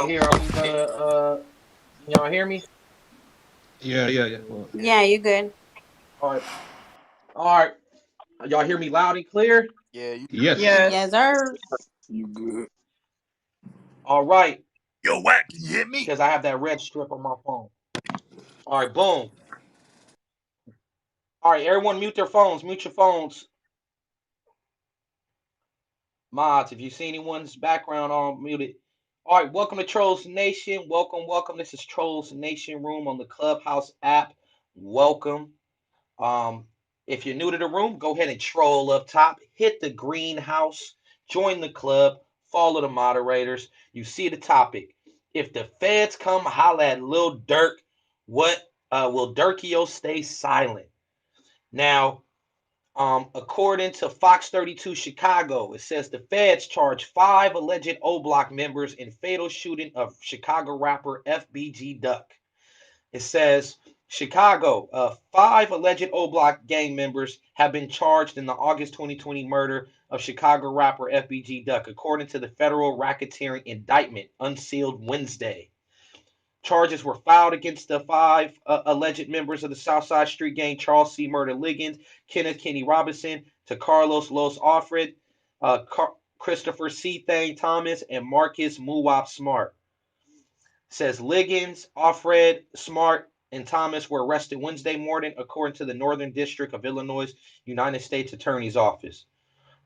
Here, I'm gonna can y'all hear me? Yeah. Well, Yeah, you good. All right. All right. Y'all hear me loud and clear? Yeah, you yes. Yes, Yes. sir. you good. All right. Yo, Wack, can you hit me? Because I have that red strip on my phone. All right, boom. All right, everyone mute their phones. Mute your phones. Mods, if you see anyone's background on, mute it. All right, welcome to Trolls Nation. Welcome. This is Trolls Nation Room on the Clubhouse app. Welcome. Um, if you're new to the room, go ahead and troll up top. Hit the greenhouse. Join the club. Follow the moderators. You see the topic. If the feds come holla at Lil Durk, what will Durkio stay silent? Now, according to Fox 32 Chicago, it says the feds charge 5 alleged oblock members in fatal shooting of Chicago rapper FBG Duck. It says Chicago, 5 alleged oblock gang members have been charged in the August 2020 murder of Chicago rapper FBG Duck, according to the federal racketeering indictment unsealed Wednesday. Charges were filed against the 5 alleged members of the Southside Street Gang: Charles C. Murder Liggins, Kenneth Kenny Robinson, to Carlos Los Alfred, Christopher C. Thane Thomas, and Marcus Muwap Smart. It says Liggins, Alfred, Smart, and Thomas were arrested Wednesday morning, according to the Northern District of Illinois United States Attorney's Office.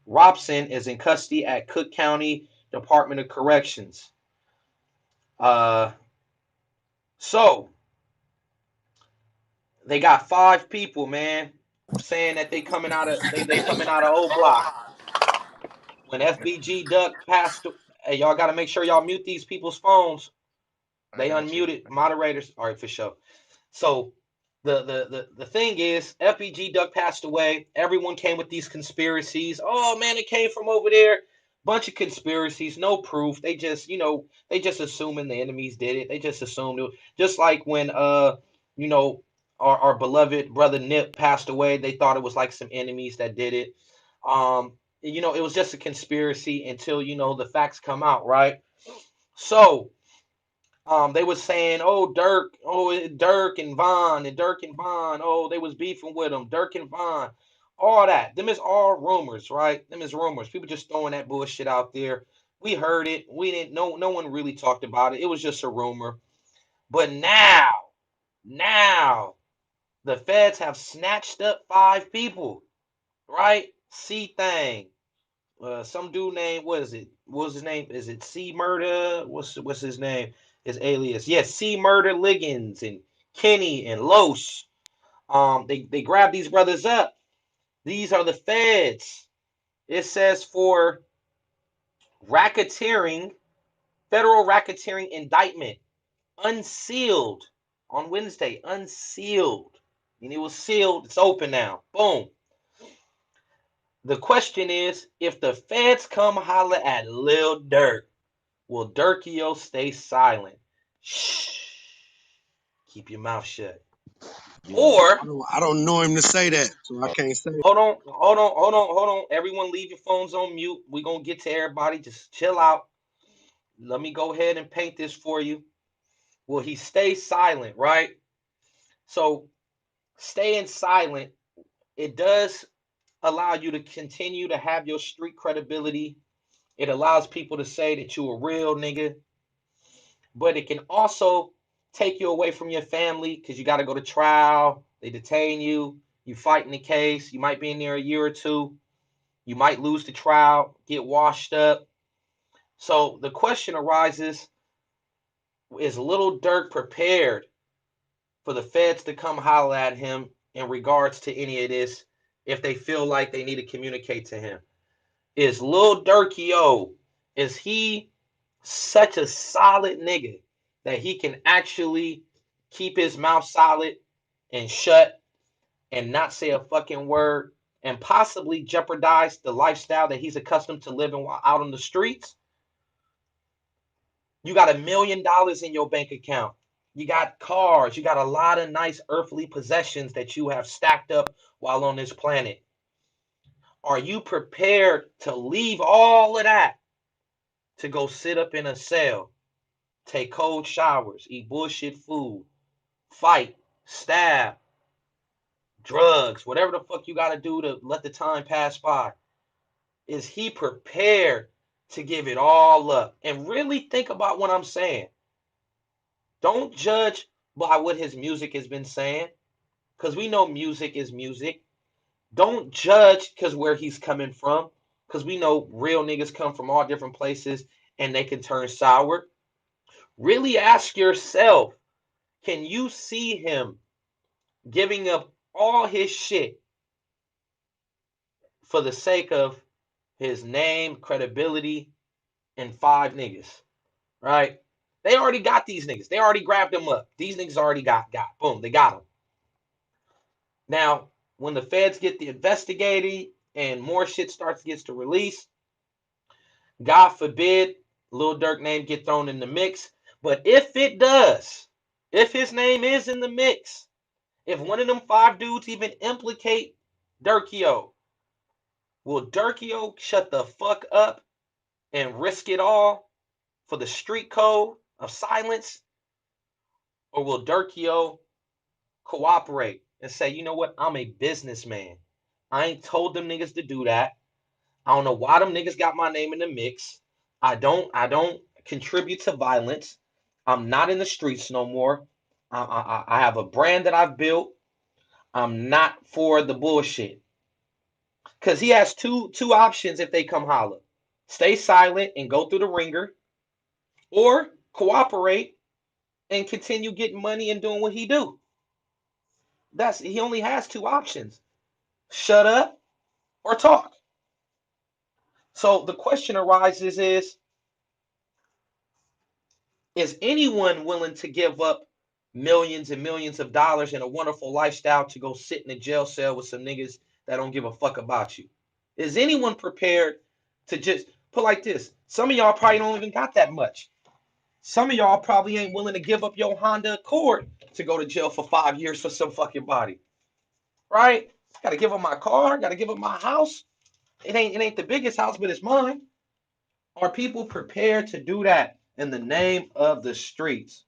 Robson is in custody at Cook County Department of Corrections. So they got 5 people, man, saying that they coming out of they coming out of O Block. When FBG Duck passed, hey, y'all got to make sure y'all mute these people's phones. I They got you. unmuted moderators. All right, for sure. So the thing is, FBG Duck passed away. Everyone came with these conspiracies. Oh man, it came from over there. Bunch of conspiracies, no proof. They just, they just assuming the enemies did it. They just assumed it. Just like when you know, our beloved brother Nip passed away, they thought it was like some enemies that did it. It was just a conspiracy until the facts come out, right? So they was saying, oh, Dirk and Von and Dirk and Von. Oh, they was beefing with him, Dirk and Von. All that. Them is all rumors, right? Them is rumors. People just throwing that bullshit out there. We heard it. We didn't know. No one really talked about it. It was just a rumor. But now, the feds have snatched up 5 people, right? C Thing. Some dude named, what is it? What was his name? Is it C Murder? What's his name? His alias? Yes, C Murder Liggins and Kenny and Los. They grabbed these brothers up. These are the feds. It says for racketeering, federal racketeering indictment, unsealed on Wednesday, unsealed. And it was sealed. It's open now. Boom. The question is, if the feds come holler at Lil Durk, will Durkio stay silent? Shh. Keep your mouth shut. Yeah. Or I don't know him to say that, so I can't say. hold on. Everyone leave your phones on mute. We're gonna get to everybody. Just chill out. Let me go ahead and paint this for you. Will he stay silent, right? So staying silent, it does allow you to continue to have your street credibility. It allows people to say that you a real nigga, but it can also take you away from your family because you got to go to trial. They detain you. You fight in the case. You might be in there a year or two. You might lose the trial, get washed up. So the question arises, is Little Durk prepared for the feds to come holler at him in regards to any of this if they feel like they need to communicate to him? Is Lil Durkio, is he such a solid nigga that he can actually keep his mouth solid and shut and not say a fucking word and possibly jeopardize the lifestyle that he's accustomed to living while out on the streets? You got $1 million in your bank account. You got cars. You got a lot of nice earthly possessions that you have stacked up while on this planet. Are you prepared to leave all of that to go sit up in a cell take cold showers, eat bullshit food, fight, stab, drugs, whatever the fuck you got to do to let the time pass by. Is he prepared to give it all up? And really think about what I'm saying. Don't judge by what his music has been saying, because we know music is music. Don't judge because where he's coming from, because we know real niggas come from all different places and they can turn sour. Really ask yourself, can you see him giving up all his shit for the sake of his name, credibility, and 5 niggas, right? They already got these niggas. They already grabbed them up. These niggas already got. Boom, they got them. Now, when the feds get the investigating and more shit gets to release, God forbid Lil Durk name get thrown in the mix. But if it does, if his name is in the mix, if one of them 5 dudes even implicate Durkio, will Durkio shut the fuck up and risk it all for the street code of silence? Or will Durkio cooperate and say, you know what, I'm a businessman. I ain't told them niggas to do that. I don't know why them niggas got my name in the mix. I don't contribute to violence. I'm not in the streets no more. I have a brand that I've built. I'm not for the bullshit. Because he has two options if they come holler. Stay silent and go through the ringer, or cooperate and continue getting money and doing what he do. He only has 2 options. Shut up or talk. So the question arises is anyone willing to give up millions and millions of dollars and a wonderful lifestyle to go sit in a jail cell with some niggas that don't give a fuck about you? Is anyone prepared to just put like this? Some of y'all probably don't even got that much. Some of y'all probably ain't willing to give up your Honda Accord to go to jail for 5 years for some fucking body. Right? Gotta give up my car, gotta give up my house. It ain't the biggest house, but it's mine. Are people prepared to do that in the name of the streets?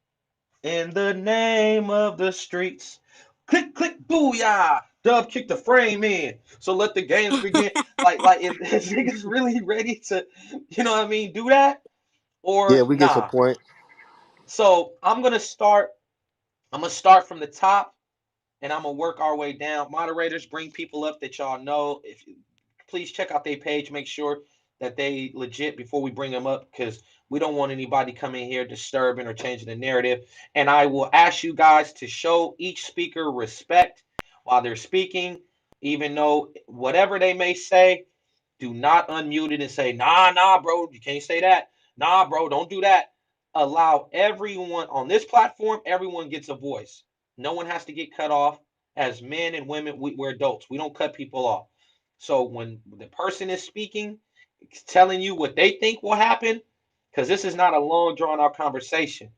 In the name of the streets. Click, click, booyah. Dub kicked the frame in. So let the games begin. Is niggas really ready to, you know what I mean, do that? Yeah, Or we get your nah. point. So I'm gonna start from the top and I'm gonna work our way down. Moderators, bring people up that y'all know. If please check out their page, make sure that they legit before we bring them up, because we don't want anybody coming here disturbing or changing the narrative. And I will ask you guys to show each speaker respect while they're speaking, even though whatever they may say, do not unmute it and say, nah, bro, you can't say that. Nah, bro, don't do that. Allow everyone on this platform, everyone gets a voice. No one has to get cut off. As men and women, we're adults. We don't cut people off. So when the person is speaking, telling you what they think will happen, because this is not a long, drawn-out conversation.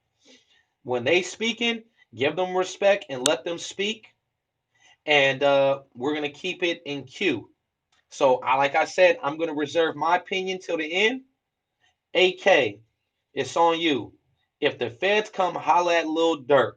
When they speaking, give them respect and let them speak. And we're going to keep it in queue. So, like I said, I'm going to reserve my opinion till the end. AK, it's on you. If the feds come holler at Lil Durk,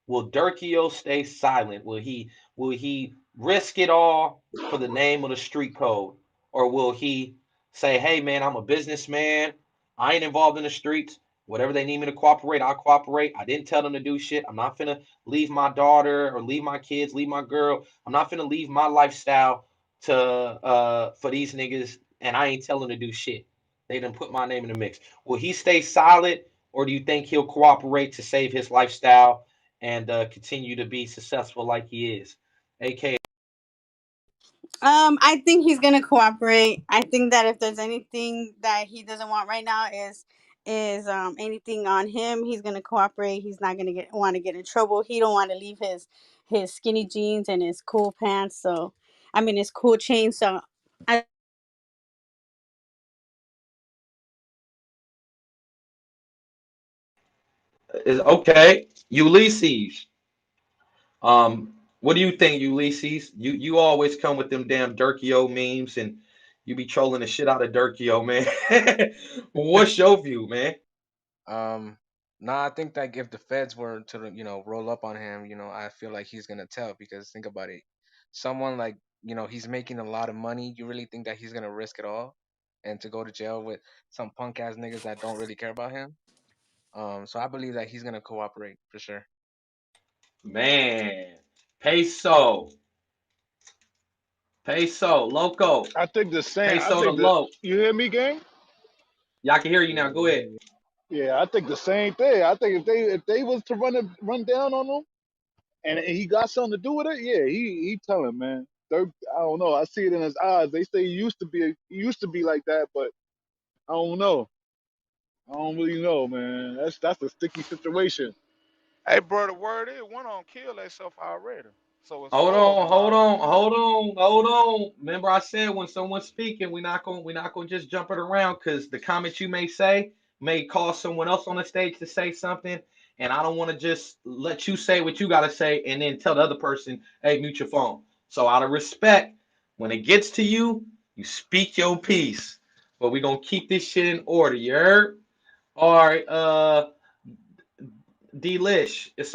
will Durkio stay silent? Will he risk it all for the name of the street code? Or will he say, hey man, I'm a businessman. I ain't involved in the streets. Whatever they need me to cooperate, I'll cooperate. I didn't tell them to do shit. I'm not finna leave my daughter or leave my kids, leave my girl. I'm not finna leave my lifestyle to for these niggas, and I ain't telling them to do shit. They done put my name in the mix. Will he stay solid, or do you think he'll cooperate to save his lifestyle and continue to be successful like he is? AK. I think he's gonna cooperate. I think that if there's anything that he doesn't want right now is anything on him, he's gonna cooperate. He's not gonna want to get in trouble. He don't want to leave his skinny jeans and his cool pants. So, I mean, his cool chain. So, I Is okay. Ulysses. What do you think, Ulysses? You always come with them damn Durkio memes and you be trolling the shit out of Durkio, man. What's your view, man? Um, Nah, I think that if the feds were to, roll up on him, I feel like he's gonna tell because think about it. Someone like, he's making a lot of money. You really think that he's gonna risk it all and to go to jail with some punk ass niggas that don't really care about him? So I believe that he's gonna cooperate for sure. Man, peso, peso, loco, I think the same. I peso to think the. low. You hear me, gang? Y'all can hear you Yeah, now. Go yeah, ahead. yeah. Yeah, I think the same thing. I think if they was to run down on him and he got something to do with it, yeah, he telling, man. Dirk, I don't know. I see it in his eyes. They say he used to be like that, but I don't know. I don't really know, man. That's a sticky situation. Hey, bro, the word is one on kill themselves already. So it's Hold four of on, them hold out. on, hold on, hold on. Remember, I said when someone's speaking, we're not gonna just jump it around because the comments you may say may cause someone else on the stage to say something, and I don't want to just let you say what you gotta say and then tell the other person, "Hey, mute your phone." So out of respect, when it gets to you, you speak your piece. But we're gonna keep this shit in order. You heard? All right, Delish. It's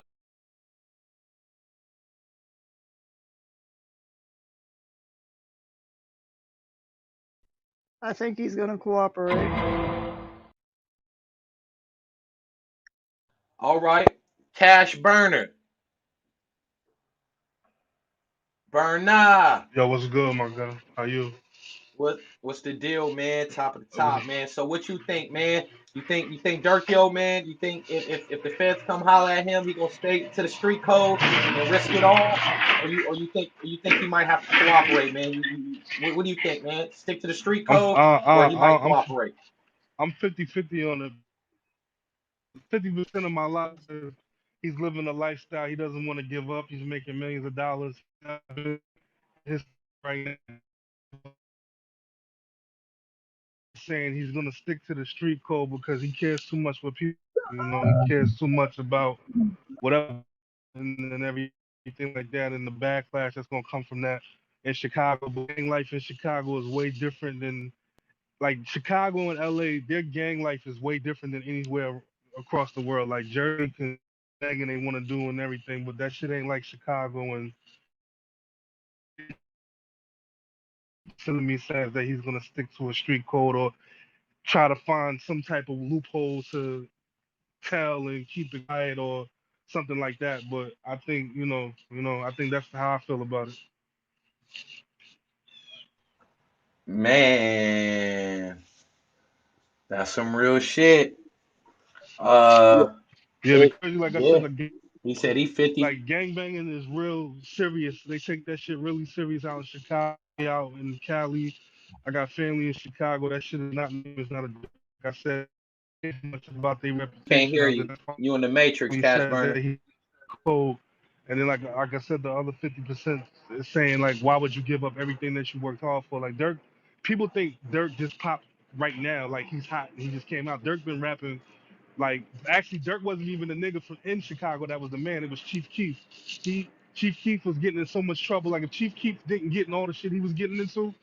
I think he's gonna cooperate. all right. Cash burner, burner. Yo, what's good, my guy? How you? What's the deal, man? Top of the Uh, top, man. So what you think, man? You think Durk, yo, man? You think if the feds come holler at him, he gonna stay to the street code and risk it all, or you think he might have to cooperate, man? What do you think, man? Stick to the street I'm code, or he might I'm cooperate? I'm 50-50 on it. 50% of my life is he's living a lifestyle he doesn't want to give up. He's making millions of dollars. His right now saying he's gonna stick to the street code because he cares too much what people. He cares too much about whatever and everything like that, and the backlash that's gonna come from that in Chicago. But gang life in Chicago is way different than like Chicago and LA, their gang life is way different than anywhere across the world. Like Jersey can bang and they want to do and everything, but that shit ain't like Chicago. And telling me says that he's gonna stick to a street code or try to find some type of loophole to tell and keep it quiet or something like that. But I think I think that's how I feel about it. Man, that's some real shit. Yeah, Yeah, it, because like I said, Yeah. He said he 50. like gangbanging is real serious. They take that shit really serious out in Chicago, out in Cali. I got family in Chicago. That shit is not a joke. Like I said much about their Can't reputation hear out there. you. That's why You in the Matrix, he Cash says that Burner. he cold. And then like I said, the other 50% is saying like, why would you give up everything that you worked hard for? Like Dirk, people think Dirk just popped right now, like he's hot and he just came out. Dirk been rapping like actually, Dirk wasn't even the nigga from in Chicago that was the man. It was Chief Keef. Chief Keef was getting in so much trouble. Like if Chief Keef didn't get in all the shit he was getting into,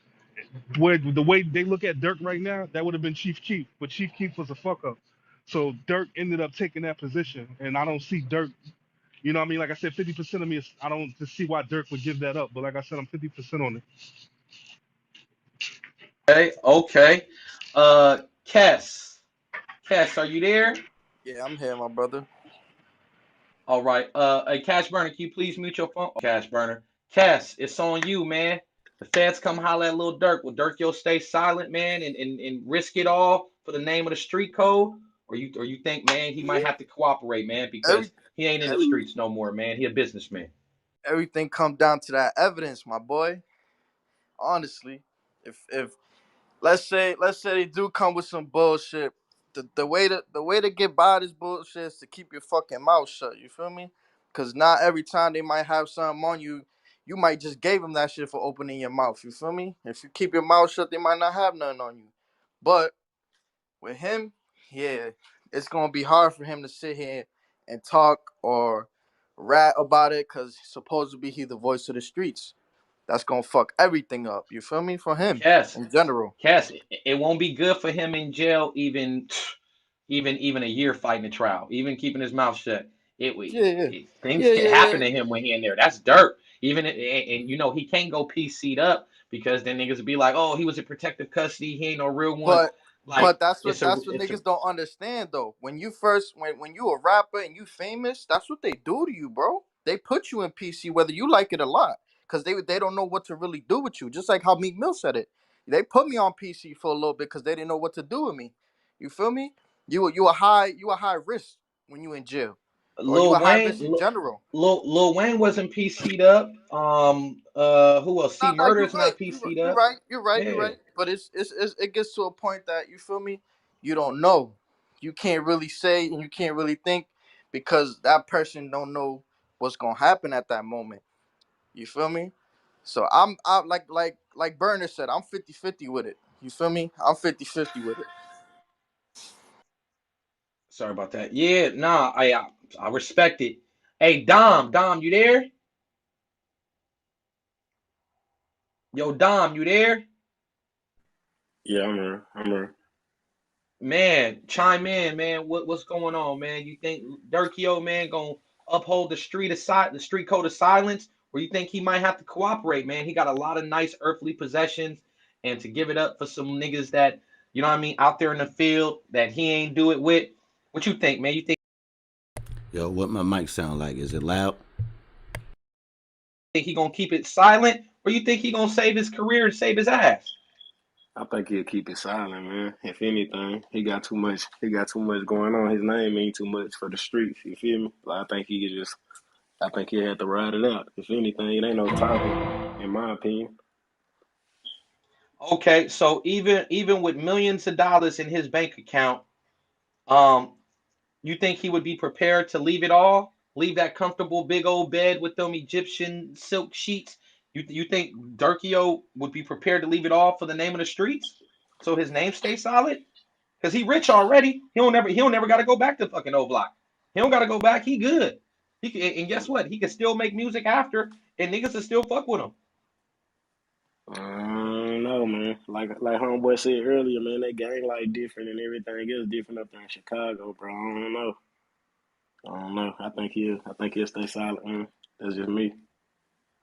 where the way they look at Dirk right now, that would have been Chief Keef. But Chief Keef was a fuck up. So Dirk ended up taking that position, and I don't see Dirk. You know what I mean? Like I said, 50% of me is I don't just see why Dirk would give that up. But like I said, I'm 50% on it. Okay, okay. Kess. Kess, are you there? Yeah, I'm here, my brother. All right. Hey, Cash Burner, can you please mute your phone? Cash Burner. Cass, it's on you, man. The feds come holler at Lil Durk. Will Durk yo stay silent, man, and risk it all for the name of the street code? Or you think, man, he might Yeah, have to cooperate, man, every, because he ain't in the every streets no more, man. He a businessman. everything come down to that evidence, my boy. Honestly, if let's say they do come with some bullshit, the way to get by this bullshit is to keep your fucking mouth shut. You feel me? Cause not every time they might have something on you, you might just gave them that shit for opening your mouth. You feel me? If you keep your mouth shut, they might not have nothing on you. But with him, yeah, it's gonna be hard for him to sit here and talk or rat about it because supposedly he the voice of the streets. That's gonna fuck everything up. You feel me? For him Cass, in general. Cass, it won't be good for him in jail even even a year fighting the trial, even keeping his mouth shut. Yeah, yeah, Things yeah, can yeah, yeah. happen to him when he in there. That's dirt. Even and you know he can't go PC'd up because then niggas would be like, oh, he was in protective custody. He ain't no real one. But Like that's what it's a niggas don't understand though. When you first when you a rapper and you famous, that's what they do to you, bro. They put you in PC whether you like it or not, because they don't know what to really do with you. Just like how Meek Mill said it, they put me on PC for a little bit because they didn't know what to do with me. You feel me? You a high risk when you in jail, or you Lil a high Wayne. risk in general. Lil Wayne wasn't PC'd up. Who else? Nah, C nah, you Murder's right. not PC'd You up. right. You're right. You're Yeah. right. But it gets to a point that you feel me. You don't know. You can't really say and you can't really think because that person don't know what's gonna happen at that moment. You feel me? So I like Burner said, I'm 50-50 with it. You feel me? I'm 50-50 with it. Sorry about that. Yeah, nah, I respect it. Hey, Dom, you there? Yo, Dom, you there? Yeah, I'm here. I'm here. Man, chime in, man. What's going on, man? You think Durkio, man, gonna uphold the street code of silence, or you think he might have to cooperate, man? He got a lot of nice earthly possessions, and to give it up for some niggas that you know what I mean out there in the field that he ain't do it with. What you think, man? You Yo, what my mic sound like? Is it loud? think he gonna keep it silent, or you think he gonna save his career and save his ass? I think he'll keep it silent, man. If anything, he got too much. He got too much going on. His name mean too much for the streets. You feel me? Like, I think he could just. I think he had to ride it out. If anything, it ain't no talking, in my opinion. Okay, so even with millions of dollars in his bank account, um, you think he would be prepared to leave it all, leave that comfortable big old bed with them Egyptian silk sheets? You think Durkio would be prepared to leave it all for the name of the streets, so his name stays solid? Cause he rich already. He'll never got to go back to fucking oblock. He don't got to go back. He good. He can, and guess what? He can still make music after, and niggas will still fuck with him. I don't know, man. Like homeboy said earlier, man, that gang life different and everything is different up there in Chicago, bro. I don't know. I don't know. I think he'll stay silent, man. That's just me.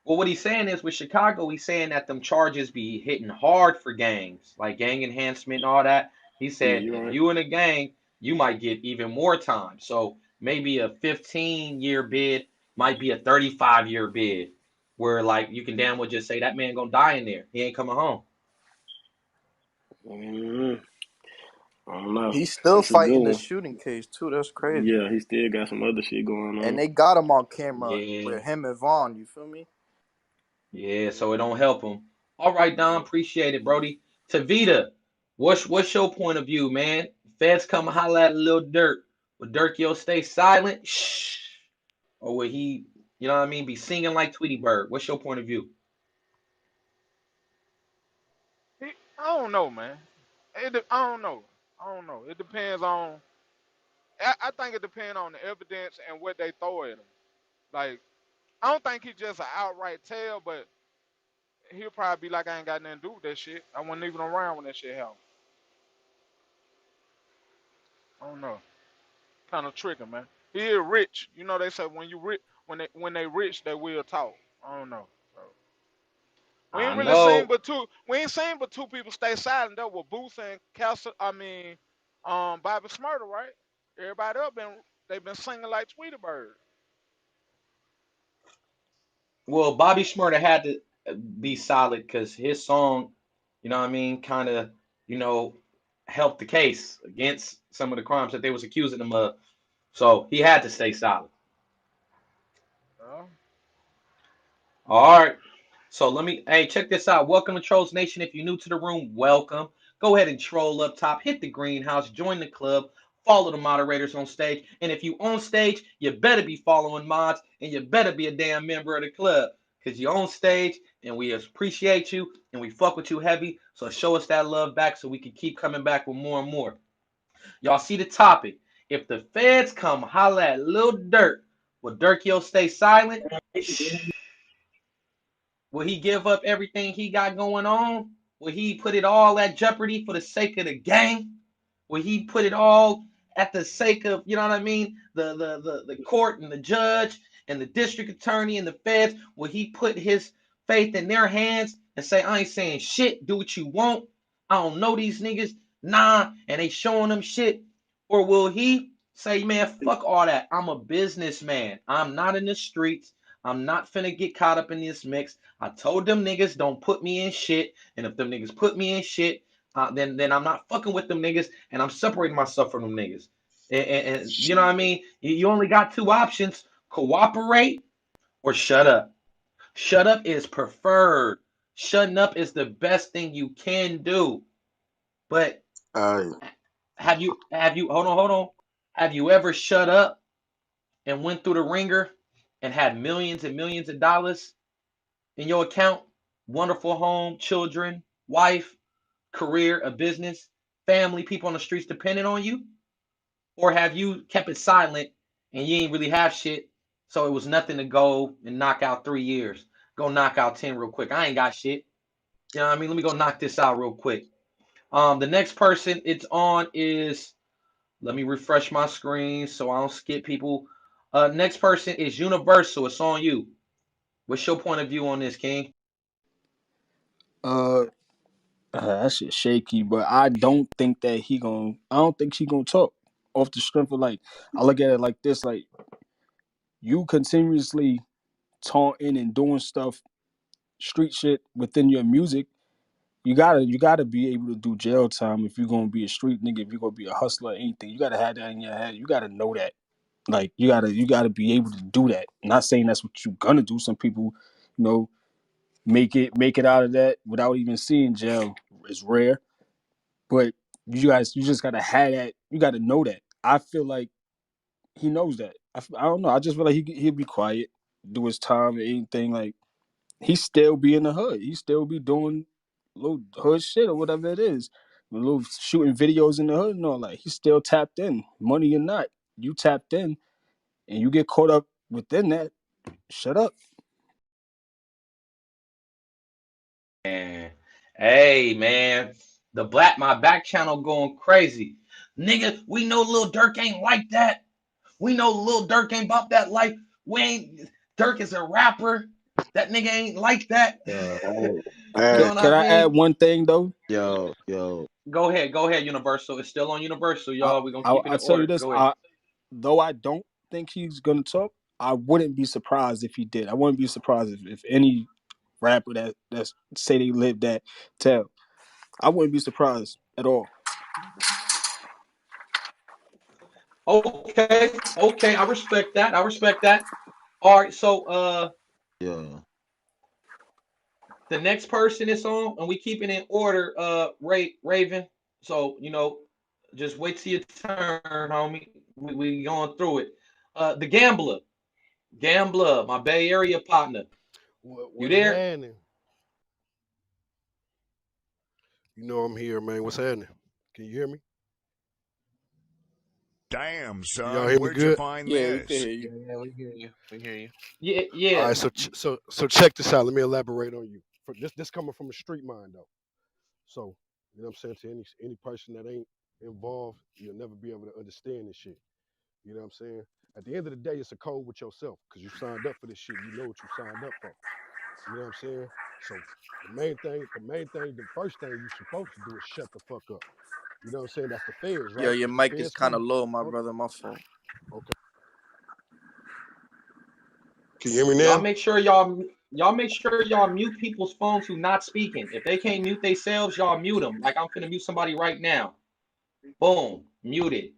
Well, what he's saying is with Chicago, he's saying that them charges be hitting hard for gangs, like gang enhancement and all that. He Yeah, said you if right. you in a gang, you might get even more time. So maybe a 15-year bid might be a 35-year bid, where like you can damn well just say that man gonna die in there. He ain't coming home. Mm, I don't know. He's still It's a good fighting the one. shooting case too. That's crazy. Yeah, he still got some other shit going And on. they got him on camera Yeah, with him and Vaughn. You feel me? yeah. So it don't help him. All right, Don, appreciate it, Brody. Tavita, what's your point of view, man? Feds come holler at Lil Durk. Will Durk yo stay silent? Shh. Or would he, you know what I mean, be singing like Tweety Bird? What's your point of view? I don't know, man. I don't know. I don't know. It depends on. I think it depends on the evidence and what they throw at him. Like, I don't think he just an outright tell, but he'll probably be like, I ain't got nothing to do with that shit. I wasn't even around when that shit happened. I don't know. Kind of tricky, man. He is rich. You know they say when you rich, when they rich, they will talk. I don't know. So, we I ain't really seen know. but two. We ain't seen but two people stay silent. That were Booth and Castle. I mean, Bobby Smurder, right? Everybody up they've been singing like Tweety Bird. Well, Bobby Shmurda had to be solid because his song, you know what I mean, kind of, you know, helped the case against some of the crimes that they was accusing him of. So he had to stay solid. Uh, All right. So hey, check this out. Welcome to Trolls Nation. If you're new to the room, welcome. Go ahead and troll up top, hit the greenhouse, join the club, follow the moderators on stage. And if you on stage, you better be following mods and you better be a damn member of the club. Because you're on stage and we appreciate you and we fuck with you heavy. So show us that love back so we can keep coming back with more and more. Y'all see the topic. If the feds come holla at Lil Durk, will Durkio stay silent? Shh. Will he give up everything he got going on? Will he put it all at jeopardy for the sake of the gang? Will he put it all at the sake of, you know what I mean, the court and the judge and the district attorney and the feds? Will he put his faith in their hands and say, I ain't saying shit, do what you want, I don't know these niggas, nah, and they showing them shit? Or will he say, man, fuck all that, I'm a businessman, I'm not in the streets, I'm not finna get caught up in this mix. I told them niggas don't put me in shit, and if them niggas put me in shit, then I'm not fucking with them niggas, and I'm separating myself from them niggas. And you know what I mean? You only got two options: cooperate or shut up. Shut up is preferred. Shutting up is the best thing you can do. But Uh, have you hold on? Have you ever shut up and went through the ringer and had millions and millions of dollars in your account? Wonderful home, children, wife, career, a business, family, people on the streets depending on you? Or have you kept it silent and you ain't really have shit, so it was nothing to go and knock out 3 years? Go knock out 10 real quick. I ain't got shit. You know what I mean? Let me go knock this out real quick. The next person it's on is, let me refresh my screen so I don't skip people. Next person is Universal. It's on you. What's your point of view on this, King? Uh, that shit shaky, but I don't think that he gon' I don't think she gonna talk off the strength of like. I look at it like this: like you continuously taunting and doing stuff, street shit within your music. You gotta be able to do jail time if you're gonna be a street nigga. If you're gonna be a hustler, or anything, you gotta have that in your head. You gotta know that. Like you gotta be able to do that. Not saying that's what you're gonna do. Some people, you know, make it out of that without even seeing jail. It's rare. But you just gotta have that. You gotta know that. I feel like he knows that. I don't know. I just feel like he'll be quiet, do his time, and anything. Like he still be in the hood. He still be doing little hood shit or whatever it is. Little shooting videos in the hood and all that. He's still tapped in. Money or not, you tapped in, and you get caught up within that. Shut up. Man. Hey, man. My back channel going crazy. Nigga, we know Lil Durk ain't like that. We know Lil Durk ain't about that life. We ain't Durk is a rapper. That nigga ain't like that. Yo, You know hey, what Could I I add mean? one thing though? yo. Go ahead, Universal. It's still on Universal, I y'all. We're gonna I keep it I in tell you order. this. Go ahead. Though I don't think he's gonna talk, I wouldn't be surprised if he did. I wouldn't be surprised if any rapper that say they live that tell. I wouldn't be surprised at all. Okay, I respect that. I respect that. All right, so Yeah. the next person is on, and we keep it in order, Raven. So, just wait till your turn, homie. We going through it. The Gambler, my Bay Area partner. You What's there? happening? You know I'm here, man. What's happening? Can you hear me? Damn, Can y'all son, hear me where'd you good? find Yeah, we can this? hear you. Yeah, yeah, we hear you. We hear you. Yeah, All yeah. right, so check this out. Let me elaborate on you. For this coming from a street mind though. So you know what I'm saying, to any person that ain't involved, you'll never be able to understand this shit. You know what I'm saying? At the end of the day, it's a code with yourself because you signed up for this shit. You know what you signed up for. You know what I'm saying? So the first thing you supposed to do is shut the fuck up. You know what I'm saying? That's the feds, Yo, right? your If the mic is feds kind of come, low, my oh, brother. My fault. okay. Can you hear me Y'all now? make sure y'all make sure y'all mute people's phones who not speaking. If they can't mute themselves, y'all mute them. Like I'm finna mute somebody right now. Boom, muted.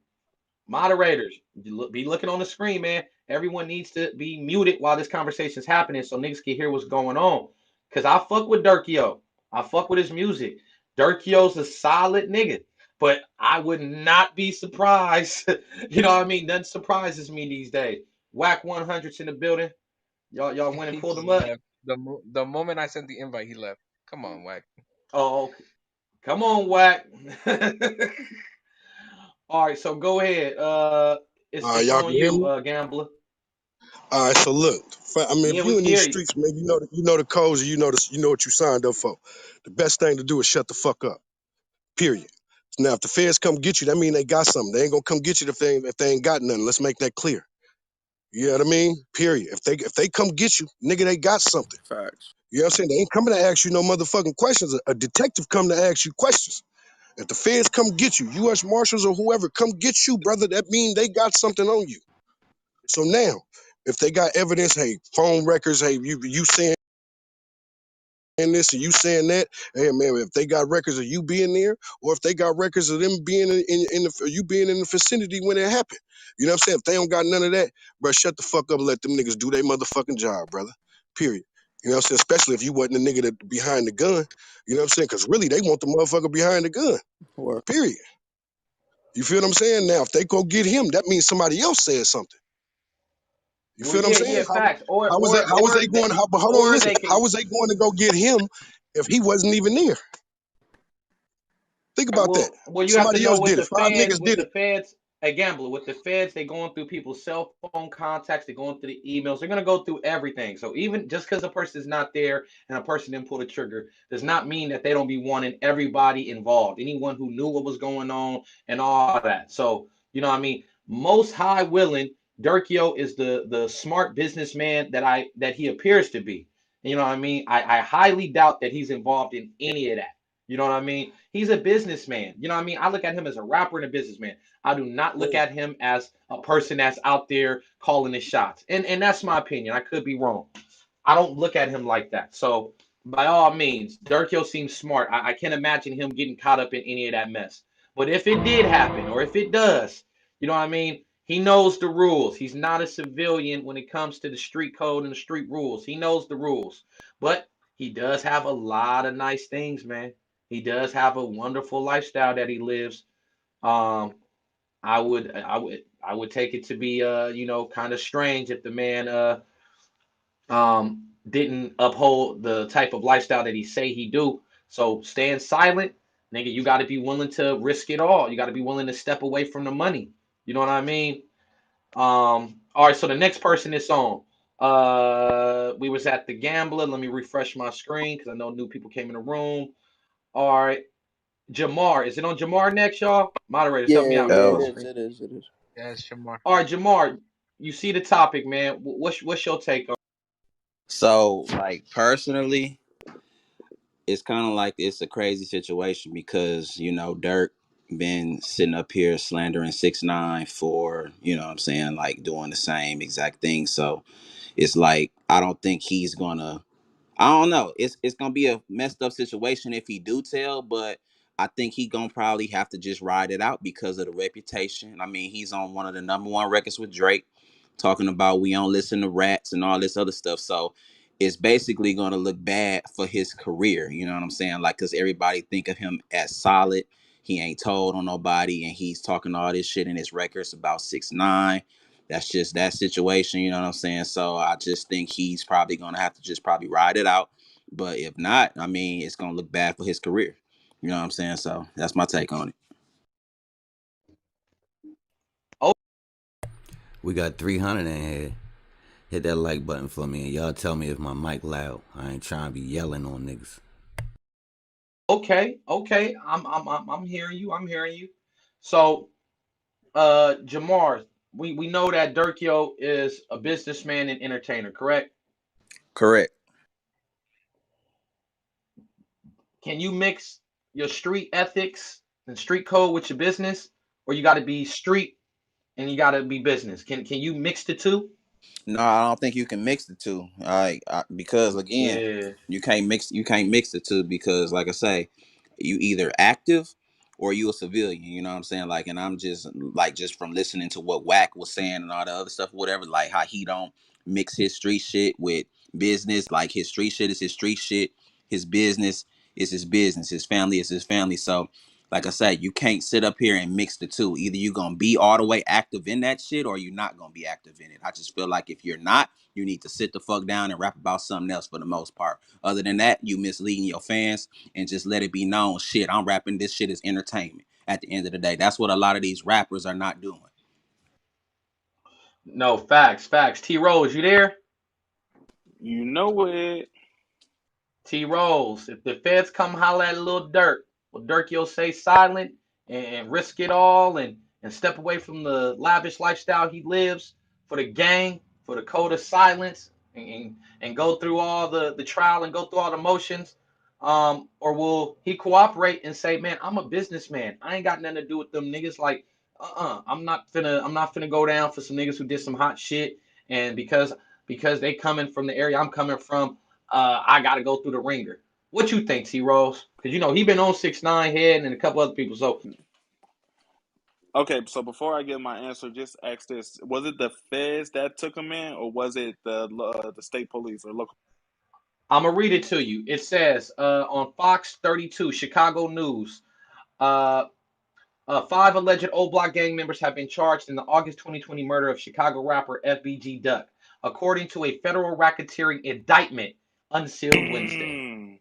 Moderators, be looking on the screen, man. Everyone needs to be muted while this conversation is happening so niggas can hear what's going on. Cause I fuck with Durkio. I fuck with his music. Durkio's a solid nigga. But I would not be surprised. You know what I mean? Nothing surprises me these days. Whack 100s in the building. Y'all went and He pulled just them up. left. The moment I sent the invite, he left. Come on, Wack. Oh, okay. Come on, Whack. All right, so go ahead. It's Y'all on can hear you, me? Gambler. All right, so look, I mean, Yeah, if we you can in these hear you. streets, man, you know the codes, and you know what you signed up for. The best thing to do is shut the fuck up. Period. Now, if the feds come get you, that mean they got something. They ain't gonna come get you if they ain't got nothing. Let's make that clear. You know what I mean? Period. If they come get you, nigga, they got something. Facts. You know what I'm saying? They ain't coming to ask you no motherfucking questions. A detective come to ask you questions. If the feds come get you, U.S. Marshals or whoever come get you, brother, that mean they got something on you. So now, if they got evidence, hey, phone records, hey, you saying this and you saying that, hey man, if they got records of you being there, or if they got records of them being in the you being in the vicinity when it happened, you know what I'm saying? If they don't got none of that, bro, shut the fuck up and let them niggas do their motherfucking job, brother. Period. You know what I'm saying? Especially if you wasn't the nigga that behind the gun. You know what I'm saying? Because really, they want the motherfucker behind the gun. Or Period. You feel what I'm saying? Now, if they go get him, that means somebody else said something. You Well, feel what I'm yeah, saying? yeah, facts. How was they? How was they going? But hold on, or listen. they How can. was they going to go get him if he wasn't even there? Think about that. Well, you have to Somebody know else with did it. the Five feds, niggas did it. a gambler, with the feds, they going through people's cell phone contacts, they're going through the emails, they're gonna go through everything. So even just because a person is not there and a person didn't pull the trigger, does not mean that they don't be wanting everybody involved, anyone who knew what was going on and all that. So you know what I mean? Most high willing, Durkio is the smart businessman that he appears to be. You know what I mean? I highly doubt that he's involved in any of that. You know what I mean? He's a businessman. You know what I mean? I look at him as a rapper and a businessman. I do not look at him as a person that's out there calling the shots. And that's my opinion. I could be wrong. I don't look at him like that. So by all means, Durkio seems smart. I can't imagine him getting caught up in any of that mess. But if it did happen, or if it does, you know what I mean? He knows the rules. He's not a civilian when it comes to the street code and the street rules. He knows the rules. But he does have a lot of nice things, man. He does have a wonderful lifestyle that he lives. Um, I would take it to be kind of strange if the man didn't uphold the type of lifestyle that he say he do. So staying silent, nigga, you got to be willing to risk it all. You got to be willing to step away from the money. You know what I mean? All right. So the next person is on. We was at the gambler. Let me refresh my screen because I know new people came in the room. All right, Jamar. Is it on Jamar next, y'all? Moderators, yeah, help me out, man, yeah, with it my Yo, is, screen. it is, it is. Yes, Shamar. All right, Jamar. You see the topic, man. What's your take on? so like personally, it's kind of like it's a crazy situation because Dirk been sitting up here slandering 6ix9ine for what I'm saying, like doing the same exact thing. So it's like I don't think he's gonna. I don't know. It's gonna be a messed up situation if he do tell, but I think he gonna probably have to just ride it out because of the reputation. I mean, he's on one of the number one records with Drake, talking about we don't listen to rats and all this other stuff. So it's basically gonna look bad for his career. You know what I'm saying? Like, cause everybody think of him as solid. He ain't told on nobody, and he's talking all this shit in his records about 6ix9ine. That's just that situation, you know what I'm saying? So I just think he's probably gonna have to just probably ride it out. But if not, I mean, it's gonna look bad for his career. You know what I'm saying? So that's my take on it. Oh, We got 300 in here. Hit that like button for me and y'all tell me if my mic loud. I ain't trying to be yelling on niggas. okay, okay. I'm hearing you. I'm hearing you. So, Jamar, we know that Durkio is a businessman and entertainer, correct? Correct. Can you mix your street ethics and street code with your business, or you got to be street and you got to be business? Can you mix the two? No, I don't think you can mix the two. Because again, Yeah. you can't mix the two because, like I say, you either active or you a civilian. You know what I'm saying? Like, and I'm just from listening to what Wack was saying and all the other stuff, whatever. Like how he don't mix his street shit with business. Like his street shit is his street shit. His business is his business. His family is his family. So like I said, you can't sit up here and mix the two. Either you're gonna be all the way active in that shit or you're not gonna be active in it. I just feel like if you're not, you need to sit the fuck down and rap about something else for the most part. Other than that, you misleading your fans and just let it be known, shit, I'm rapping, this shit is entertainment. At the end of the day, that's what a lot of these rappers are not doing. No, facts, facts. T Rose, you there? You know it. T Rose, if the feds come holler at Lil Durk, will Durk you'll say silent and risk it all and step away from the lavish lifestyle he lives for the gang, for the code of silence, and go through all the trial and go through all the motions? Or will he cooperate and say, man, I'm a businessman. I ain't got nothing to do with them niggas. Like, I'm not finna go down for some niggas who did some hot shit. And because they coming from the area I'm coming from, I gotta go through the ringer. What you think, T Rose? Because he been on 6ix9ine head and a couple other people. So Okay, so before I give my answer, just ask this: was it the feds that took him in, or was it the state police or local? I'm gonna read it to you. It says on Fox 32, Chicago News. Uh, Five alleged O Block gang members have been charged in the August 2020 murder of Chicago rapper FBG Duck, according to a federal racketeering indictment unsealed Wednesday.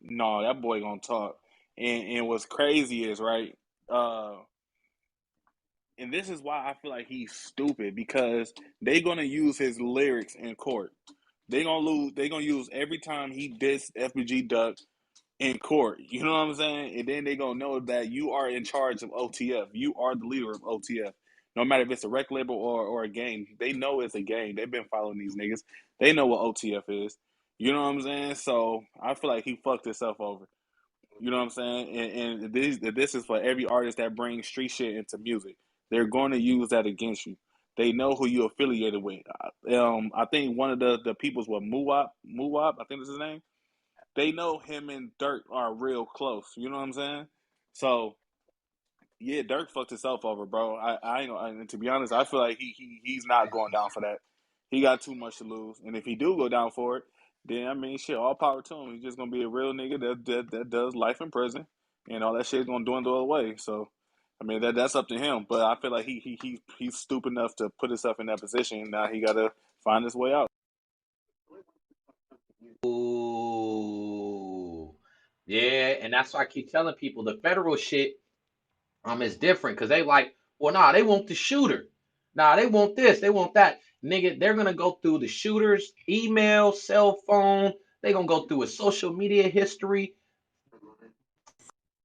No, that boy gonna talk. And what's crazy is right. Uh, and this is why I feel like he's stupid because they gonna use his lyrics in court. They gonna lose. They gonna use every time he diss FBG Duck in court. You know what I'm saying? And then they gonna know that you are in charge of OTF. You are the leader of OTF. No matter if it's a rec label or a gang, they know it's a gang. They've been following these niggas. They know what OTF is. You know what I'm saying? So I feel like he fucked himself over. You know what I'm saying? And this is for every artist that brings street shit into music. They're going to use that against you. They know who you affiliated with. I think one of the people's what Muwap, I think that's his name. They know him and Durk are real close. You know what I'm saying? So yeah, Durk fucked himself over, bro. I ain't gonna, and to be honest, I feel like he's not going down for that. He got too much to lose, and if he do go down for it, then I mean, shit, all power to him. He's just gonna be a real nigga that does life in prison, and all that shit's gonna dwindle away. So, I mean, that's up to him. But I feel like he's stupid enough to put himself in that position. Now he gotta find his way out. Ooh, yeah, and that's why I keep telling people the federal shit is different because they like, well, nah, they want the shooter. Nah, they want this, they want that. Nigga, they're gonna go through the shooter's email, cell phone. They gonna go through his social media history.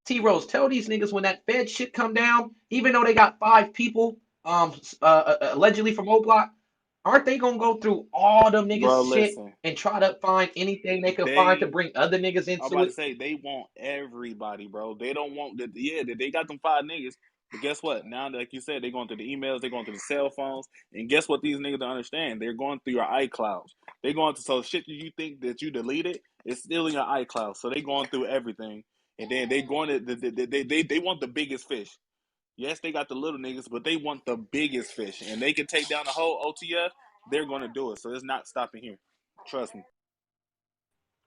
T Rose, tell these niggas when that Fed shit come down, even though they got 5 people allegedly from O Block, aren't they gonna go through all them Bro, niggas shit listen, and try to find anything they could find to they bring other niggas I'm into about to it? say they want everybody, bro. They don't want that. Yeah, they got them 5 niggas, but guess what? Now, like you said, they're going through the emails, they're going through the cell phones, and guess what? These niggas don't understand. They're going through your iClouds. They going to so shit that you think that you deleted, it's still in your iCloud. So they going through everything, and then they going to they want the biggest fish. Yes, they got the little niggas, but they want the biggest fish, and they can take down the whole OTF. They're going to do it. So it's not stopping here. Trust me.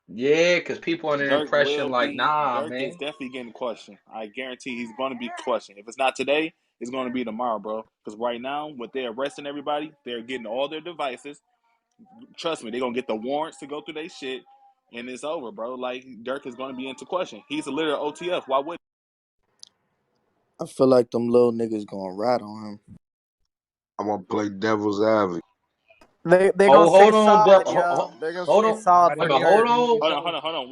Yeah, because people are under the impression like, nah, Dirk is man. definitely getting questioned. I guarantee he's going to be questioned. If it's not today, it's going to be tomorrow, bro. Because right now, with they're arresting everybody, they're getting all their devices. Trust me, they're going to get the warrants to go through their shit, and it's over, bro. Like, Dirk is going to be into question. He's a leader of OTF. Why would I feel like them little niggas gonna rat on him. I'm gonna play devil's advocate. They gonna Oh, stay hold on, solid, yo. They're gonna hold stay on. solid Wait a for minute, Dirk. Hold on.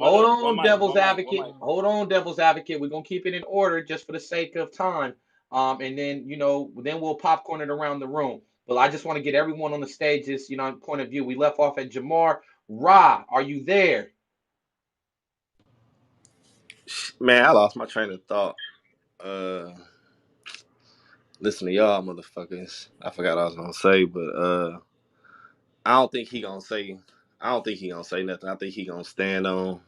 hold One on, mic, devil's one mic, one advocate. mic. Hold on, devil's advocate. We're gonna keep it in order just for the sake of time. And then then we'll popcorn it around the room. But I just want to get everyone on the stage's point of view. We left off at Jamar. Ra, are you there? Man, I lost my train of thought. Uh, listen to y'all motherfuckers. I forgot what I was gonna say, but I don't think he gonna say. I don't think he gonna say nothing. I think he gonna stand on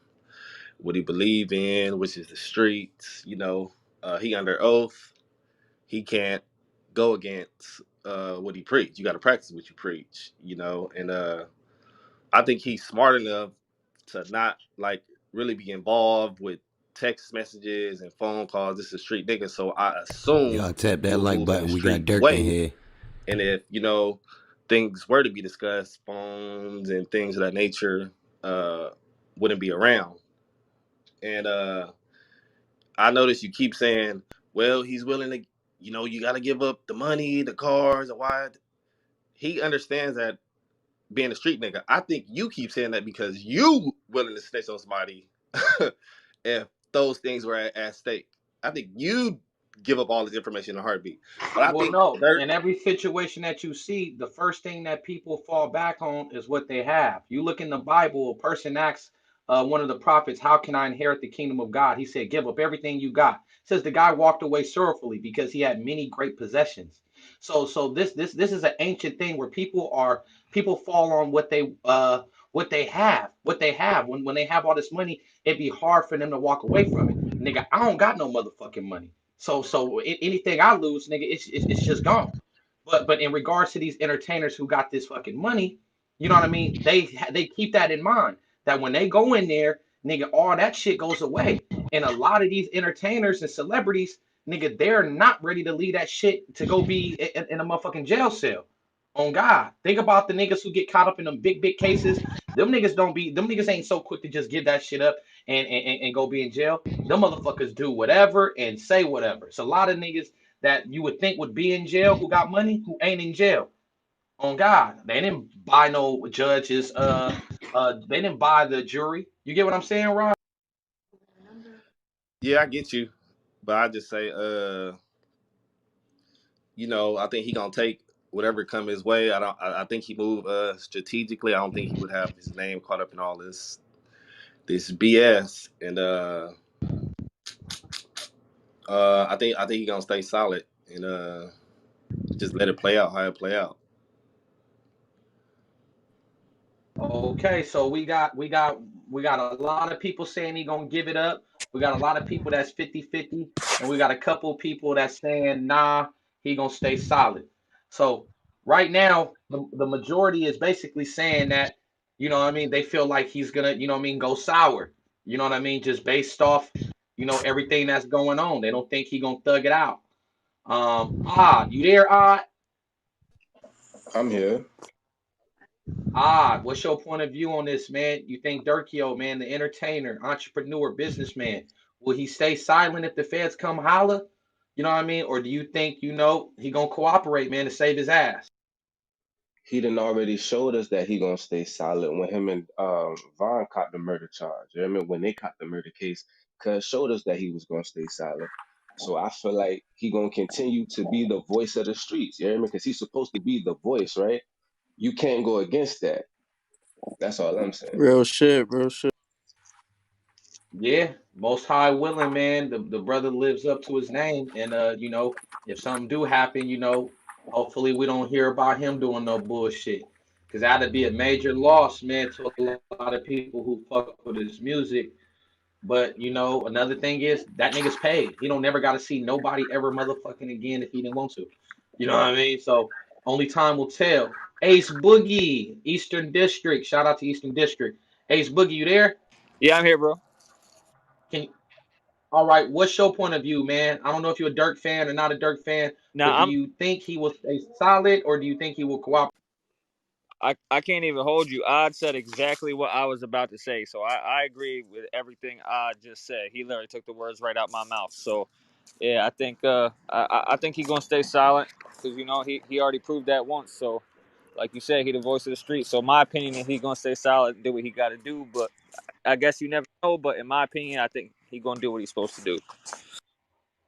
what he believe in, which is the streets. He under oath. He can't go against what he preach. You got to practice what you preach. And I think he's smart enough to not like really be involved with text messages and phone calls. This is a street nigga, so I assume Y'all tap he that will like move in a button. We got street Durk in way. here. And if things were to be discussed, phones and things of that nature wouldn't be around. And I notice you keep saying, "Well, he's willing to." You got to give up the money, the cars, the why. He understands that being a street nigga. I think you keep saying that because you willing to snitch on somebody if those things were at stake. I think you give up all his information in a heartbeat. But I Well, think no. Dirk. In every situation that you see, the first thing that people fall back on is what they have. You look in the Bible, a person asks one of the prophets, "How can I inherit the kingdom of God?" He said, "Give up everything you got." It says the guy walked away sorrowfully because he had many great possessions. So this is an ancient thing where people fall on what they have. When they have all this money, it'd be hard for them to walk away from it. Nigga, I don't got no motherfucking money. Anything I lose, nigga, it's just gone. But in regards to these entertainers who got this fucking money, you know what I mean? They keep that in mind that when they go in there, nigga, all that shit goes away. And a lot of these entertainers and celebrities, nigga, they're not ready to leave that shit to go be in a motherfucking jail cell. On God, think about the niggas who get caught up in them big cases. Them niggas ain't so quick to just give that shit up and go be in jail. Them motherfuckers do whatever and say whatever. It's a lot of niggas that you would think would be in jail who got money who ain't in jail. On God, they didn't buy no judges. They didn't buy the jury. You get what I'm saying, Ron? Yeah, I get you, but I just say, I think he gonna take whatever come his way. I don't. I think he moved strategically. I don't think he would have his name caught up in all this BS. And I think he gonna stay solid and just let it play out how it play out. Okay, so we got a lot of people saying he gonna give it up. We got a lot of people that's 50-50, and we got a couple people that's saying nah, he gonna stay solid. So right now, the majority is basically saying that, you know what I mean, they feel like he's gonna, you know what I mean, go sour. You know what I mean? Just based off, everything that's going on. They don't think he gonna thug it out. You there, Odd? I'm here. What's your point of view on this, man? You think Durkio, man, the entertainer, entrepreneur, businessman, will he stay silent if the feds come holler? You know what I mean? Or do you think, he gonna cooperate, man, to save his ass? He done already showed us that he gonna stay silent when him and Vaughn caught the murder charge. You know what I mean? When they caught the murder case, cuz showed us that he was gonna stay silent. So I feel like he gonna continue to be the voice of the streets. You know what I mean? Because he's supposed to be the voice, right? You can't go against that. That's all I'm saying. Real shit, real shit. Yeah, most high willing, man. The brother lives up to his name. And if something do happen, hopefully we don't hear about him doing no bullshit. Cause that'd be a major loss, man, to a lot of people who fuck with his music. But another thing is that nigga's paid. He don't never got to see nobody ever motherfucking again if he didn't want to. You know what I mean? So only time will tell. Ace Boogie, Eastern District. Shout out to Eastern District. Ace Boogie, you there? Yeah, I'm here, bro. Can All right. What's your point of view, man? I don't know if you're a Dirk fan or not a Dirk fan, Now but do you think he will stay solid or do you think he will cooperate? I can't even hold you. Odd said exactly what I was about to say, so I agree with everything Odd just said. He literally took the words right out my mouth. So yeah, I think I think he's gonna stay silent because he already proved that once. So like you said, he the voice of the street. So my opinion is he's gonna stay silent and do what he got to do. But I guess you never know. But in my opinion, I think he's gonna do what he's supposed to do.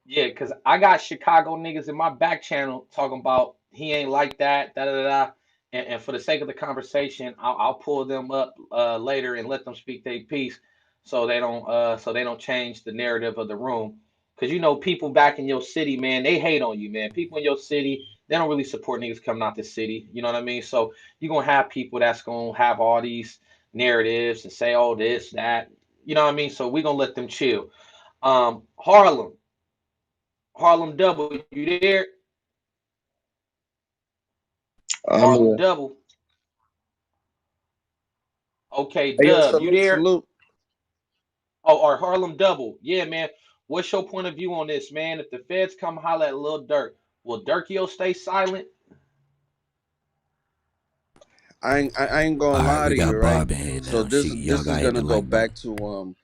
Yeah, because I got Chicago niggas in my back channel talking about he ain't like that, da da da. Da. And for the sake of the conversation, I'll pull them up later and let them speak their piece, so they don't change the narrative of the room. Because people back in your city, man, they hate on you, man. People in your city, they don't really support niggas coming out the city. You know what I mean? So you're gonna have people that's gonna have all these narratives and say all this, that. You know what I mean? So we're gonna let them chill. Harlem. Harlem Double, you there? I'm Harlem here. Double. Okay, Hey, yo, Dub, you salute, there? salute. Oh, or Harlem Double. Yeah, man. What's your point of view on this, man? If the feds come holler at Lil Durk, will Durkio stay silent? I ain't gonna All right, lie we to you, got right? Barb in here So now. this Y'all this is gotta hit the gonna go like button. back to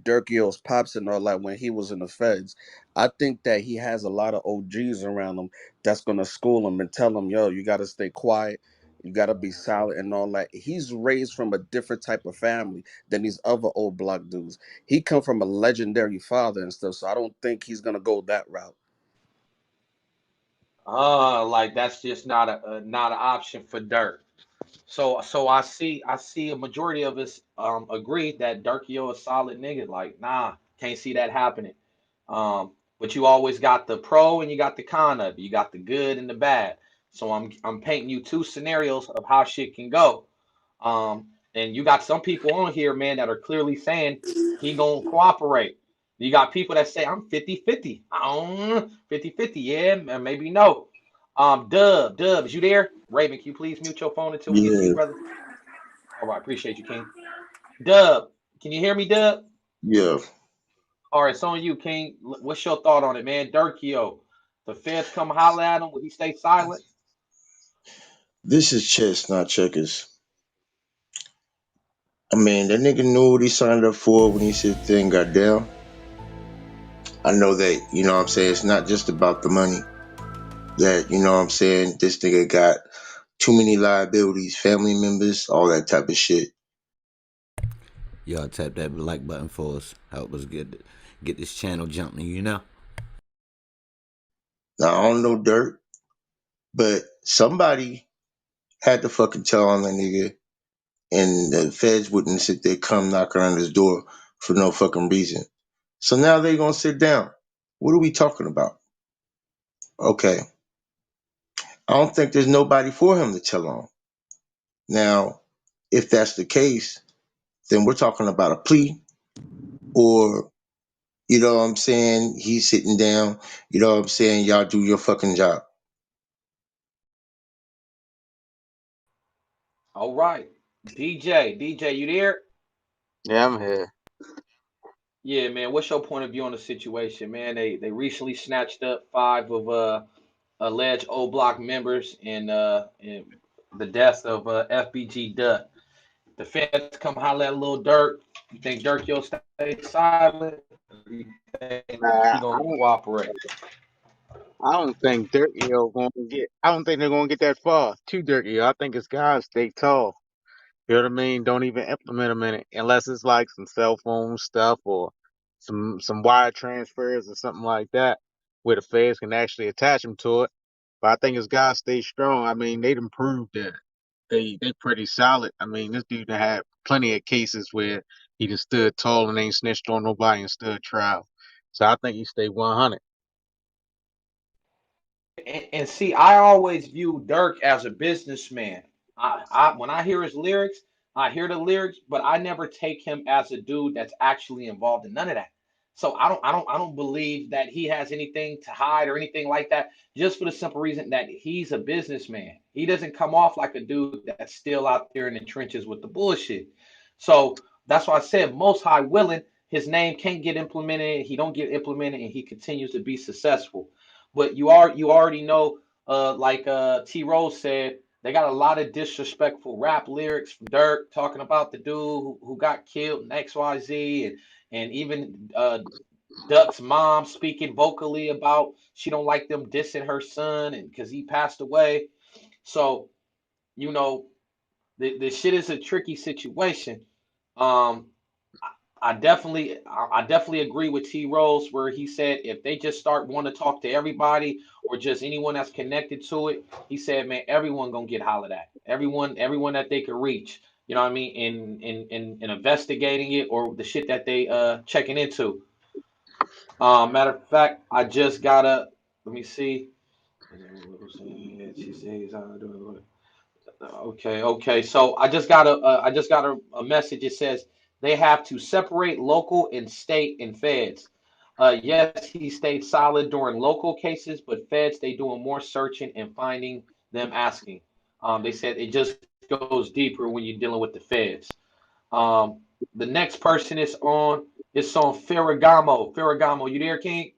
Durkio's pops and all that when he was in the feds. I think that he has a lot of OGs around him that's gonna school him and tell him, yo, you gotta stay quiet, you gotta be silent and all that. He's raised from a different type of family than these other old block dudes. He come from a legendary father and stuff, so I don't think he's gonna go that route. Like that's just not an option for Dirk. So I see a majority of us agree that Durkio a solid nigga. Like, nah, can't see that happening. But you always got the pro and you got the con of it. You got the good and the bad. So I'm painting you two scenarios of how shit can go. And you got some people on here, man, that are clearly saying he gonna cooperate. You got people that say I'm 50-50. I don't 50-50, yeah, maybe no. Dub, is you there? Raven, can you please mute your phone until we get to you, Yeah, brother? All right, appreciate you, King. Dub, can you hear me, Dub? yeah. All right, it's on you, King. What's your thought on it, man? Durkio, the feds come holler at him. Would he stay silent? This is chess, not checkers. I mean, that nigga knew what he signed up for when he said thing got down. I know that, what I'm saying, it's not just about the money. That, what I'm saying, this nigga got too many liabilities, family members, all that type of shit. Y'all tap that like button for us. Help us get this channel jumping, you know? Now, I don't know Dirt, but somebody had to fucking tell on that nigga, and the feds wouldn't sit there, come knock around his door for no fucking reason. So now they gonna sit down. What are we talking about? Okay. I don't think there's nobody for him to tell on. Now, if that's the case, then we're talking about a plea, or, what I'm saying, he's sitting down, what I'm saying, y'all do your fucking job. All right. DJ, you there? Yeah, I'm here. Yeah, man. What's your point of view on the situation, man? They recently snatched up five of alleged oblock members in the death of FBG Duck. The feds come holler at Lil Durk. You think Durk you'll stay silent? Or you think he Nah, gonna cooperate? I don't think I don't think they're gonna get that far. Too dirty. I think it's guys stay tall. You know what I mean? Don't even implement them in it unless it's like some cell phone stuff or some wire transfers or something like that, where the feds can actually attach them to it. But I think it's guys stay strong. I mean, they done proved that they pretty solid. I mean, this dude done had plenty of cases where he just stood tall and ain't snitched on nobody and stood trial. So I think he stay 100. And see, I always view Dirk as a businessman. When I hear his lyrics, I hear the lyrics, but I never take him as a dude that's actually involved in none of that. So I don't believe that he has anything to hide or anything like that. Just for the simple reason that he's a businessman. He doesn't come off like a dude that's still out there in the trenches with the bullshit. So that's why I said most high willing, his name can't get implemented. He don't get implemented, and he continues to be successful. But you already know, like T Rose said, they got a lot of disrespectful rap lyrics from Dirk talking about the dude who got killed in XYZ, and even Duck's mom speaking vocally about she don't like them dissing her son and because he passed away. So you know the shit is a tricky situation. Um, I definitely agree with T Rose where he said if they just start wanting to talk to everybody or just anyone that's connected to it, he said, man, everyone gonna get hollered at. Everyone that they could reach. You know what I mean? In investigating it or the shit that they checking into. Matter of fact, I just got a let me see. She says, okay. So I just got a message. It says they have to separate local and state and feds. Yes, he stayed solid during local cases, but feds they doing more searching and finding them asking. They said it just goes deeper when you're dealing with the feds. Um, the next person is on. It's on Ferragamo. Ferragamo, you there, King?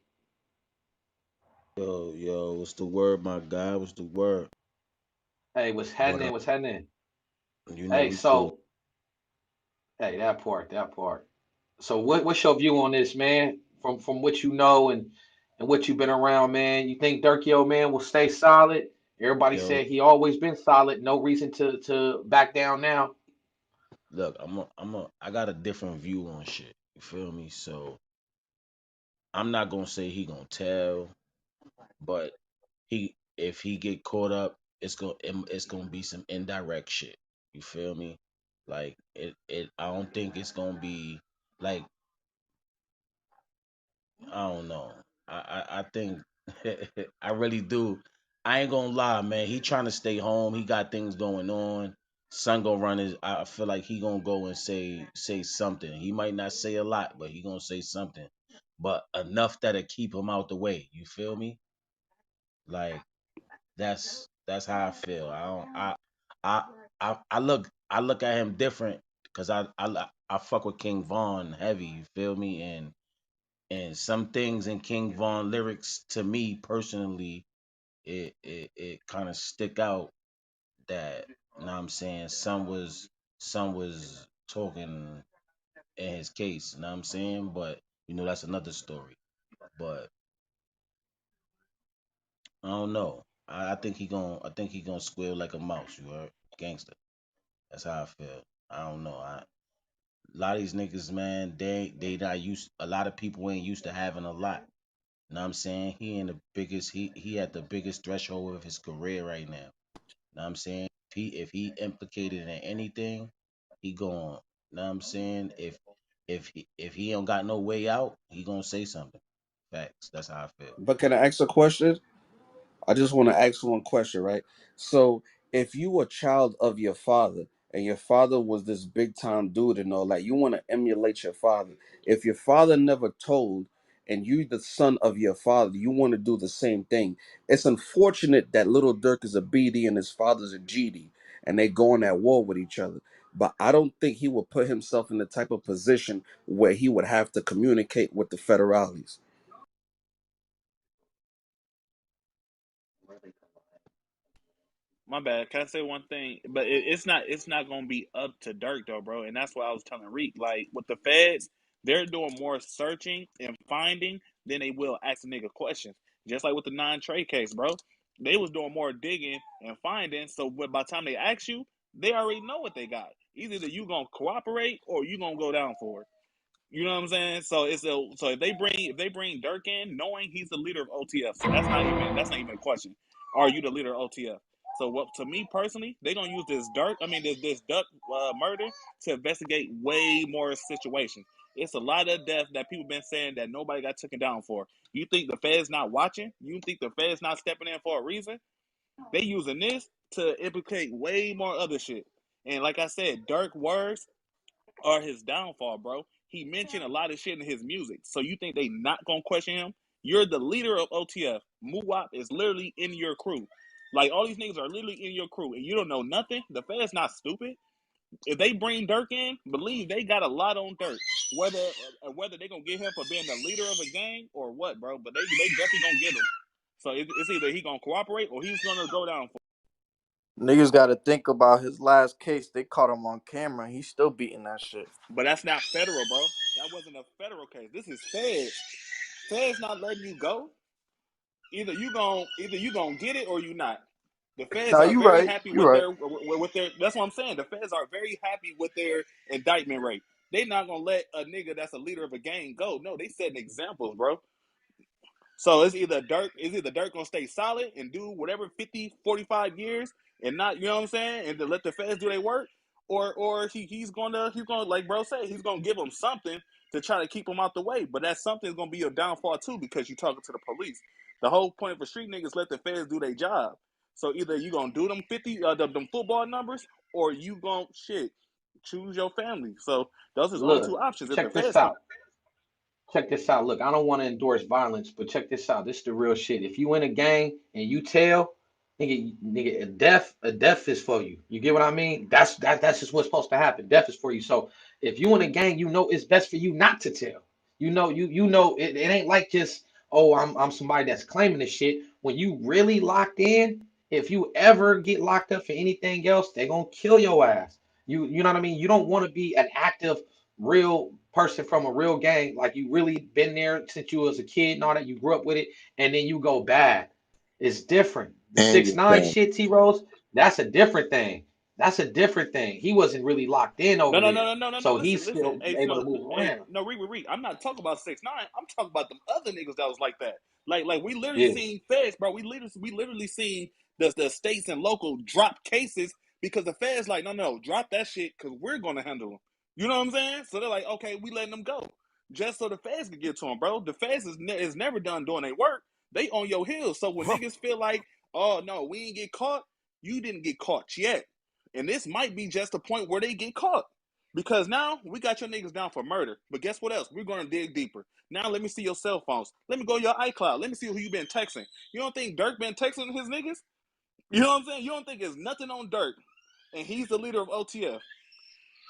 Yo, what's the word, my guy? What's the word? Hey, what's But happening? What's happening? Hey, we cool. so hey, that part. So what's your view on this, man? From what you know and what you've been around, man. You think Durkio, man, will stay solid? Everybody Yo, said he always been solid. No reason to back down now. look, I got a different view on shit. You feel me? So I'm not gonna say he gonna tell, but he if he get caught up, it's gonna be some indirect shit. You feel me? Like it I don't think it's gonna be like I don't know. I think I really do. I ain't gonna lie, man. He trying to stay home. He got things going on. Son gonna run his. I feel like he gonna go and say something. He might not say a lot, but he gonna say something. But enough that'll keep him out the way. You feel me? Like that's how I feel. I don't. I I look at him different because I fuck with King Von heavy. You feel me? And some things in King Von lyrics to me personally, it kind of stick out that you know what I'm saying some was talking in his case, you know what I'm saying? But that's another story. But I don't know. I think he gonna squeal like a mouse, you heard? Gangster. That's how I feel. I don't know. A lot of these niggas, man, they not used a lot of people ain't used to having a lot. Know what I'm saying? He in the biggest he at the biggest threshold of his career right now. Know what I'm saying? If he implicated in anything, he going, know what I'm saying? If he don't got no way out, he gonna say something. Facts. That's how I feel. But can I ask a question? I just want to ask one question, right? So, if you were a child of your father and your father was this big time dude and all that, you want to emulate your father. If your father never told and you the son of your father, you want to do the same thing. It's unfortunate that little Dirk is a BD and his father's a GD and they going at war with each other. But I don't think he would put himself in the type of position where he would have to communicate with the federales. My bad. Can I say one thing? But it's not gonna be up to Dirk though, bro. And that's why I was telling Reek, like with the feds, they're doing more searching and finding than they will asking nigga questions. Just like with the non-trade case, bro. They was doing more digging and finding. So by the time they ask you, they already know what they got. Either that you gonna cooperate or you gonna go down for it. You know what I'm saying? So if they bring Dirk in, knowing he's the leader of OTF, so that's not even a question. Are you the leader of OTF? So what to me personally, they gonna use this Duck murder to investigate way more situations. It's a lot of death that people been saying that nobody got taken down for. You think the Fed's not watching? You think the Fed's not stepping in for a reason? They using this to implicate way more other shit. And like I said, Dirk words are his downfall, bro. He mentioned a lot of shit in his music. So you think they not gonna question him? You're the leader of OTF. Muwap is literally in your crew. Like all these niggas are literally in your crew, and you don't know nothing. The Fed's not stupid. If they bring Dirk in, believe they got a lot on Dirk. Whether they gonna get him for being the leader of a gang or what, bro. But they definitely gonna get him. So it's either he gonna cooperate or he's gonna go down for. Niggas got to think about his last case. They caught him on camera. He's still beating that shit. But that's not federal, bro. That wasn't a federal case. This is Fed. Fed's not letting you go. Either you gonna get it or you not. The feds Now are you very right. happy You with right. their. That's what I'm saying. The feds are very happy with their indictment rate. They not gonna let a nigga that's a leader of a gang go. No, they setting examples, bro. So it's either Dirk gonna stay solid and do whatever 50, 45 years and not, you know what I'm saying, and to let the feds do their work, or he's gonna like bro said, he's gonna give them something to try to keep them out the way. But that something's gonna be a downfall too because you talking to the police. The whole point of a street niggas let the feds do their job. So either you gonna do them 50 them football numbers or you gonna choose your family. So those is only Look, two options. If the check this feds come, out. Check this out. Look, I don't want to endorse violence, but check this out. This is the real shit. If you in a gang and you tell, nigga, a death is for you. You get what I mean? That's just what's supposed to happen. Death is for you. So if you in a gang, you know it's best for you not to tell. You know it ain't like just, oh, I'm somebody that's claiming this shit. When you really locked in, if you ever get locked up for anything else, they gonna kill your ass. You know what I mean? You don't want to be an active real person from a real gang, like you really been there since you was a kid and all that, you grew up with it, and then you go bad. It's different. The And six your nine family. shit, T Rose, that's a different thing. That's a different thing. He wasn't really locked in No, over no, no, there, no, no, no, no. so Listen, he's listen. still Hey, able to Slim. move Hey, around. no, read. I'm not talking about 6ix9ine. I'm talking about them other niggas that was like that. Like we literally Yeah. seen feds, bro. We literally seen the states and local drop cases because the feds like, no, drop that shit because we're gonna handle them. You know what I'm saying? So they're like, okay, we letting them go just so the feds can get to them, bro. The feds is never done doing their work. They on your heels. So when niggas feel like, oh no, we ain't get caught, you didn't get caught yet. And this might be just the point where they get caught. Because now we got your niggas down for murder. But guess what else? We're going to dig deeper. Now let me see your cell phones. Let me go to your iCloud. Let me see who you been texting. You don't think Durk been texting his niggas? You know what I'm saying? You don't think there's nothing on Durk and he's the leader of OTF.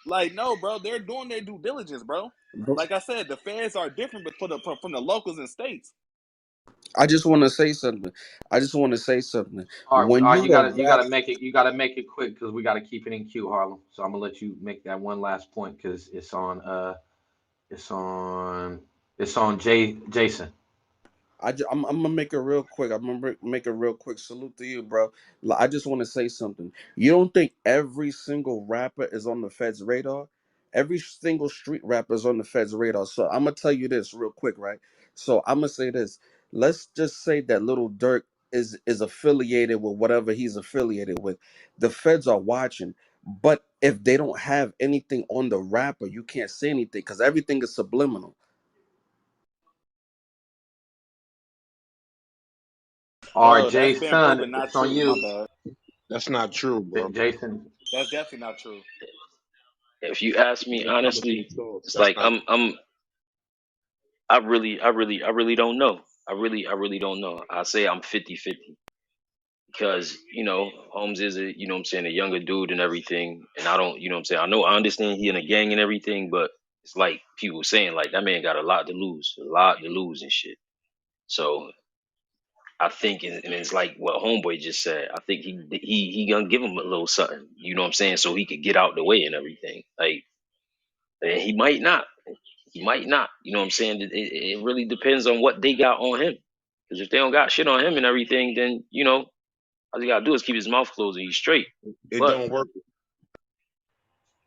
Like, no, bro. They're doing their due diligence, bro. Like I said, the feds are different but from the locals and states. I just want to say something. I just want to say something. All When right, you you gotta arrest, make it quick because we gotta keep it in queue, Harlem. So I'm gonna let you make that one last point because it's on it's on Jason. I'm gonna make it real quick. I'm gonna make a real quick salute to you, bro. I just want to say something. You don't think every single rapper is on the Fed's radar? Every single street rapper is on the Fed's radar. So I'm gonna tell you this real quick, right? So I'm gonna say this. Let's just say that Little Durk is affiliated with whatever he's affiliated with. The Feds are watching, but if they don't have anything on the rapper, you can't say anything because everything is subliminal. All right, That's been Jason, proven not it's on true. My you. bad. That's not true, bro. Jason. That's definitely not true. If you ask me That's coming from the honestly, source. it's That's like not. I really don't know. I really don't know. I say I'm 50-50 because, Holmes is a, you know what I'm saying, a younger dude and everything. And I don't, you know what I'm saying? I understand he in a gang and everything, but it's like people saying like that man got a lot to lose and shit. So I think, and it's like what Homeboy just said. I think he gonna give him a little something, you know what I'm saying, so he could get out the way and everything. Like, and he might not. He might not. You know what I'm saying? It really depends on what they got on him. Because if they don't got shit on him and everything, then all he gotta do is keep his mouth closed and he's straight. It But don't work.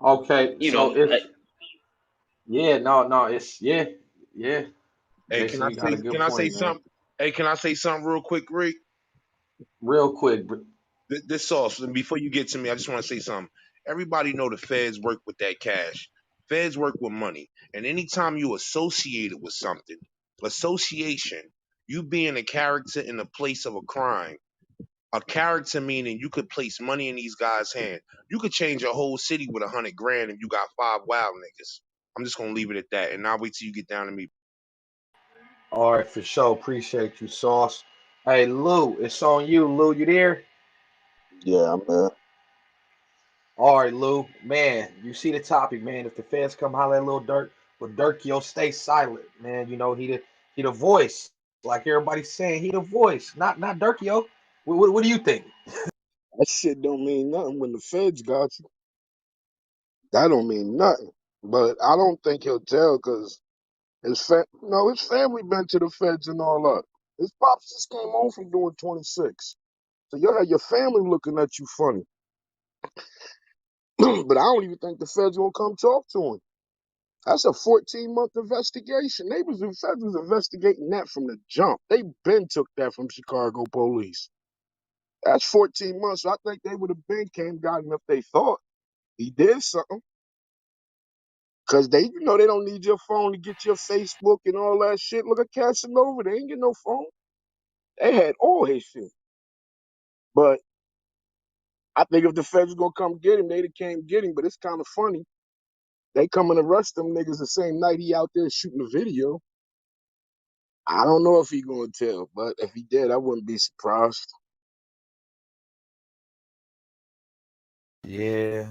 Okay, you so know, I, it's yeah, no, it's yeah. Hey, Jason, you got a good can I say point, man. something? Hey, can I say something real quick, Rick? Real quick, This sauce. And before you get to me, I just want to say something. Everybody know the feds work with that cash. Feds work with money. And anytime you associated with something, association, you being a character in the place of a crime. A character meaning you could place money in these guys' hand. You could change a whole city with 100 grand if you got 5 wild niggas. I'm just gonna leave it at that, and I'll wait till you get down to me. all right, for sure. Appreciate you, Sauce. Hey, Lou, it's on you. Lou, you there? Yeah, man. All right, Lou. Man, you see the topic, man. If the feds come holler at Lil Durk, but Durk, yo, stay silent, man. He the voice. Like everybody's saying, he the voice. Not Durk, yo. What do you think? That shit don't mean nothing when the feds got you. That don't mean nothing. But I don't think he'll tell because his family been to the feds and all that. His pops just came home from doing 26. So you had your family looking at you funny. But I don't even think the feds gonna come talk to him. That's a 14-month investigation. The feds was investigating that from the jump. They been took that from Chicago police. That's 14 months. So I think they would have been came got him if they thought he did something. Cause they don't need your phone to get your Facebook and all that shit. Look at Casanova. They ain't get no phone. They had all his shit. But I think if the feds gonna come get him, they'd have came get him. But it's kind of funny. They come and arrest them niggas the same night he out there shooting a video. I don't know if he gonna tell, but if he did, I wouldn't be surprised. Yeah.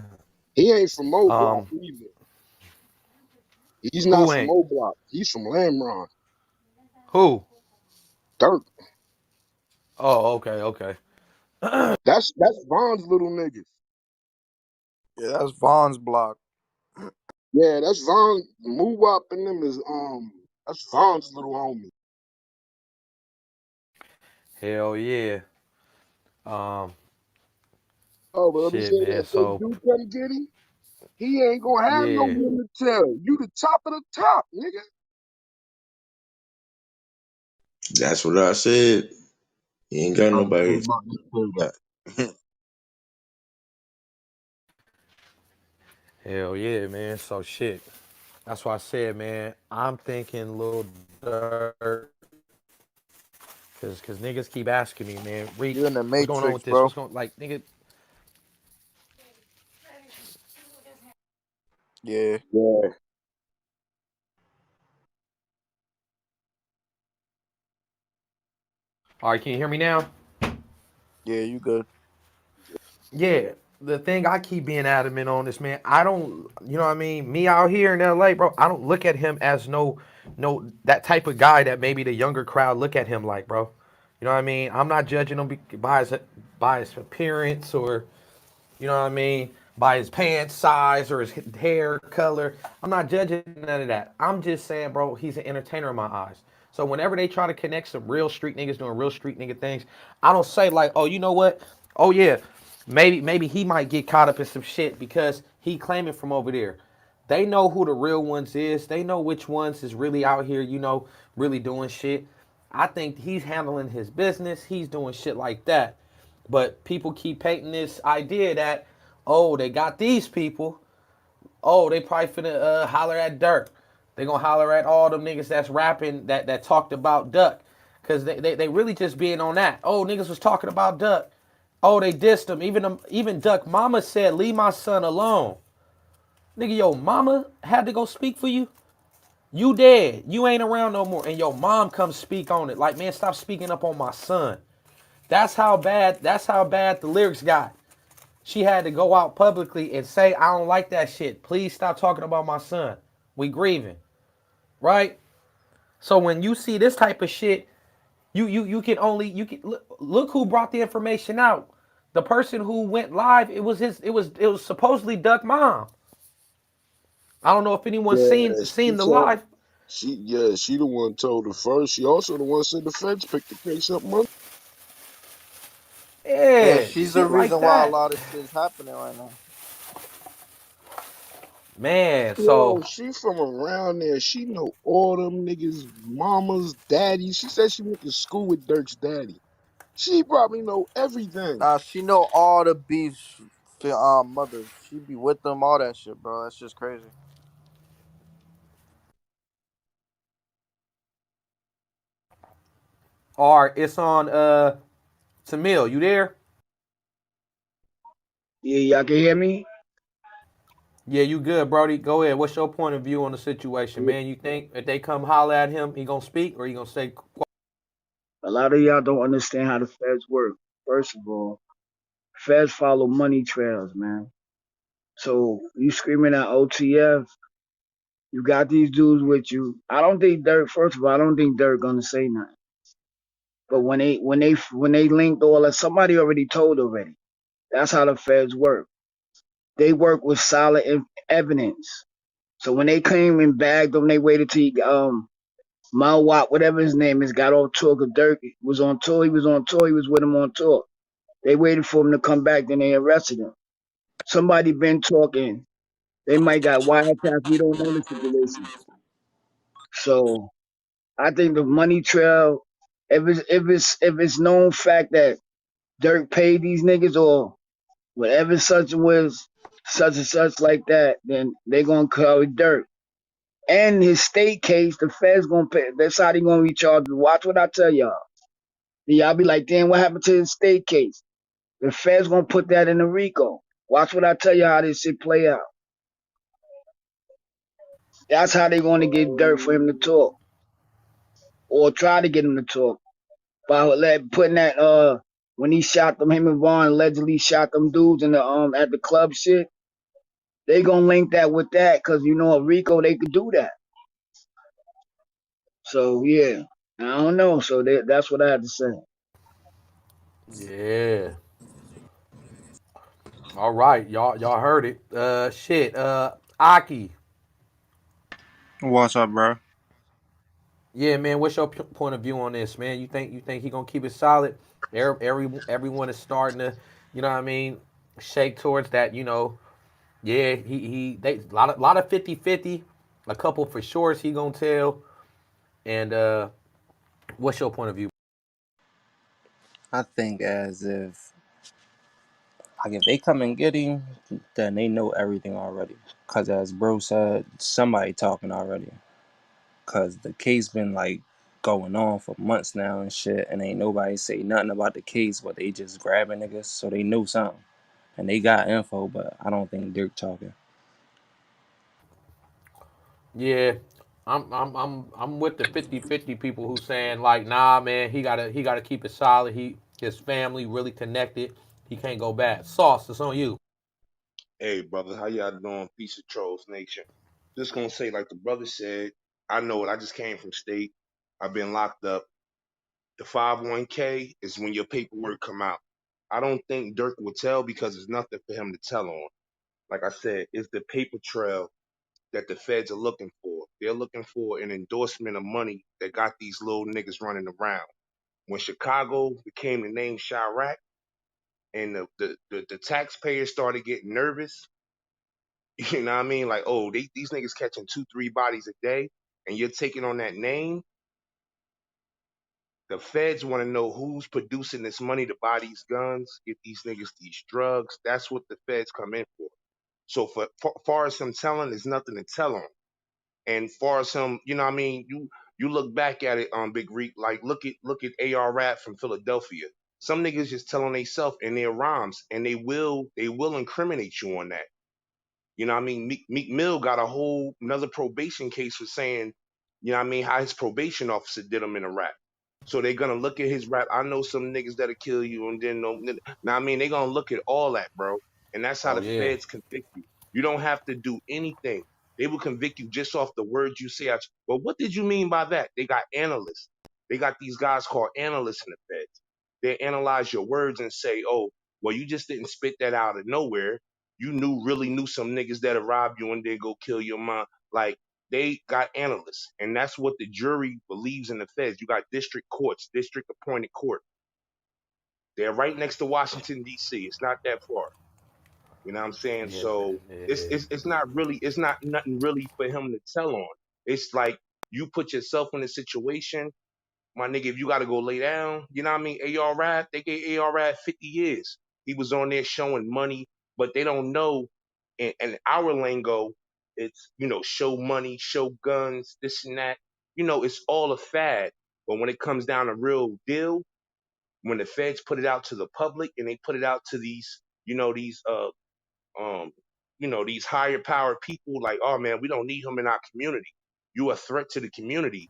He ain't from Mo Block Um, either. He's not who from ain't? Mo Block. He's from Lamron. Who? Dirk. Oh, okay, okay. That's Von's little niggas. Yeah, that's Vaughn's block. Yeah, that's Von. Moo and them is that's Von's little homie. Hell yeah. Um, Oh, but let me say Shit, man. this. If So dude come get him, he ain't gonna have no yeah. one to tell. You the top of the top, nigga. That's what I said. You ain't got I was nobody. just about to say that. Hell yeah, man. So shit. That's why I said, man, I'm thinking Lil Durk. Cause niggas keep asking me, man, Reek, You in the what's going on matrix, with this? bro. What's going like nigga. Yeah, Yeah. All right, can you hear me now? yeah, you good. Yeah. The thing I keep being adamant on is, man, I don't, you know what I mean? Me out here in LA, bro, I don't look at him as no, that type of guy that maybe the younger crowd look at him like, bro. You know what I mean? I'm not judging him by his appearance or, you know what I mean, by his pants size or his hair color. I'm not judging none of that. I'm just saying, bro, he's an entertainer in my eyes. So whenever they try to connect some real street niggas doing real street nigga things, I don't say like, oh, you know what? Oh yeah, maybe he might get caught up in some shit because he claiming from over there. They know who the real ones is. They know which ones is really out here, you know, really doing shit. I think he's handling his business. He's doing shit like that. But people keep painting this idea that, oh, they got these people. Oh, they probably finna holler at Durk. They gonna holler at all them niggas that's rapping that talked about Duck. Cause they really just being on that. Oh, niggas was talking about Duck. Oh, they dissed him. Even Duck mama said, leave my son alone. Nigga, your mama had to go speak for you. You dead. You ain't around no more. And your mom comes speak on it. Like, man, stop speaking up on my son. That's how bad the lyrics got. She had to go out publicly and say, I don't like that shit. Please stop talking about my son. We grieving. Right? So when you see this type of shit, you can only you can look who brought the information out. The person who went live, it was supposedly Duck Mom. I don't know if anyone's Yeah, seen she the told live. she the one told her first. She also the one said the feds picked the case up Monday. Yeah, Yeah, she's the shit like reason why a that. lot of shit is happening right now. Man, Yo, so she from around there. She know all them niggas, mamas, daddies. She said she went to school with Dirk's daddy. She probably know everything. Nah, she know all the beefs. Mothers. She be with them, all that shit, bro. That's just crazy. all right, it's on Tamil, you there? Yeah, y'all can hear me? Yeah, you good, Brody. Go ahead. What's your point of view on the situation, Yeah. man? You think if they come holler at him, he gonna speak or he gonna stay quiet? A lot of y'all don't understand how the feds work. First of all, feds follow money trails, man. So you screaming at OTF, you got these dudes with you. I don't think Dirk. First of all, I don't think Dirk gonna say nothing. But when they linked all that, somebody already told already. That's how the feds work. They work with solid evidence. So when they came and bagged him, they waited till Mawat, whatever his name is, got off tour. Cause Dirk was on tour. He was on tour. He was with him on tour. They waited for him to come back. Then they arrested him. Somebody been talking. They might got wiretaps. We don't know the situation. So I think the money trail. If it's known fact that Dirk paid these niggas or whatever such was such and such like that, then they gonna call it Dirk. And his state case, the feds gonna pay. That's how they gonna recharge him. Watch what I tell y'all. Y'all be like, damn, what happened to his state case? The feds gonna put that in the RICO. Watch what I tell you how this shit play out. That's how they gonna get Dirt for him to talk or try to get him to talk by putting that when he shot them, him and Vaughn allegedly shot them dudes in the at the club shit. They gonna link that with that because you know at RICO they could do that. So yeah, I don't know. So that's what I have to say. Yeah. All right, y'all heard it. Shit. Aki. What's up, bro? Yeah, man. What's your point of view on this, man? You think he gonna keep it solid? Everyone is starting to, you know what I mean? shake towards that. Yeah, he they lot of 50-50, a couple for sure he gonna tell. And what's your point of view? I think as if like if they come and get him, then they know everything already. Cause as bro said, somebody talking already. Cause the case been like going on for months now and shit, and ain't nobody say nothing about the case, but they just grabbing niggas, so they know something. And they got info, but I don't think Dirk talking. Yeah, I'm with the 50-50 people who saying like, nah, man, he gotta keep it solid. His family really connected. He can't go back. Sauce, it's on you. Hey, brother, how y'all doing? Peace of Trolls Nation. Just gonna say, like the brother said, I know it. I just came from state. I've been locked up. The 501k is when your paperwork come out. I don't think Dirk will tell because there's nothing for him to tell on. Like I said, it's the paper trail that the feds are looking for. They're looking for an endorsement of money that got these little niggas running around. When Chicago became the name Chirac and the taxpayers started getting nervous, you know what I mean? Like, oh, these niggas catching 2, 3 bodies a day, and you're taking on that name. The feds want to know who's producing this money to buy these guns, get these niggas these drugs. That's what the feds come in for. So for far as him telling, there's nothing to tell on. And far as him, you know what I mean? You look back at it on Big Reek, like look at AR Rap from Philadelphia. Some niggas just telling they self in their rhymes, and they will incriminate you on that. You know what I mean? Meek Mill got a whole another probation case for saying, you know what I mean, how his probation officer did him in a rap. So they're gonna look at his rap. I know some niggas that'll kill you and then no. Now I mean, they're gonna look at all that, bro. And that's how Oh the yeah. feds convict you. You don't have to do anything. They will convict you just off the words you say. But what did you mean by that? They got analysts. They got these guys called analysts in the feds. They analyze your words and say, oh, well, you just didn't spit that out of nowhere. You really knew some niggas that'll rob you and then go kill your mom. Like they got analysts, and that's what the jury believes in the feds. You got district courts, district appointed court. They're right next to Washington D.C. It's not that far. You know what I'm saying? Yeah, So it's yeah. it's it's not really it's not nothing really for him to tell on. It's like you put yourself in a situation, my nigga, if you got to go lay down, you know what I mean? AR Rad, they gave AR Rad 50 years. He was on there showing money, but they don't know. And our lingo, it's, show money, show guns, this and that. It's all a fad. But when it comes down to real deal, when the feds put it out to the public and they put it out to these um, these higher powered people like, oh man, we don't need him in our community. You're a threat to the community,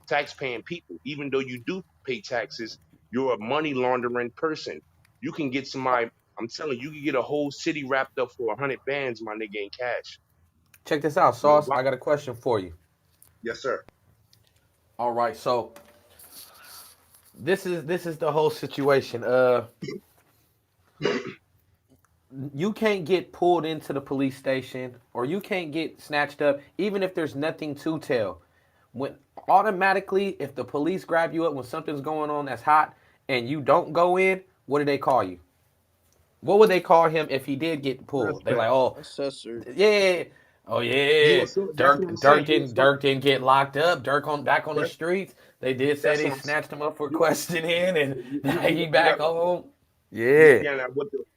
tax-paying people. Even though you do pay taxes, you're a money laundering person. You can get somebody. I'm telling you, you can get a whole city wrapped up for 100 bands, my nigga, in cash. Check this out, No, Sauce. I got a question for you. yes, sir. All right, so this is the whole situation. You can't get pulled into the police station or you can't get snatched up even if there's nothing to tell. When automatically if the police grab you up when something's going on that's hot and you don't go in, what do they call you? What would they call him if he did get pulled? They Suspect. like, "Oh, Accessory. yeah. Oh You yeah. assume. That's what Dirk I'm Dirk saying. You didn't assume. Dirk didn't get locked up. Dirk on back on the That's streets. They did say that's they what I'm. snatched him up for You questioning and now he you back got home. Yeah, Yeah. yeah. Now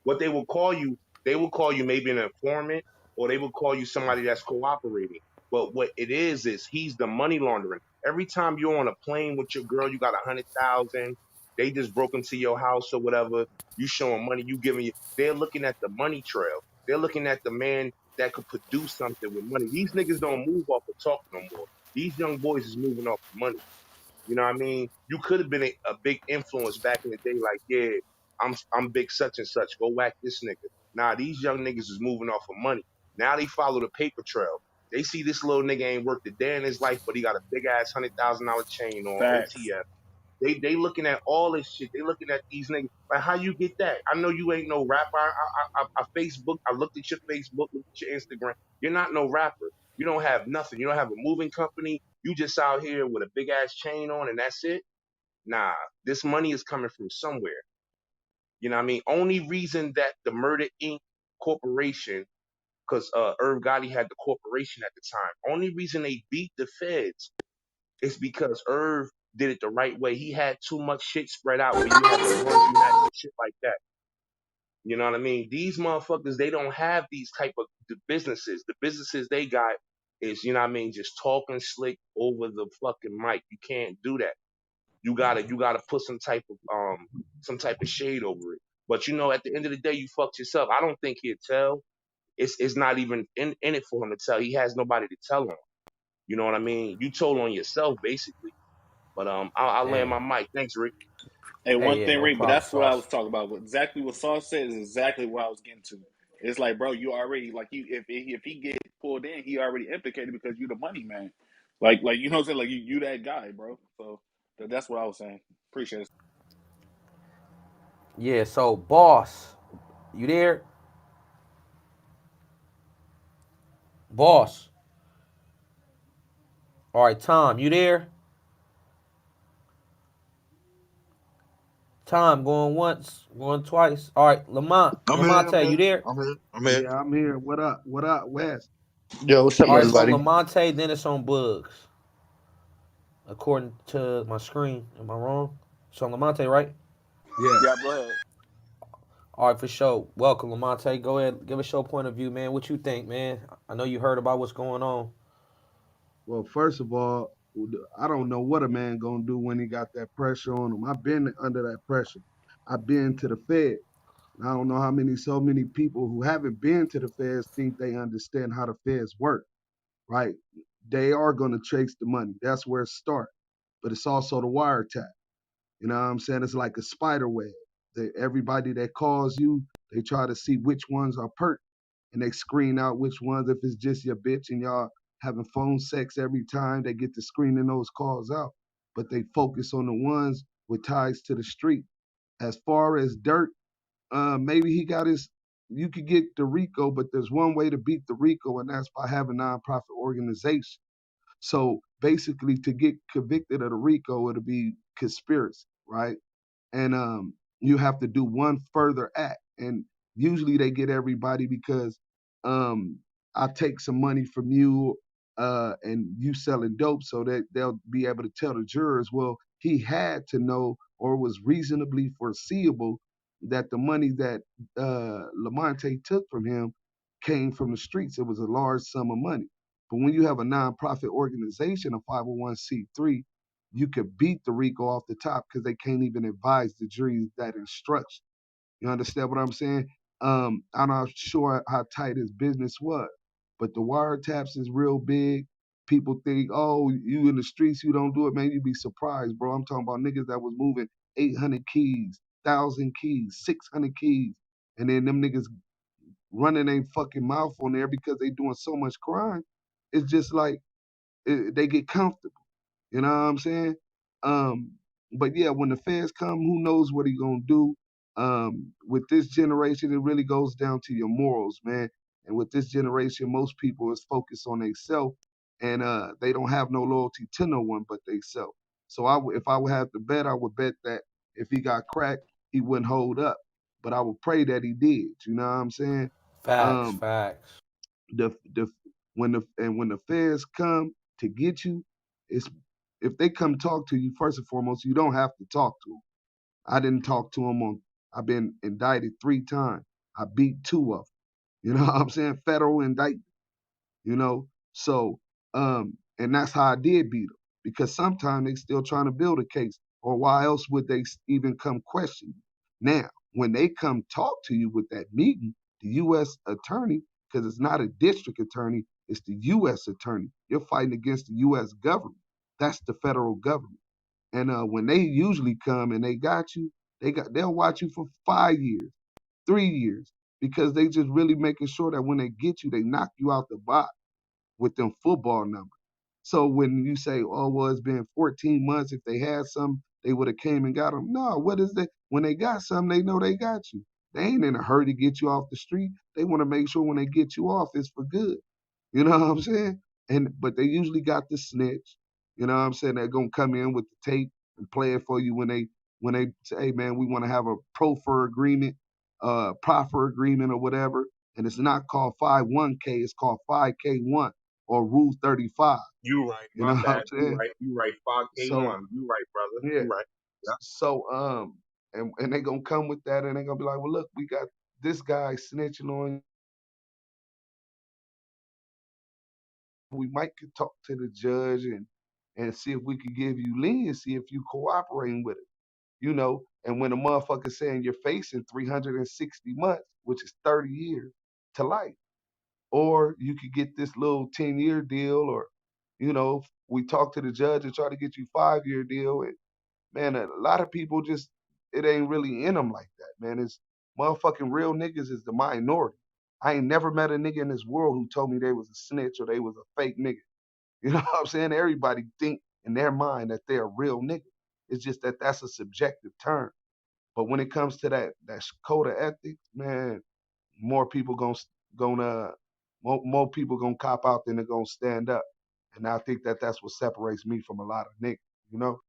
what they will call you, they will call you maybe an informant, or they will call you somebody that's cooperating. But what it is he's the money laundering. Every time you're on a plane with your girl, you got 100,000. They just broke into your house or whatever. You showing money, you giving you. They're looking at the money trail. They're looking at the man that could produce something with money. These niggas don't move off of talk no more. These young boys is moving off of money. You know what I mean? You could have been a big influence back in the day, like, yeah, I'm big such and such. Go whack this nigga. Nah, these young niggas is moving off of money. Now they follow the paper trail. They see this little nigga ain't worked a day in his life, but he got a big ass $100,000 chain on Facts. OTF. They looking at all this shit. They looking at these niggas. Like, how you get that? I know you ain't no rapper. I Facebook. I looked at your Facebook, looked at your Instagram. You're not no rapper. You don't have nothing. You don't have a moving company. You just out here with a big ass chain on, and that's it. Nah, this money is coming from somewhere. You know what I mean? Only reason that the Murder Inc. Corporation, because Irv Gotti had the corporation at the time, only reason they beat the feds is because Irv did it the right way. He had too much shit spread out where you had to laundromat and shit like that. You know what I mean? These motherfuckers, they don't have these type of businesses. The businesses they got is, you know what I mean, just talking slick over the fucking mic. You can't do that. You gotta put some type of shade over it. But you know, at the end of the day, you fucked yourself. I don't think he'd tell. It's not even in it for him to tell. He has nobody to tell on. You know what I mean? You told on yourself basically. But I'll land Damn. my mic. Thanks, Rick. Hey, Hey, one yeah, thing, no Rick, but problem, that's what I Sauce. was talking about. Exactly what Sauce said is exactly what I was getting to. It's like, bro, you already like you. If he get pulled in, he already implicated because you the money man. Like you know what I'm saying? Like you that guy, bro. So that's what I was saying. Appreciate it. Yeah, so boss, you there? Boss. All right, Tom, you there? Tom, going once, going twice. All right, Lamont, I'm here. I'm Lamonte, here. you there? I'm here. I'm here. Yeah, I'm here. What up? What up, West? Yo, what's up, All right, it's on everybody? Lamonte, then it's on Bugs, according to my screen. Am I wrong? It's on Lamonte, right? Yeah. Yeah, go ahead. All right, for sure. Welcome, Lamonte. Go ahead, give us your point of view, man. What you think, man? I know you heard about what's going on. Well, first of all, I don't know what a man gonna do when he got that pressure on him. I've been under that pressure. I've been to the Fed. And I don't know how so many people who haven't been to the Feds think they understand how the Feds work, right? They are gonna chase the money. That's where it starts. But it's also the wiretap. You know what I'm saying? It's like a spider web. Everybody that calls you, they try to see which ones are pertinent and they screen out which ones. If it's just your bitch and y'all having phone sex every time, they get to screening those calls out. But they focus on the ones with ties to the street. As far as Durk, maybe he got his. You could get the RICO, but there's one way to beat the RICO, and that's by having nonprofit organization. So basically, to get convicted of the RICO, it'll be conspiracy, right? And you have to do one further act. And usually they get everybody because um, I take some money from you and you selling dope, so that they'll be able to tell the jurors, well, he had to know or was reasonably foreseeable that the money that Lamonte took from him came from the streets. It was a large sum of money. But when you have a nonprofit organization, a 501c3, you could beat the RICO off the top because they can't even advise the jury that instruction. You understand what I'm saying? I'm not sure how tight his business was, but the wiretaps is real big. People think, oh, you in the streets, you don't do it, man. You'd be surprised, bro. I'm talking about niggas that was moving 800 keys, 1,000 keys, 600 keys, and then them niggas running their fucking mouth on there because they doing so much crime. It's just like they get comfortable. You know what I'm saying? Um, but yeah, when the feds come, who knows what he gonna do? With this generation, it really goes down to your morals, man. And with this generation, most people is focused on themselves, and they don't have no loyalty to no one but themselves. So if I would have to bet, I would bet that if he got cracked, he wouldn't hold up. But I would pray that he did. You know what I'm saying? Facts, Um, facts. the when the feds come to get you, it's if they come talk to you, first and foremost, you don't have to talk to them. I didn't talk to them on. I've been indicted 3 times. I beat 2 of them. You know what I'm saying? Federal indictment, you know. So, and that's how I did beat them because sometimes they still trying to build a case, or why else would they even come question you? Now, when they come talk to you with that meeting, the U.S. attorney, because it's not a district attorney, it's the U.S. attorney. You're fighting against the U.S. government. That's the federal government. And when they usually come and they got you, they'll watch you for 5 years, 3 years, because they just really making sure that when they get you, they knock you out the box with them football numbers. So when you say, oh, well, it's been 14 months, if they had some, they would have came and got them. No, what is that? When they got some, they know they got you. They ain't in a hurry to get you off the street. They want to make sure when they get you off, it's for good. You know what I'm saying? But they usually got the snitch. You know what I'm saying? They're gonna come in with the tape and play it for you when they say, hey man, we want to have a proffer agreement, proffer agreement or whatever, and it's not called 5-1K, it's called 5K1 or Rule 35. You right. You My know what I'm bad. You saying? right. You right. 5K1. So You right, brother. yeah, You right. Yep. so and they gonna come with that, and they gonna be like, well, look, we got this guy snitching on you. We might could talk to the judge and see if we could give you leniency if you cooperating with it, you know. And when a motherfucker saying you're facing 360 months, which is 30 years to life, or you could get this little 10-year deal, or you know, we talk to the judge and try to get you 5-year deal. And man, a lot of people just it ain't really in them like that, man. It's motherfucking real niggas is the minority. I ain't never met a nigga in this world who told me they was a snitch or they was a fake nigga. You know what I'm saying? Everybody think in their mind that they're a real nigga. It's just that that's a subjective term. But when it comes to that code of ethics, man, more people gonna more people gonna cop out than they're gonna stand up. And I think that that's what separates me from a lot of niggas. You know?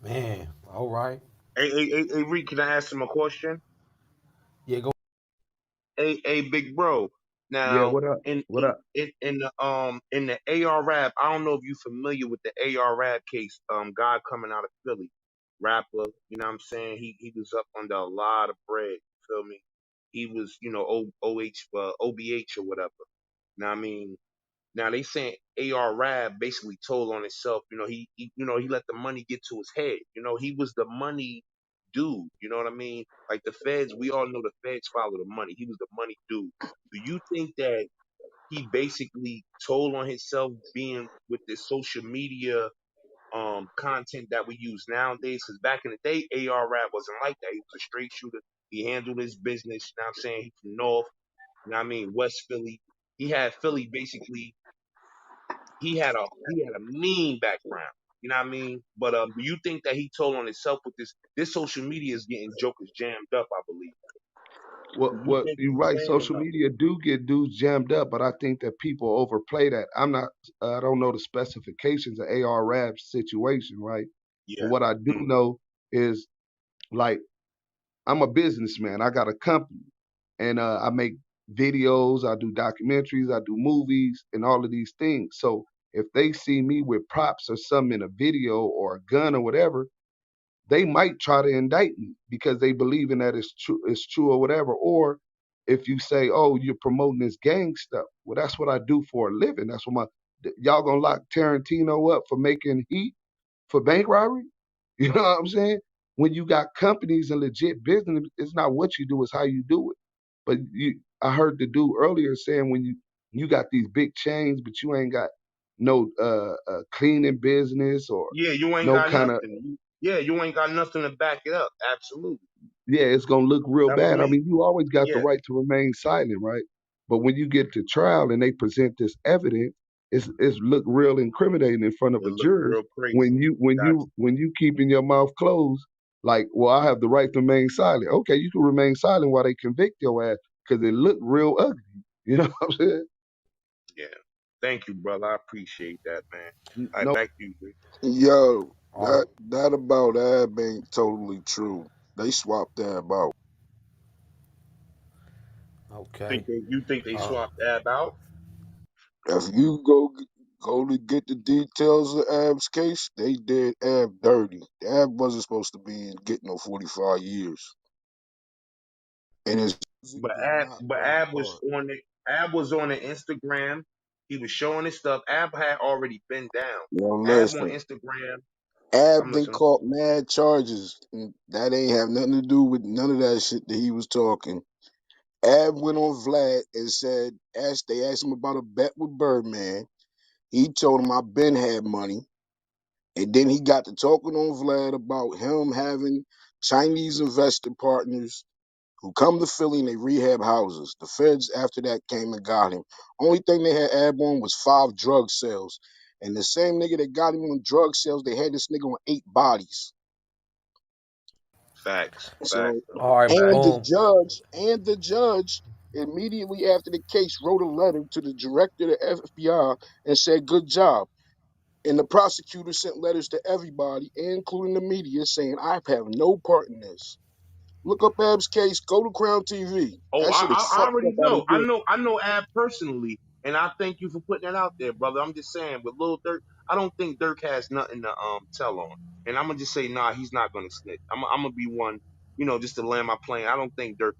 Man, all right. Hey, Reek, can I ask him a question? Yeah, go. Hey, big bro. Yeah. Now, What up? in What in up? in the AR rap, I don't know if you're familiar with the AR rap case. Guy coming out of Philly, rapper. You know what I'm saying? He was up under a lot of bread. You feel me? He was, you know, OBH or whatever. Now I mean, now they saying AR Rab basically told on himself. You know, he let the money get to his head. You know, he was the money dude. You know what I mean? Like the feds, we all know the feds follow the money. He was the money dude. Do you think that he basically told on himself being with this social media content that we use nowadays? Because back in the day, AR Rab wasn't like that. He was a straight shooter. He handled his business. You know what I'm saying? He from North. You know what I mean? West Philly. He had Philly basically he had a mean background. You know what I mean? But do you think that he told on himself with this social media is getting jokers jammed up, I believe. Do you What think you're he's right. saying or Social no? media do get dudes jammed up, but I think that people overplay that. I don't know the specifications of AR Rab's situation, right? But Yeah. what I do know is like I'm a businessman. I got a company, and I make videos, I do documentaries, I do movies, and all of these things. So if they see me with props or something in a video or a gun or whatever, they might try to indict me because they believe in that it's true or whatever. Or if you say, "Oh, you're promoting this gang stuff," well, that's what I do for a living. That's what y'all gonna lock Tarantino up for making heat for bank robbery? You know what I'm saying? When you got companies and legit business, it's not what you do, it's how you do it. But I heard the dude earlier saying when you got these big chains, but you ain't got no cleaning business or Yeah, you ain't no got kind of nothing. Yeah, you ain't got nothing to back it up. Absolutely. yeah, it's gonna look real That's what I bad. I mean. mean, you always got the Yeah, right to remain silent, right? But when you get to trial and they present this evidence, it's look real incriminating in front of it a looked jury real crazy. Gotcha. when you keeping your mouth closed, like, well, I have the right to remain silent. Okay, you can remain silent while they convict your ass because it looked real ugly. You know what I'm saying? Yeah. Thank you, brother. I appreciate that, man. All right, No, back to you, Rick. Yo, All that about Ab ain't totally true. They swapped Ab out. okay. You think they Uh, swapped Ab out? If you go to get the details of Ab's case, they did Ab dirty. Ab wasn't supposed to be getting no 45 years, and his music But did not fall Ab was apart. on it. Ab was on the Instagram. He was showing his stuff. Ab had already been down. Now Ab on listen, Instagram. Ab I'm been listening. caught mad charges. And that ain't have nothing to do with none of that shit that he was talking. Ab went on Vlad and said, they asked him about a bet with Birdman. He told him I been had money. And then he got to talking on Vlad about him having Chinese investor partners who come to Philly and they rehab houses. The feds after that came and got him. Only thing they had Ab on was 5 drug sales. And the same nigga that got him on drug sales, they had this nigga on 8 bodies. Facts. Facts. So all right. Facts. and Boom. the judge immediately after the case wrote a letter to the director of the FBI and said, "Good job." And the prosecutor sent letters to everybody, including the media, saying, "I have no part in this." Look up Ab's case. Go to Crown TV. Oh, That shit is I fucked up already out of know. there. I know Ab personally, and I thank you for putting that out there, brother. I'm just saying, with Lil Durk, I don't think Dirk has nothing to tell on. And I'm gonna just say, nah, he's not gonna snitch. I'm gonna be one, just to land my plane. I don't think Dirk,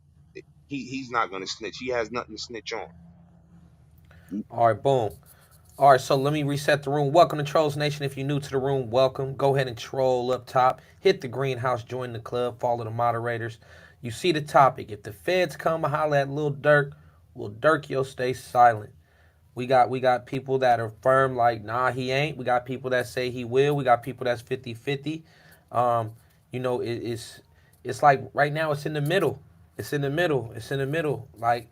he's not gonna snitch. He has nothing to snitch on. All right, boom. All right, so let me reset the room. Welcome to Trolls Nation. If you're new to the room, welcome. Go ahead and troll up top. Hit the greenhouse, join the club, follow the moderators. You see the topic. If the feds come and holler at Lil Durk, will Durk yo stay silent? We got people that are firm like, nah, he ain't. We got people that say he will. We got people that's 50-50. Um, it's like right now it's in the middle. It's in the middle. It's in the middle. Like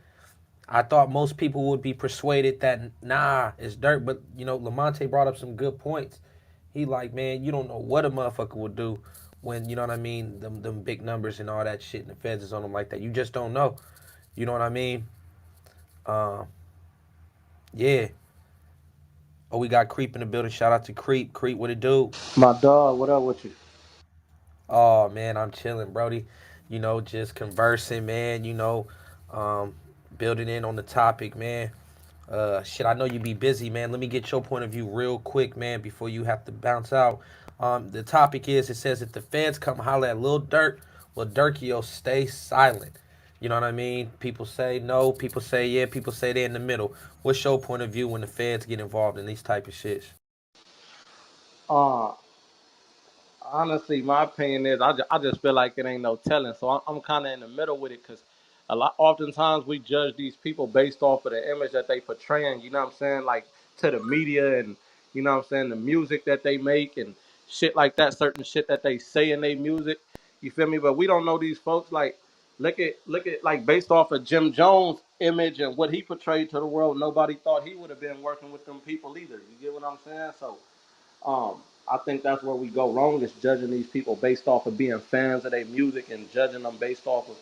I thought most people would be persuaded that nah, it's dirt. But Lamonte brought up some good points. He like, man, you don't know what a motherfucker will do when you know what I mean. Them big numbers and all that shit, and the feds is on them like that. You just don't know. You know what I mean? Um, yeah. Oh, we got Creep in the building. Shout out to Creep. Creep, what it do? My dog, what up with you? Oh man, I'm chilling, Brody. Just conversing, man. Um, building in on the topic, man. Shit, I know you be busy, man. Let me get your point of view real quick, man, before you have to bounce out. The topic is, it says if the feds come holler at Lil Durk, will Durkio stay silent? You know what I mean? People say no, people say yeah, people say they're in the middle. What's your point of view when the feds get involved in these type of shits? Uh, Honestly, my opinion is I just feel like it ain't no telling. So I'm kind of in the middle with it because oftentimes we judge these people based off of the image that they portraying. You know what I'm saying? Like to the media and you know what I'm saying the music that they make and shit like that. Certain shit that they say in their music. You feel me? But we don't know these folks. Like look at like based off of Jim Jones' image and what he portrayed to the world. Nobody thought he would have been working with them people either. You get what I'm saying? So. I think that's where we go wrong is judging these people based off of being fans of their music and judging them based off of,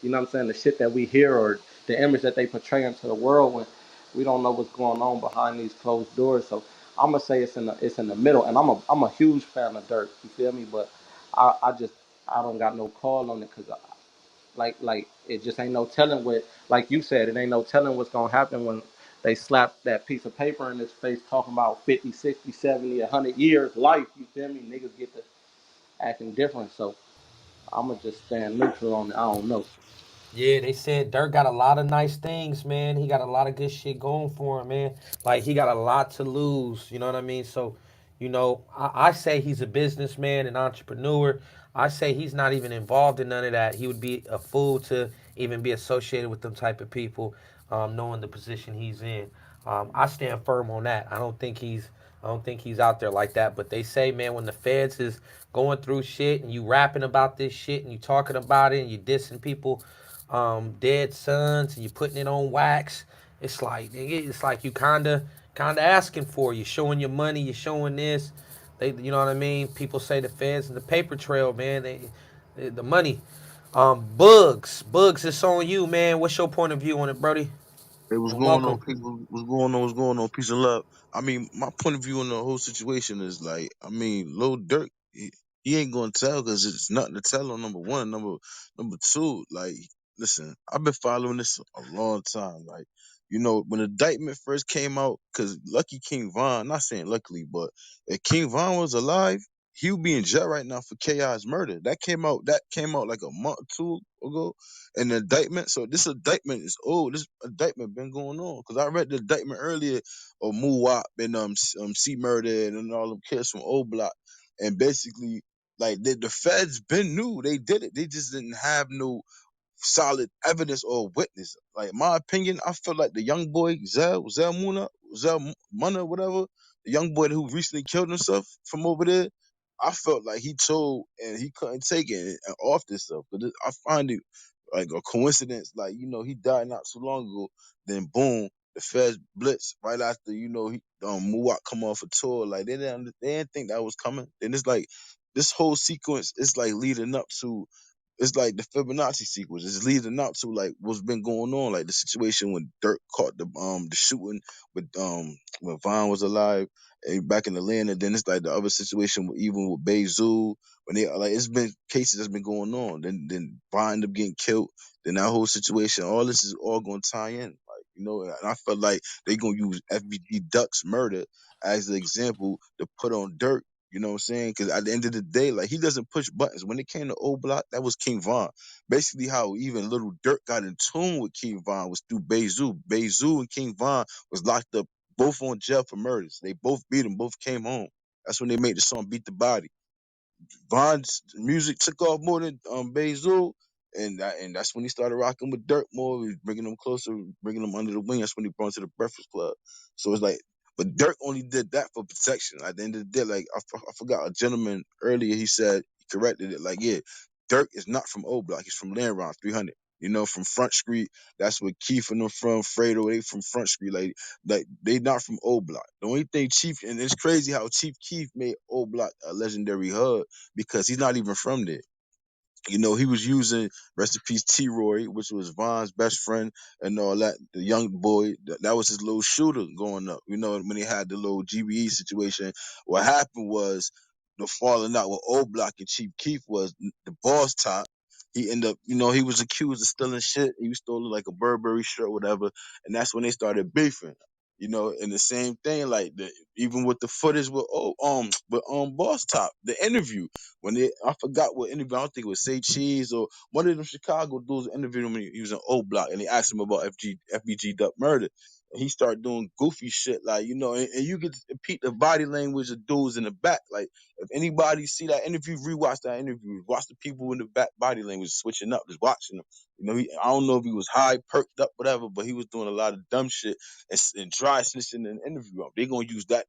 you know what I'm saying, the shit that we hear or the image that they portray into the world when we don't know what's going on behind these closed doors. So I'm gonna say it's in the middle, and I'm a huge fan of Dirk. You feel me? But I don't got no call on it because like it just ain't no telling what like you said it ain't no telling what's gonna happen when they slap that piece of paper in his face talking about 50, 60, 70, 100 years life. You feel me? Niggas get to acting different. So I'ma just stand neutral on it. I don't know. Yeah, they said Dirk got a lot of nice things, man. He got a lot of good shit going for him, man. Like he got a lot to lose. You know what I mean? So, I say he's a businessman, an entrepreneur. I say he's not even involved in none of that. He would be a fool to even be associated with them type of people, knowing the position he's in. I stand firm on that. I don't think he's out there like that. But they say, man, when the feds is going through shit and you rapping about this shit and you talking about it and you dissing people, dead sons and you putting it on wax, it's like you kinda asking for. You showing your money, you showing this. You know what I mean? People say the feds and the paper trail, man. The money. Bugs, it's on you, man. What's your point of view on it, Brody? Hey, what's And going on, welcome. people? What's going on? What's going on? Peace and love. I mean, my point of view on the whole situation is like, I mean, Lil Durk, he ain't gonna tell because it's nothing to tell on number one. Number two, like, listen, I've been following this a long time. Like, when the indictment first came out, because Lucky King Von, not saying luckily, but if King Von was alive, he would be in jail right now for KI's murder. That came out like a month or two ago an indictment. So this indictment is old. This indictment been going on because I read the indictment earlier of Muwap and C Murder and all them kids from Old Block, and basically like the feds been knew they did it. They just didn't have no solid evidence or witness. Like my opinion, I feel like the young boy Zell Muna, whatever, the young boy who recently killed himself from over there. I felt like he told and he couldn't take it and off this stuff. But I find it like a coincidence. Like he died not so long ago. Then boom, the feds blitz right after he Muwak come off a tour. Like they didn't think that was coming. And it's like this whole sequence is like leading up to it's like the Fibonacci sequence. It's leading up to like what's been going on, like the situation when Dirk caught the shooting with when Vaughn was alive back in Atlanta. Then it's like the other situation even with Bezu when they like it's been cases that's been going on. Then Vaughn ended up getting killed. Then that whole situation, all this is all gonna tie in. Like, and I felt like they gonna use FBG Duck's murder as an example to put on Dirk. You know what I'm saying? Because at the end of the day, like he doesn't push buttons. When it came to O Block, that was King Von. Basically, how even Little Dirk got in tune with King Von was through Bezu. Bezu and King Von was locked up both on jail for murders. They both beat him, both came home. That's when they made the song "Beat the Body." Von's music took off more than Bezu, and that's when he started rocking with Dirk more, bringing them closer, bringing them under the wing. That's when he brought him to the Breakfast Club. So it's like, but Dirk only did that for protection. At the end of the day, like I forgot a gentleman earlier, he said he corrected it. Like, yeah, Dirk is not from O Block. He's from Landron 300. From Front Street. That's where Keith and them from. Fredo, they from Front Street. Like they not from O Block. The only thing Chief, and it's crazy how Chief Keef made O Block a legendary hood because he's not even from there. He was using rest in peace T Roy, which was Von's best friend and all that. The young boy, that was his little shooter growing up. When they had the little GBE situation, what happened was the falling out with Old Block and Chief Keef was the boss top. He ended up, he was accused of stealing shit. He was stolen like a Burberry shirt, whatever, and that's when they started beefing. And the same thing, like even with the footage with Boss Top, the interview I forgot what interview. I don't think it was Say Cheese or one of them Chicago dudes interviewed him when he was in O Block, and they asked him about FBG Duck murder. And he started doing goofy shit, like and you get to peep the body language of dudes in the back. Like if anybody see that interview, rewatch that interview, watch the people in the back body language switching up, just watching them. I don't know if he was high, perked up, whatever, but he was doing a lot of dumb shit and dry snitching in an interview. They're gonna use that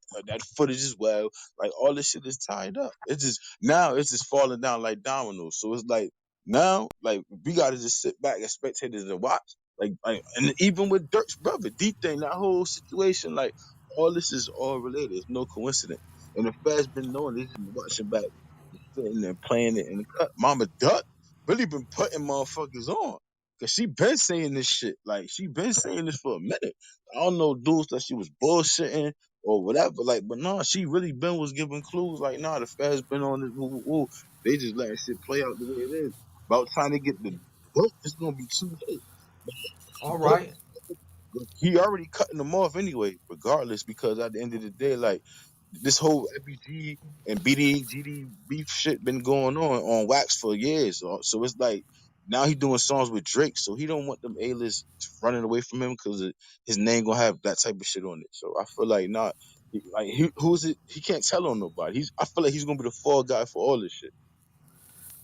footage as well. Like all this shit is tied up. It's just falling down like dominoes. So it's like now, like we gotta just sit back as spectators and watch. And even with Dirk's brother, D thing, that whole situation, like all this is all related. It's no coincidence. And the feds been knowing this and watching back, sitting and playing it in the cut. Mama Duck really been putting motherfuckers on. Cause she been saying this shit. Like she been saying this for a minute. I don't know dudes that she was bullshitting or whatever. Like, but no, she really been was giving clues. Like, nah, the feds been on this. Woo, woo, woo. They just letting shit play out the way it is. About trying to get the dope, it's gonna be too late. All right. He already cutting them off anyway, regardless, because at the end of the day, like this whole FBG and BD GD beef shit been going on wax for years. So it's like now he doing songs with Drake, so he don't want them A-list running away from him because his name gonna have that type of shit on it. So I feel like not who's it? He can't tell on nobody. I feel like he's gonna be the fall guy for all this shit.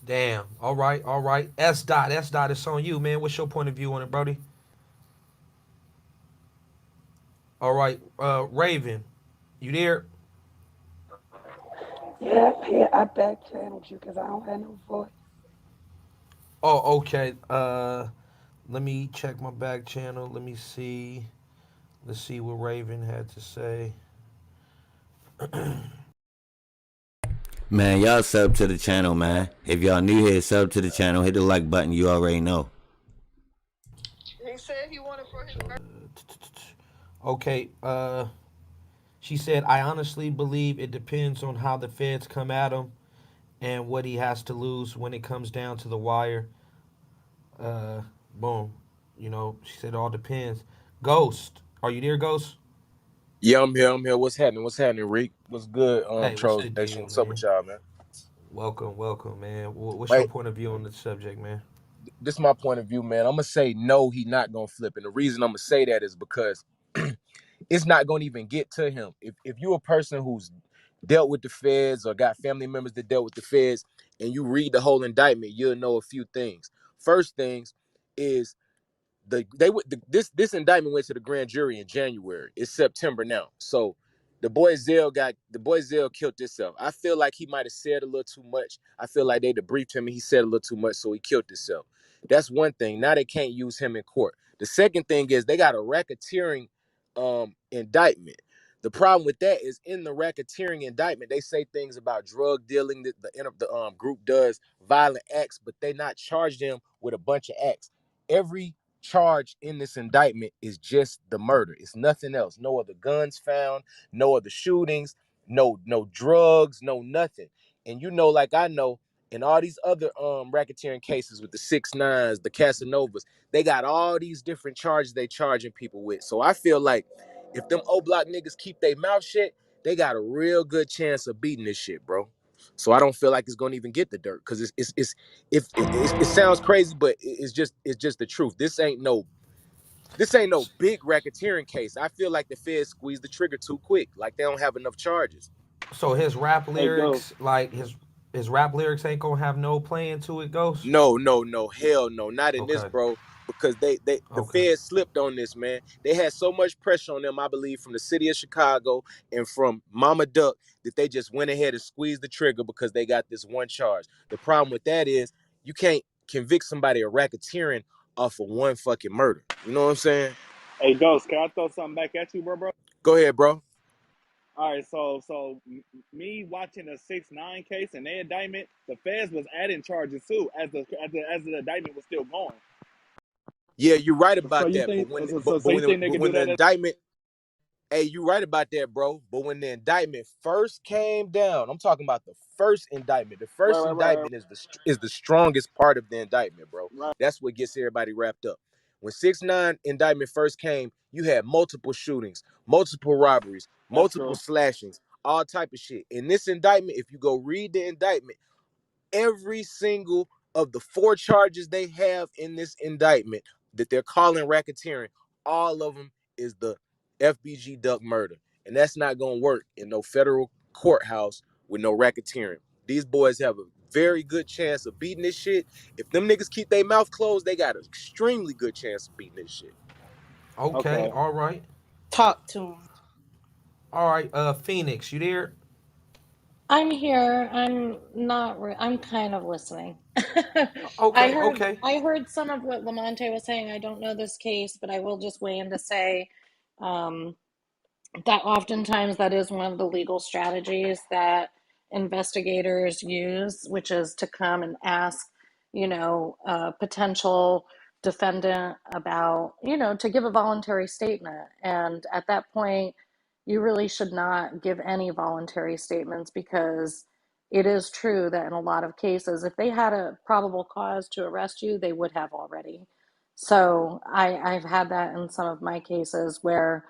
Damn. All right. All right. S dot. S dot. It's on you, man. What's your point of view on it, Brody? All right. Raven, you there? Yeah, I back channeled you because I don't have no voice. Oh, okay. Let me check my back channel. Let me see. Let's see what Raven had to say. Man, y'all sub to the channel, man. If y'all new here, sub to the channel. Hit the like button. You already know. He said he wanted for his birthday. Okay. She said, I honestly believe it depends on how the feds come at him and what he has to lose when it comes down to the wire. Uh, Boom. She said it all depends. Ghost, are you there, Ghost? Yeah, I'm here. I'm here. What's happening? What's happening, Reek? What's good? Hey, what's TROLLZ the Nation. deal, What's up man? with y'all, man? Welcome, welcome, man. What's your Wait, point of view on the subject, man? this is my point of view, man. I'm gonna say no. He not gonna flip, and the reason I'm gonna say that is because it's not gonna even get to him. If you're a person who's dealt with the feds or got family members that dealt with the feds, and you read the whole indictment, you'll know a few things. First things is this indictment went to the grand jury in January. It's September now. So the boy Zell killed himself. I feel like he might have said a little too much. I feel like they debriefed him and he said a little too much, so he killed himself. That's one thing. Now they can't use him in court. The second thing is they got a racketeering indictment. The problem with that is in the racketeering indictment, they say things about drug dealing that the group does violent acts, but they not charge them with a bunch of acts. Every charge in this indictment is just the murder. It's nothing else. No other guns found, no other shootings, no drugs, no nothing. And you know, like I know, in all these other racketeering cases with the 6ix9ines, the Casanovas, they got all these different charges they charging people with. So I feel like if them O-block niggas keep their mouth shut, they got a real good chance of beating this shit, bro. So I don't feel like it's gonna even get the dirt, because it sounds crazy, but it's just the truth. This ain't no big racketeering case. I feel like the feds squeezed the trigger too quick. Like they don't have enough charges. So his rap Hey, Ghost. lyrics, like his rap lyrics, ain't gonna have no play into it, Ghost. No, hell no, not in this, Okay, bro. Because the okay, feds slipped on this, man. They had so much pressure on them, I believe, from the city of Chicago and from Mama Duck, that they just went ahead and squeezed the trigger because they got this one charge. The problem with that is you can't convict somebody of racketeering off of one fucking murder. You know what I'm saying? Hey, Ghost, can I throw something back at you, bro? Go ahead, bro. All right, so me watching the 6ix9ine case and their indictment, the feds was adding charges too as the indictment was still going. Yeah, you're right So about you that. think But when so, but, so but you when think they but could do when the that? indictment Hey, you right about that, bro. But when the indictment first came down, I'm talking about the first indictment. The Right, first right, right, right, indictment is the strongest part of the indictment, bro. right. That's what gets everybody wrapped up. When 6ix9ine indictment first came, you had multiple shootings, multiple robberies, That's multiple true. slashings, all type of shit. In this indictment, if you go read the indictment, every single of the 4 charges they have in this indictment that they're calling racketeering, all of them is the FBG Duck murder. And that's not going to work in no federal courthouse with no racketeering. These boys have a very good chance of beating this shit. If them niggas keep their mouth closed, they got an extremely good chance of beating this shit. okay, Okay. all right, Talk to him. all right. Phoenix, you there? I'm here. I'm kind of listening. I Okay, heard okay. I heard some of what Lamonte was saying. I don't know this case, but I will just weigh in to say, um, that oftentimes that is one of the legal strategies that investigators use, which is to come and ask, a potential defendant about, to give a voluntary statement. And at that point, you really should not give any voluntary statements, because it is true that in a lot of cases, if they had a probable cause to arrest you, they would have already. So I've had that in some of my cases where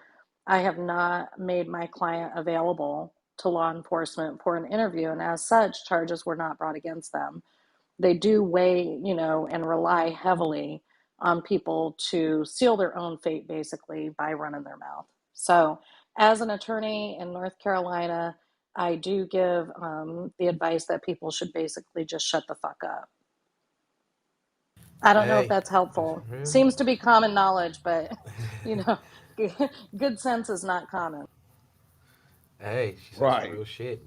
I have not made my client available to law enforcement for an interview, and as such, charges were not brought against them. They do weigh, and rely heavily on people to seal their own fate, basically, by running their mouth. So, as an attorney in North Carolina, I do give the advice that people should basically just shut the fuck up. I don't know if Hey, that's helpful. yeah. Seems to be common knowledge, but, you know, good sense is not common. Hey, she said some Right. real shit.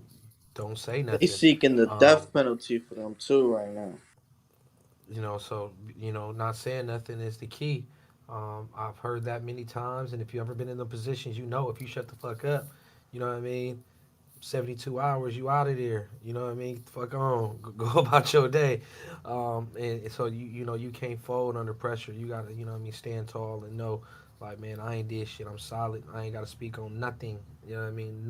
Don't say They nothing. seeking the Um, death penalty for them too right now. so not saying nothing is the key. I've heard that many times, and if you ever been in the positions, if you shut the fuck up, you know what I mean. 72 hours, you out of there. You know what I mean? Fuck on, go about your day. And so you can't fold under pressure. You gotta, stand tall and know, like, man, I ain't did shit. I'm solid. I ain't gotta speak on nothing. You know what I mean?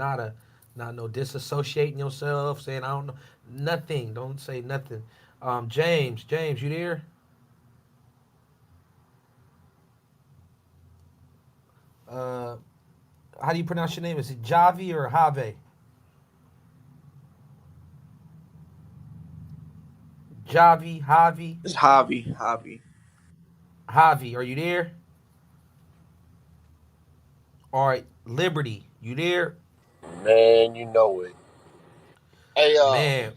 Not no disassociating yourself, saying I don't know nothing. Don't say nothing. James, you there? Uh, how do you pronounce your name? Is it Javi or Have? Javi, Javi, It's hobby, hobby. Javi. Are you there? All right, Liberty, you there? Man, you know it. Hey, Man,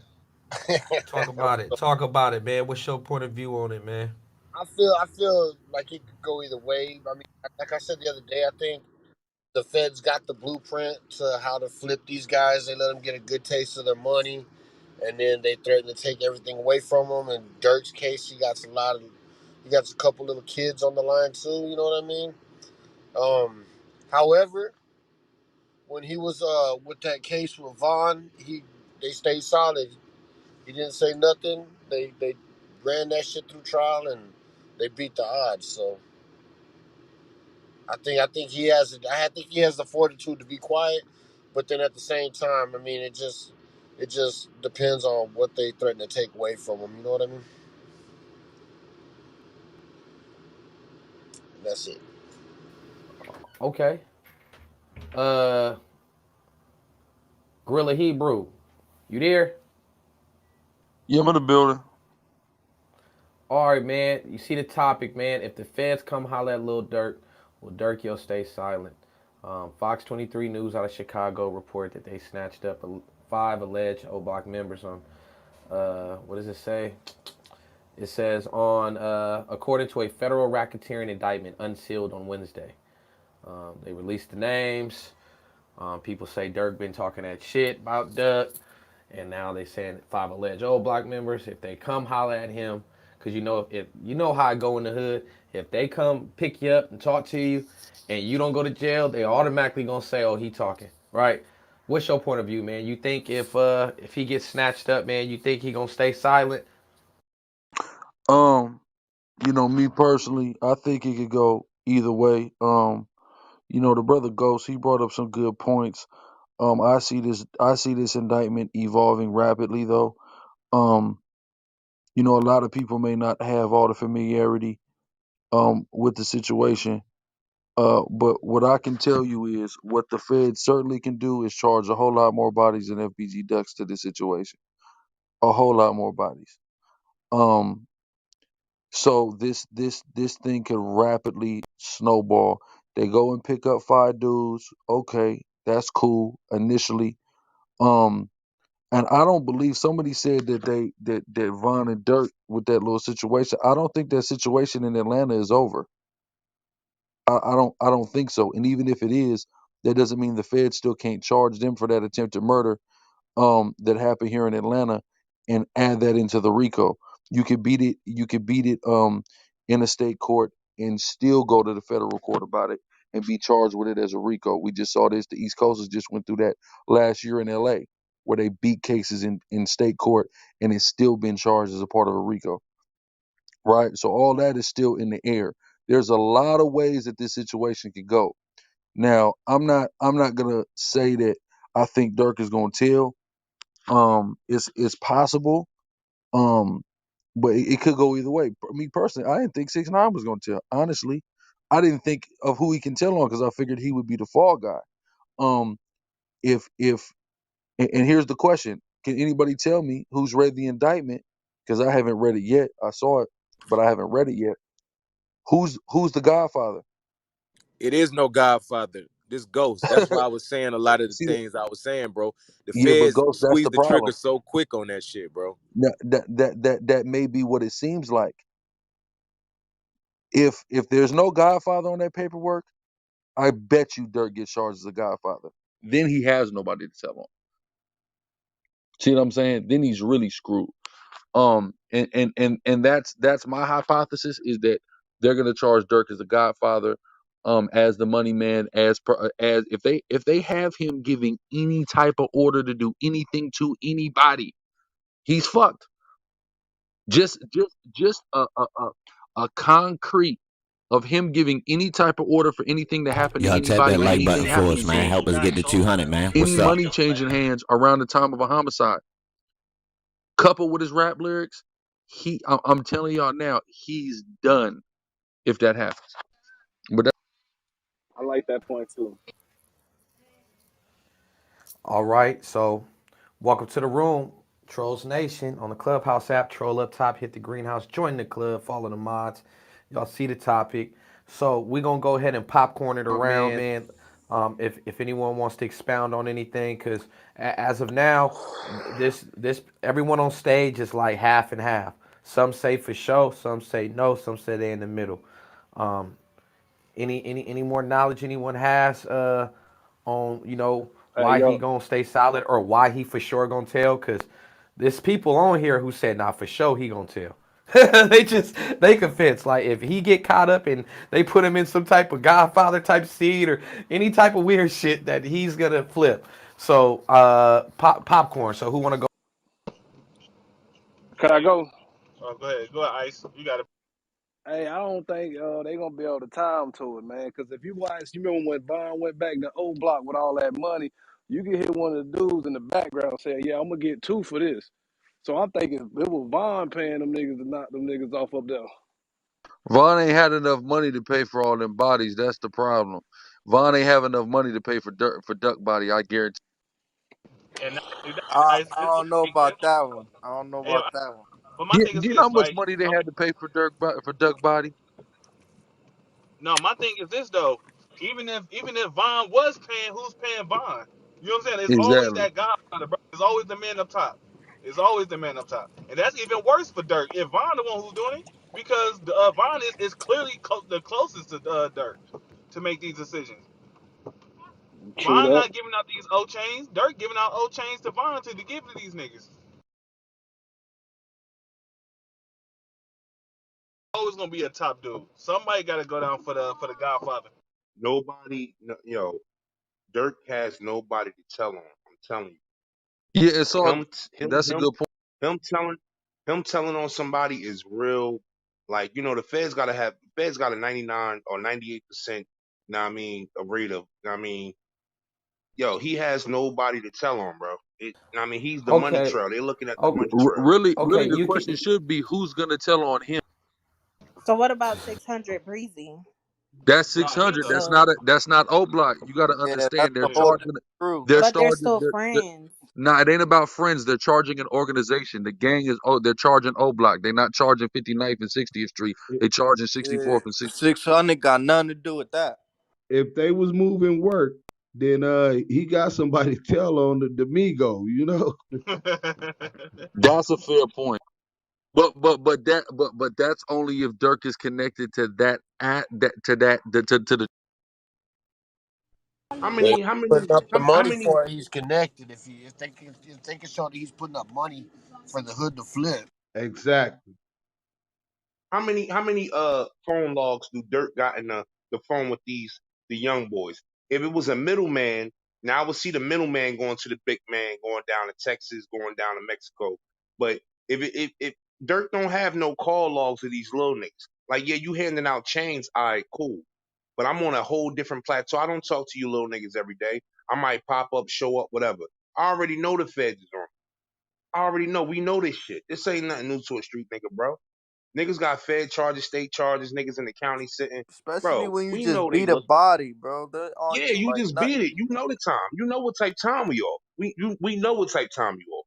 talk about it. I Talk about it, man. What's your point of view on it, man? feel like it could go either way. I mean, like I said the other day, I think the feds got the blueprint to how to flip these guys. They let them get a good taste of their money, and then they threaten to take everything away from them. In Dirk's case, he got a couple little kids on the line too. You know what I mean? Um, however, when he was with that case with Vaughn, they stayed solid. He didn't say nothing. They ran that shit through trial and they beat the odds. So I think he has the fortitude to be quiet, but then at the same time, I mean, it just depends on what they threaten to take away from him. You know what I mean? And that's it. Okay. Uh, Gorilla Hebrew, you there? Yeah, I'm in the building. All right, man. You see the topic, man. If the feds come holler at Lil Durk, will Durk yo stay silent? Fox 23 News out of Chicago report that they snatched up 5 alleged oblock members on. What does it say? It says according to a federal racketeering indictment unsealed on Wednesday. They released the names. People say Durk been talking that shit about Duck, and now they saying 5 alleged oblock members. If they come holler at him, because if you know how I go in the hood, if they come pick you up and talk to you, and you don't go to jail, they automatically gonna say, "Oh, he talking," right? What's your point of view, man? You think if he gets snatched up, man, you think he gonna stay silent? Um, me personally, I think it could go either way. The brother Ghost, he brought up some good points. I see this indictment evolving rapidly though. Um, a lot of people may not have all the familiarity with the situation. But what I can tell you is what the Fed certainly can do is charge a whole lot more bodies than FBG ducks to this situation. A whole lot more bodies. Um, so this thing could rapidly snowball. They go and pick up 5 dudes. Okay, that's cool initially. Um, and I don't believe somebody said that Von and Dirk with that little situation. I don't think that situation in Atlanta is over. I don't think so. And even if it is, that doesn't mean the Fed still can't charge them for that attempted murder that happened here in Atlanta and add that into the RICO. You could beat it in a state court and still go to the federal court about it and be charged with it as a RICO. We just saw this. The East Coasters just went through that last year in LA where they beat cases in state court and it's still been charged as a part of a RICO. Right? So all that is still in the air. There's a lot of ways that this situation could go. Now, I'm not gonna say that I think Dirk is gonna tell. It's possible. Um, but it could go either way. Me personally, I didn't think 6ix9ine was gonna tell. Honestly, I didn't think of who he can tell on because I figured he would be the fall guy. Um, if and here's the question: can anybody tell me who's read the indictment? Because I haven't read it yet. I saw it, but I haven't read it yet. Who's the Godfather? It is no Godfather. This ghost. That's why I was saying a lot of the See, things I was saying, bro. The yeah, but feds Ghost, that's the squeezed the trigger problem. so quick on that shit, bro. That may be what it seems like. If there's no Godfather on that paperwork, I bet you Dirk gets charged as a Godfather. Then he has nobody to tell on. See what I'm saying? Then he's really screwed. And that's my hypothesis is that they're gonna charge Dirk as a Godfather, as the money man, as if they have him giving any type of order to do anything to anybody, he's fucked. Just a concrete of him giving any type of order for anything to happen to Y'all tap anybody that and like anything button have for any us, man. change, Help us get to 200, man. any What's up? money changing hands around the time of a homicide, coupled with his rap lyrics, I'm telling y'all now, he's done if that happens. But I like that point too. All right, so welcome to the room, Trolls Nation on the Clubhouse app. Troll up top, hit the greenhouse, join the club, follow the mods. Y'all see the topic. So we're gonna go ahead and popcorn it around, man. If anyone wants to expound on anything, because as of now, this everyone on stage is like half and half. Some say for sure, some say no, some say they in the middle. Um, any more knowledge anyone has on Hey, why he yo, gonna stay solid or why he for sure gonna tell? Cause there's people on here who said nah for sure he gonna tell. They confess. Like if he get caught up and they put him in some type of Godfather type scene or any type of weird shit that he's gonna flip. So popcorn. So who wanna go? Could I go? Oh, go ahead, Ice. You got it. Hey, I don't think they gonna be able to time to it, man. Because if you watch, you remember when Vaughn went back to O Block with all that money, you can hear one of the dudes in the background saying, "Yeah, I'm gonna get two for this." So I'm thinking it was Vaughn paying them niggas to knock them niggas off up there. Von ain't had enough money to pay for all them bodies. That's the problem. Von ain't have enough money to pay for Duck Body. I guarantee. And not only that, Ice, I don't know about that one. I don't know hey, about that one. but my Yeah, thing do is you know how this, much like, money they had to pay for Duck Body? no, my thing is this though. Even if Vaughn was paying, who's paying Vaughn? You know what I'm saying? It's always Exactly. that Godfather, bro. It's always the man up top. It's always the man up top, and that's even worse for Dirk if Vaughn the one who's doing it because Vaughn is clearly the closest to Dirk to make these decisions. True Vaughn that. not giving out these O chains. Dirk giving out O chains to Vaughn to give to these niggas. Always gonna be a top dude. Somebody got to go down for the Godfather. Nobody, no, Dirk has nobody to tell on. I'm telling Yeah, it's you, all. That's a him, good point. him telling, him telling on somebody is real. Like the Feds got a 99 or 98%. Know what I mean, a rate of. Know what I mean, he has nobody to tell on, bro. I mean, he's the money Okay, trail. They're looking at the okay, money trail. Really, okay. the You question can. should be who's gonna tell on him. So what about 600 Breezy? That's No, six he's hundred. a So, That's not O Block. You got to Yeah, that's understand. They're a yeah. whole charging. different crew. They're but they're starting. still friends. Nah, it ain't about friends. They're charging an organization. The gang is. Oh, they're charging O Block. They're not charging 59th and 60th Street. They charging Yeah, 64th and 60th. 600 got nothing to do with that. If they was moving work, then he got somebody to tell on the Domingo, you know. That's a fair point. But that's only if Dirk is connected to that at that to that to the. How They many? How many? putting up the How money many? for it. He's connected. If they can show that he's putting up money for the hood to flip. Exactly. How many phone logs do Dirk got in the phone with the young boys? If it was a middleman, now I would see the middleman going to the big man, going down to Texas, going down to Mexico. But if Dirk don't have no call logs of these little niggas, like yeah, you handing out chains, all right, cool. But I'm on a whole different plateau. I don't talk to you little niggas every day. I might pop up, show up, whatever. I already know the feds is on. I already know. We know this shit. This ain't nothing new to a street nigga, bro. Niggas got fed charges, state charges, niggas in the county sitting. Especially Bro, when you we just know they beat a look. body, bro. They're on Yeah, you you like just beat nothing. it. You know the time. You know what type time we on. We know what type time you on.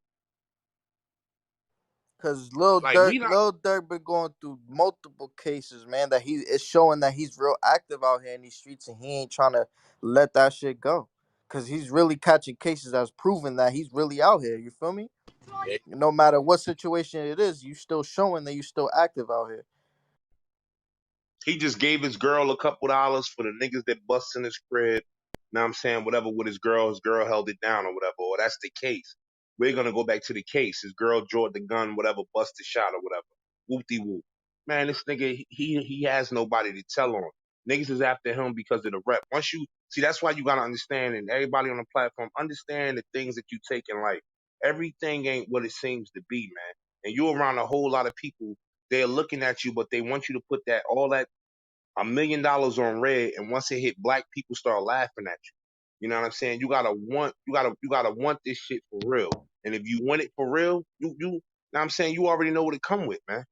Cause Like we not. Lil Durk been going through multiple cases, man. That it's showing that he's real active out here in these streets, and he ain't trying to let that shit go. Cause he's really catching cases that's proven that he's really out here. You feel me? No matter what situation it is, you still showing that you still active out here. He just gave his girl a couple dollars for the niggas that bust in his crib. Now I'm saying whatever with his girl held it down or whatever, or that's the case. We're gonna go back to the case. His girl drew the gun, whatever, bust the shot or whatever. Whoop de whoop. Man, this nigga he has nobody to tell on. Niggas is after him because of the rep. Once you see, that's why you gotta understand, and everybody on the platform understand the things that you take in life. Everything ain't what it seems to be, man. And you're around a whole lot of people. They're looking at you, but they want you to put that all that $1 million on red, and once it hit black, people start laughing at you. You know what I'm saying? You gotta want this shit for real. And if you want it for real, you know what I'm saying, you already know what it come with, man.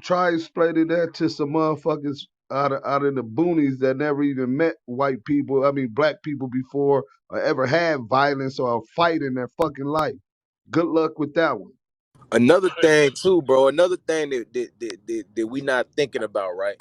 Try explaining that to some motherfuckers out in the boonies that never even met white people. I mean, black people before or ever had violence or a fight in their fucking life. Good luck with that one. Another thing too, bro. Another thing that we not thinking about, right?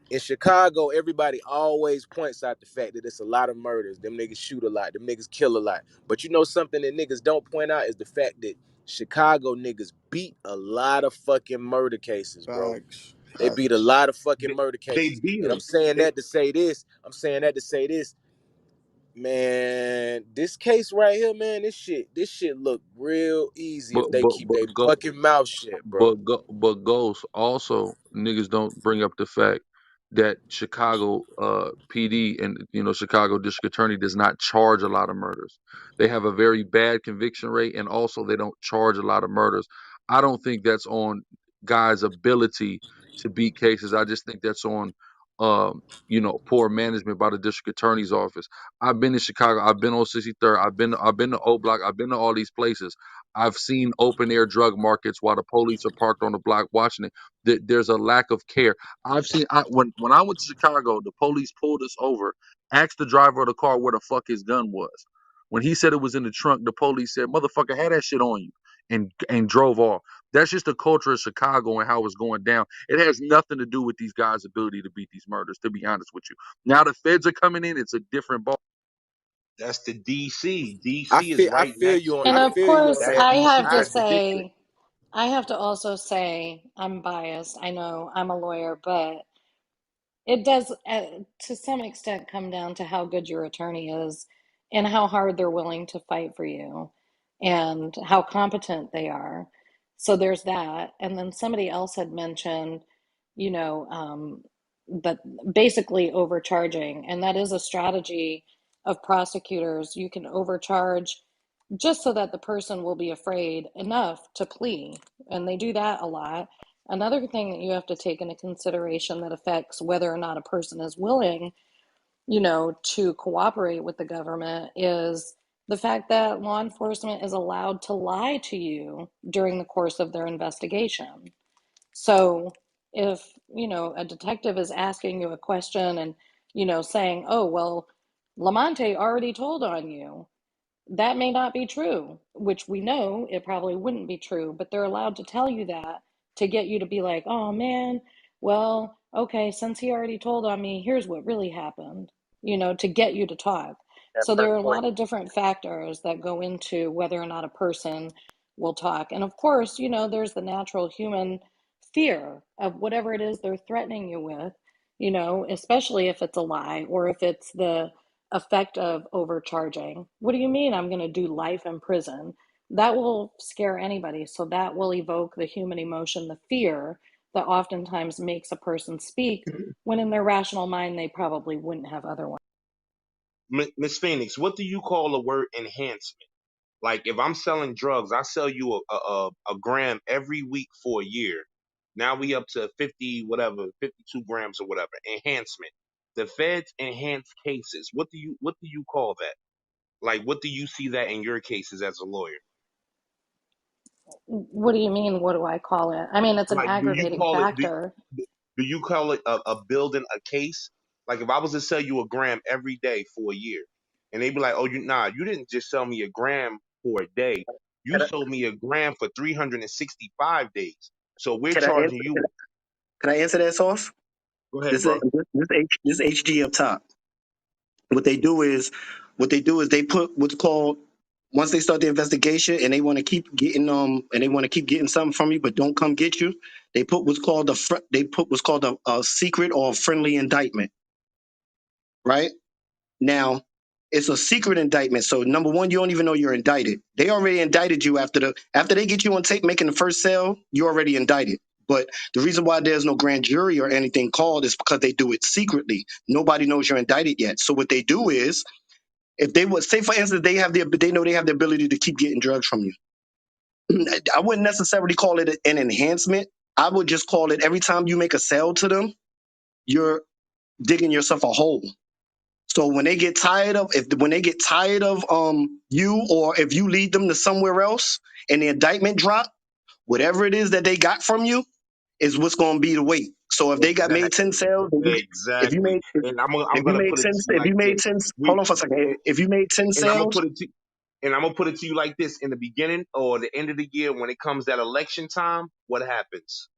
In Chicago, everybody always points out the fact that it's a lot of murders. Them niggas shoot a lot. Them niggas kill a lot. But you know something that niggas don't point out is the fact that Chicago niggas beat a lot of fucking murder cases, bro. Facts. They beat a lot of fucking They, murder they cases. beat And I'm him. saying They that to say this. I'm saying that to say this. Man, this case right here, man, this shit look real easy if But they but keep but their go fucking mouth shut, bro. but Ghost also niggas don't bring up the fact that Chicago PD and Chicago District Attorney does not charge a lot of murders. They have a very bad conviction rate, and also they don't charge a lot of murders. I don't think that's on guys' ability to beat cases. I just think that's on poor management by the district attorney's office. I've been in Chicago. I've been on 63rd. I've been to O Block. I've been to all these places. I've seen open air drug markets while the police are parked on the block watching it. There's a lack of care. When I went to Chicago, the police pulled us over, asked the driver of the car where the fuck his gun was. When he said it was in the trunk, the police said, "Motherfucker, had that shit on you," and drove off. That's just the culture of Chicago and how it's going down. It has nothing to do with these guys' ability to beat these murders, to be honest with you. Now the feds are coming in, it's a different ball. That's the DC. I DC is feel I right feel you next on And I to it. of feel you on course, That's that. I DC have to jurisdiction. say, I have to also say, I'm biased. I know I'm a lawyer, but it does, to some extent, come down to how good your attorney is and how hard they're willing to fight for you and how competent they are. So there's that. And then somebody else had mentioned, you know, that basically overcharging, and that is a strategy of prosecutors. You can overcharge just so that the person will be afraid enough to plea. And they do that a lot. Another thing that you have to take into consideration that affects whether or not a person is willing, to cooperate with the government is the fact that law enforcement is allowed to lie to you during the course of their investigation. So if, a detective is asking you a question and, saying, oh, well, Lamonte already told on you, that may not be true, which we know it probably wouldn't be true, but they're allowed to tell you that to get you to be like, oh man, well, okay, since he already told on me, here's what really happened, to get you to talk. That So there first are a point. lot of different factors that go into whether or not a person will talk. And of course, there's the natural human fear of whatever it is they're threatening you with, especially if it's a lie or if it's the effect of overcharging. What do you mean I'm going to do life in prison? That will scare anybody. So that will evoke the human emotion, the fear that oftentimes makes a person speak when in their rational mind they probably wouldn't have otherwise. Miss Phoenix, what do you call the word enhancement? Like if I'm selling drugs, I sell you a gram every week for a year. Now we up to 50 whatever, 52 grams or whatever. Enhancement. The feds enhance cases. What do you call that? Like what do you see that in your cases as a lawyer? What do you mean? What do I call it? I mean, it's an Like do you aggravating call it factor. do you call it a building a case? Like if I was to sell you a gram every day for a year, and they'd be like, "Oh, you didn't just sell me a gram for a day. You Can I, sold me a gram for 365 days. So we're can I answer? charging you." Can I answer that, Sauce? Go ahead, This is bro. this HG up top. What they do is they put what's called, once they start the investigation and they want to keep getting something from you but don't come get you, they put what's called a secret or friendly indictment, right? Now, it's a secret indictment. So number one, you don't even know you're indicted. They already indicted you after they get you on tape making the first sale, you're already indicted. But the reason why there's no grand jury or anything called is because they do it secretly. Nobody knows you're indicted yet. So what they do is, if they would say, for instance, they know they have the ability to keep getting drugs from you. I wouldn't necessarily call it an enhancement. I would just call it, every time you make a sale to them, you're digging yourself a hole. So when they get tired of you, or if you lead them to somewhere else and the indictment drop, whatever it is that they got from you is what's going to be the weight. So if they got made 10 Exactly. sales, if you Exactly. made And I'm if you gonna made put it 10 to you if you like made this. 10 hold We on for a second. and, If you made 10 and I'm gonna sales, put it to and I'm gonna put it to you like this: in the beginning or the end of the year, when it comes that election time, what happens?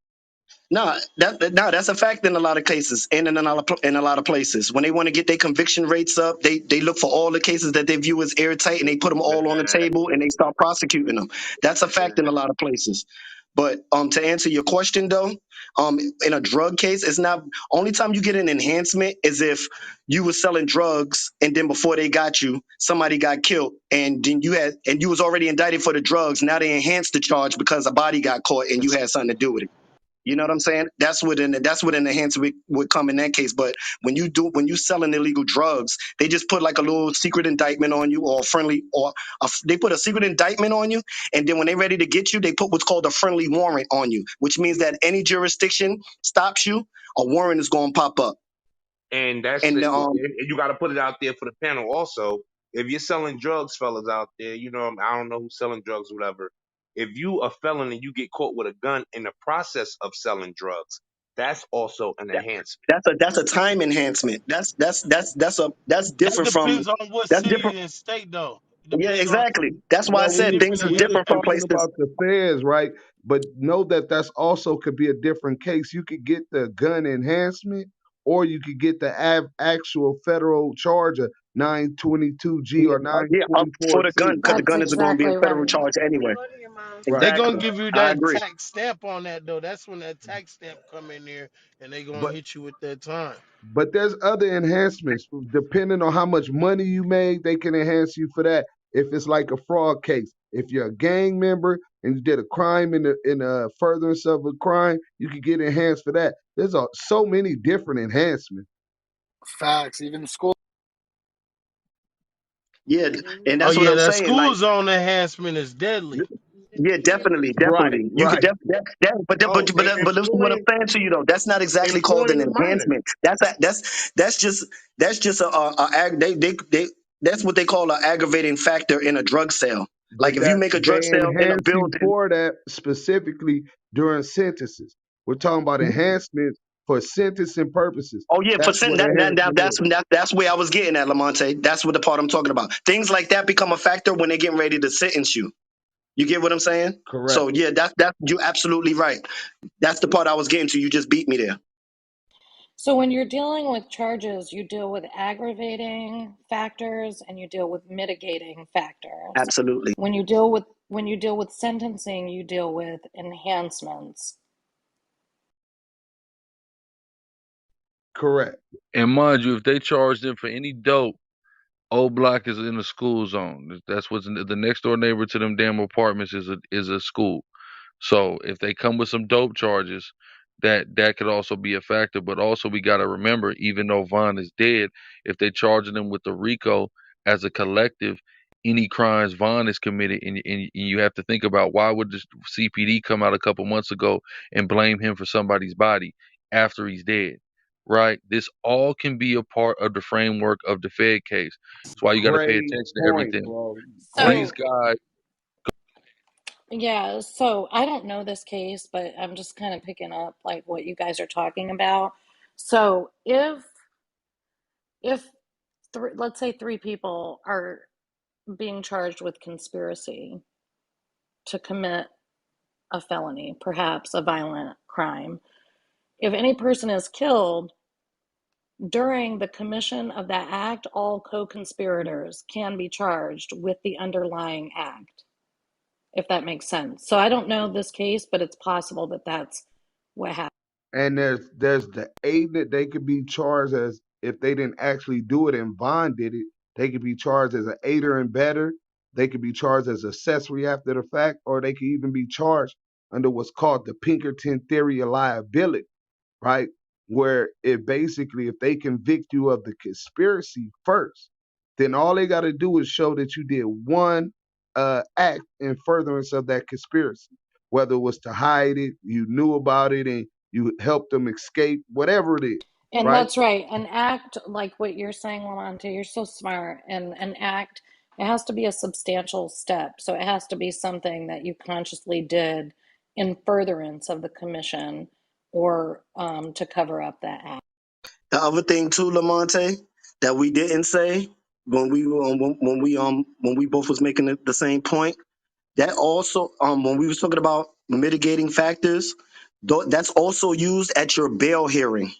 no, that's a fact in a lot of cases and in a lot of places. When they want to get their conviction rates up, they look for all the cases that they view as airtight and they put them all on the table and they start prosecuting them. That's a fact in a lot of places. But to answer your question though, in a drug case, it's not only time you get an enhancement is if you were selling drugs and then before they got you, somebody got killed and then you was already indicted for the drugs. Now they enhanced the charge because a body got caught and you had something to do with it. You know what I'm saying? That's what an enhancement would come in that case. But when you selling illegal drugs, they just put like a little secret indictment on you or a friendly they put a secret indictment on you, and then when they're ready to get you, they put what's called a friendly warrant on you, which means that any jurisdiction stops you, a warrant is going to pop up. And that's And the and you got to put it out there for the panel also. If you're selling drugs, fellas out there, you know I don't know who's selling drugs, whatever. If you a felon and you get caught with a gun in the process of selling drugs, that's also an that, enhancement. that's a time enhancement. That's That different from depends on what that's city different. and state, though. It Yeah, depends on exactly. That's why I Well, said things is when you're different from talking places. about the feds, right? But know that that's also could be a different case. You could get the gun enhancement, or you could get the actual federal charge of 922G Yeah, or yeah, up for the gun 924C. because the That's gun is going to be a exactly federal right. charge anyway. they Right. gonna Exactly. give you I that agree. tax stamp on that though. That's when that tax stamp come in there and they gonna But hit you with that time. there's other enhancements depending on how much money you made. They can enhance you for that. If it's like a fraud case, if you're a gang member and you did a crime in the furtherance of a crime, you can get enhanced for that. There's so many different enhancements. Facts. Even school. Yeah, and Oh that's what yeah, I'm that saying. Like, school zone enhancement is deadly. yeah, definitely, Right, definitely. You could right. Oh, they but listen, what I'm employing saying to you though, that's not exactly called an employing the minor. enhancement. That's just that's what they call an aggravating factor in a drug sale. But Like if you that make a drug they sale in a enhance you building. for that specifically during sentences. We're talking about enhancements for sentencing purposes. Oh yeah, That's what enhancement is. that's where I was getting at, Lamonte. That's what the part I'm talking about. Things like that become a factor when they're getting ready to sentence you. You get what I'm saying? Correct. So yeah, that's you're absolutely right. That's the part I was getting to. You just beat me there. So when you're dealing with charges, you deal with aggravating factors and you deal with mitigating factors. Absolutely. When you deal with sentencing, you deal with enhancements. Correct. And mind you, if they charge them for any dope, oblock is in the school zone. That's what's the next door neighbor to them damn apartments is a school. So if they come with some dope charges, that could also be a factor. But also we got to remember, even though Vaughn is dead, if they charging them with the RICO as a collective, any crimes Vaughn is committed, and you have to think about why would the CPD come out a couple months ago and blame him for somebody's body after he's dead, right? This all can be a part of the framework of the Fed case. That's why you got to pay Great attention to point, everything. bro. Great. These So, guys. yeah, so I don't know this case, but I'm just kind of picking up like what you guys are talking about. So, if let's say three people are being charged with conspiracy to commit a felony, perhaps a violent crime, if any person is killed during the commission of that act, all co-conspirators can be charged with the underlying act, if that makes sense. So I don't know this case, but it's possible that that's what happened. And there's the aid that they could be charged as if they didn't actually do it and Vaughn did it. They could be charged as an aider and better. They could be charged as accessory after the fact, or they could even be charged under what's called the Pinkerton theory of liability, right? Where it basically, if they convict you of the conspiracy first, then all they got to do is show that you did one act in furtherance of that conspiracy, whether it was to hide it, you knew about it, and you helped them escape, whatever it is, And right? that's right. An act, like what you're saying, Lamont, you're so smart. And an act, it has to be a substantial step. So it has to be something that you consciously did in furtherance of the commission or to cover up that act. The other thing too, Lamonte, that we didn't say when we both was making the same point, that also when we was talking about mitigating factors, that's also used at your bail hearing.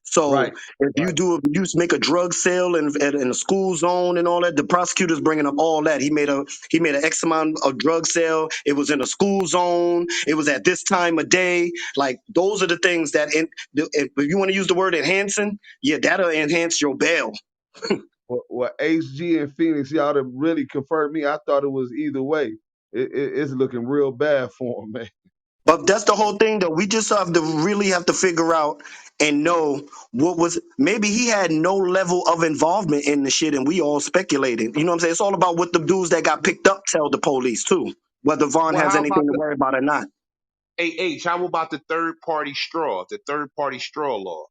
So Right. if you Right. do, if you make a drug sale in a school zone and all that, the prosecutor's bringing up all that. He made an X amount of drug sale. It was in a school zone. It was at this time of day. Like those are the things that, if you want to use the word enhancing, yeah, that'll enhance your bail. Well, HG and Phoenix, y'all to really confirm me. I thought it was either way. It's looking real bad for him, man. But that's the whole thing, though. We just have to figure out and know what was. Maybe he had no level of involvement in the shit, and we all speculating. You know what I'm saying? It's all about what the dudes that got picked up tell the police too. Whether Vaughn Well, has how about anything to the worry about or not. How about the third party straw? The third party straw law.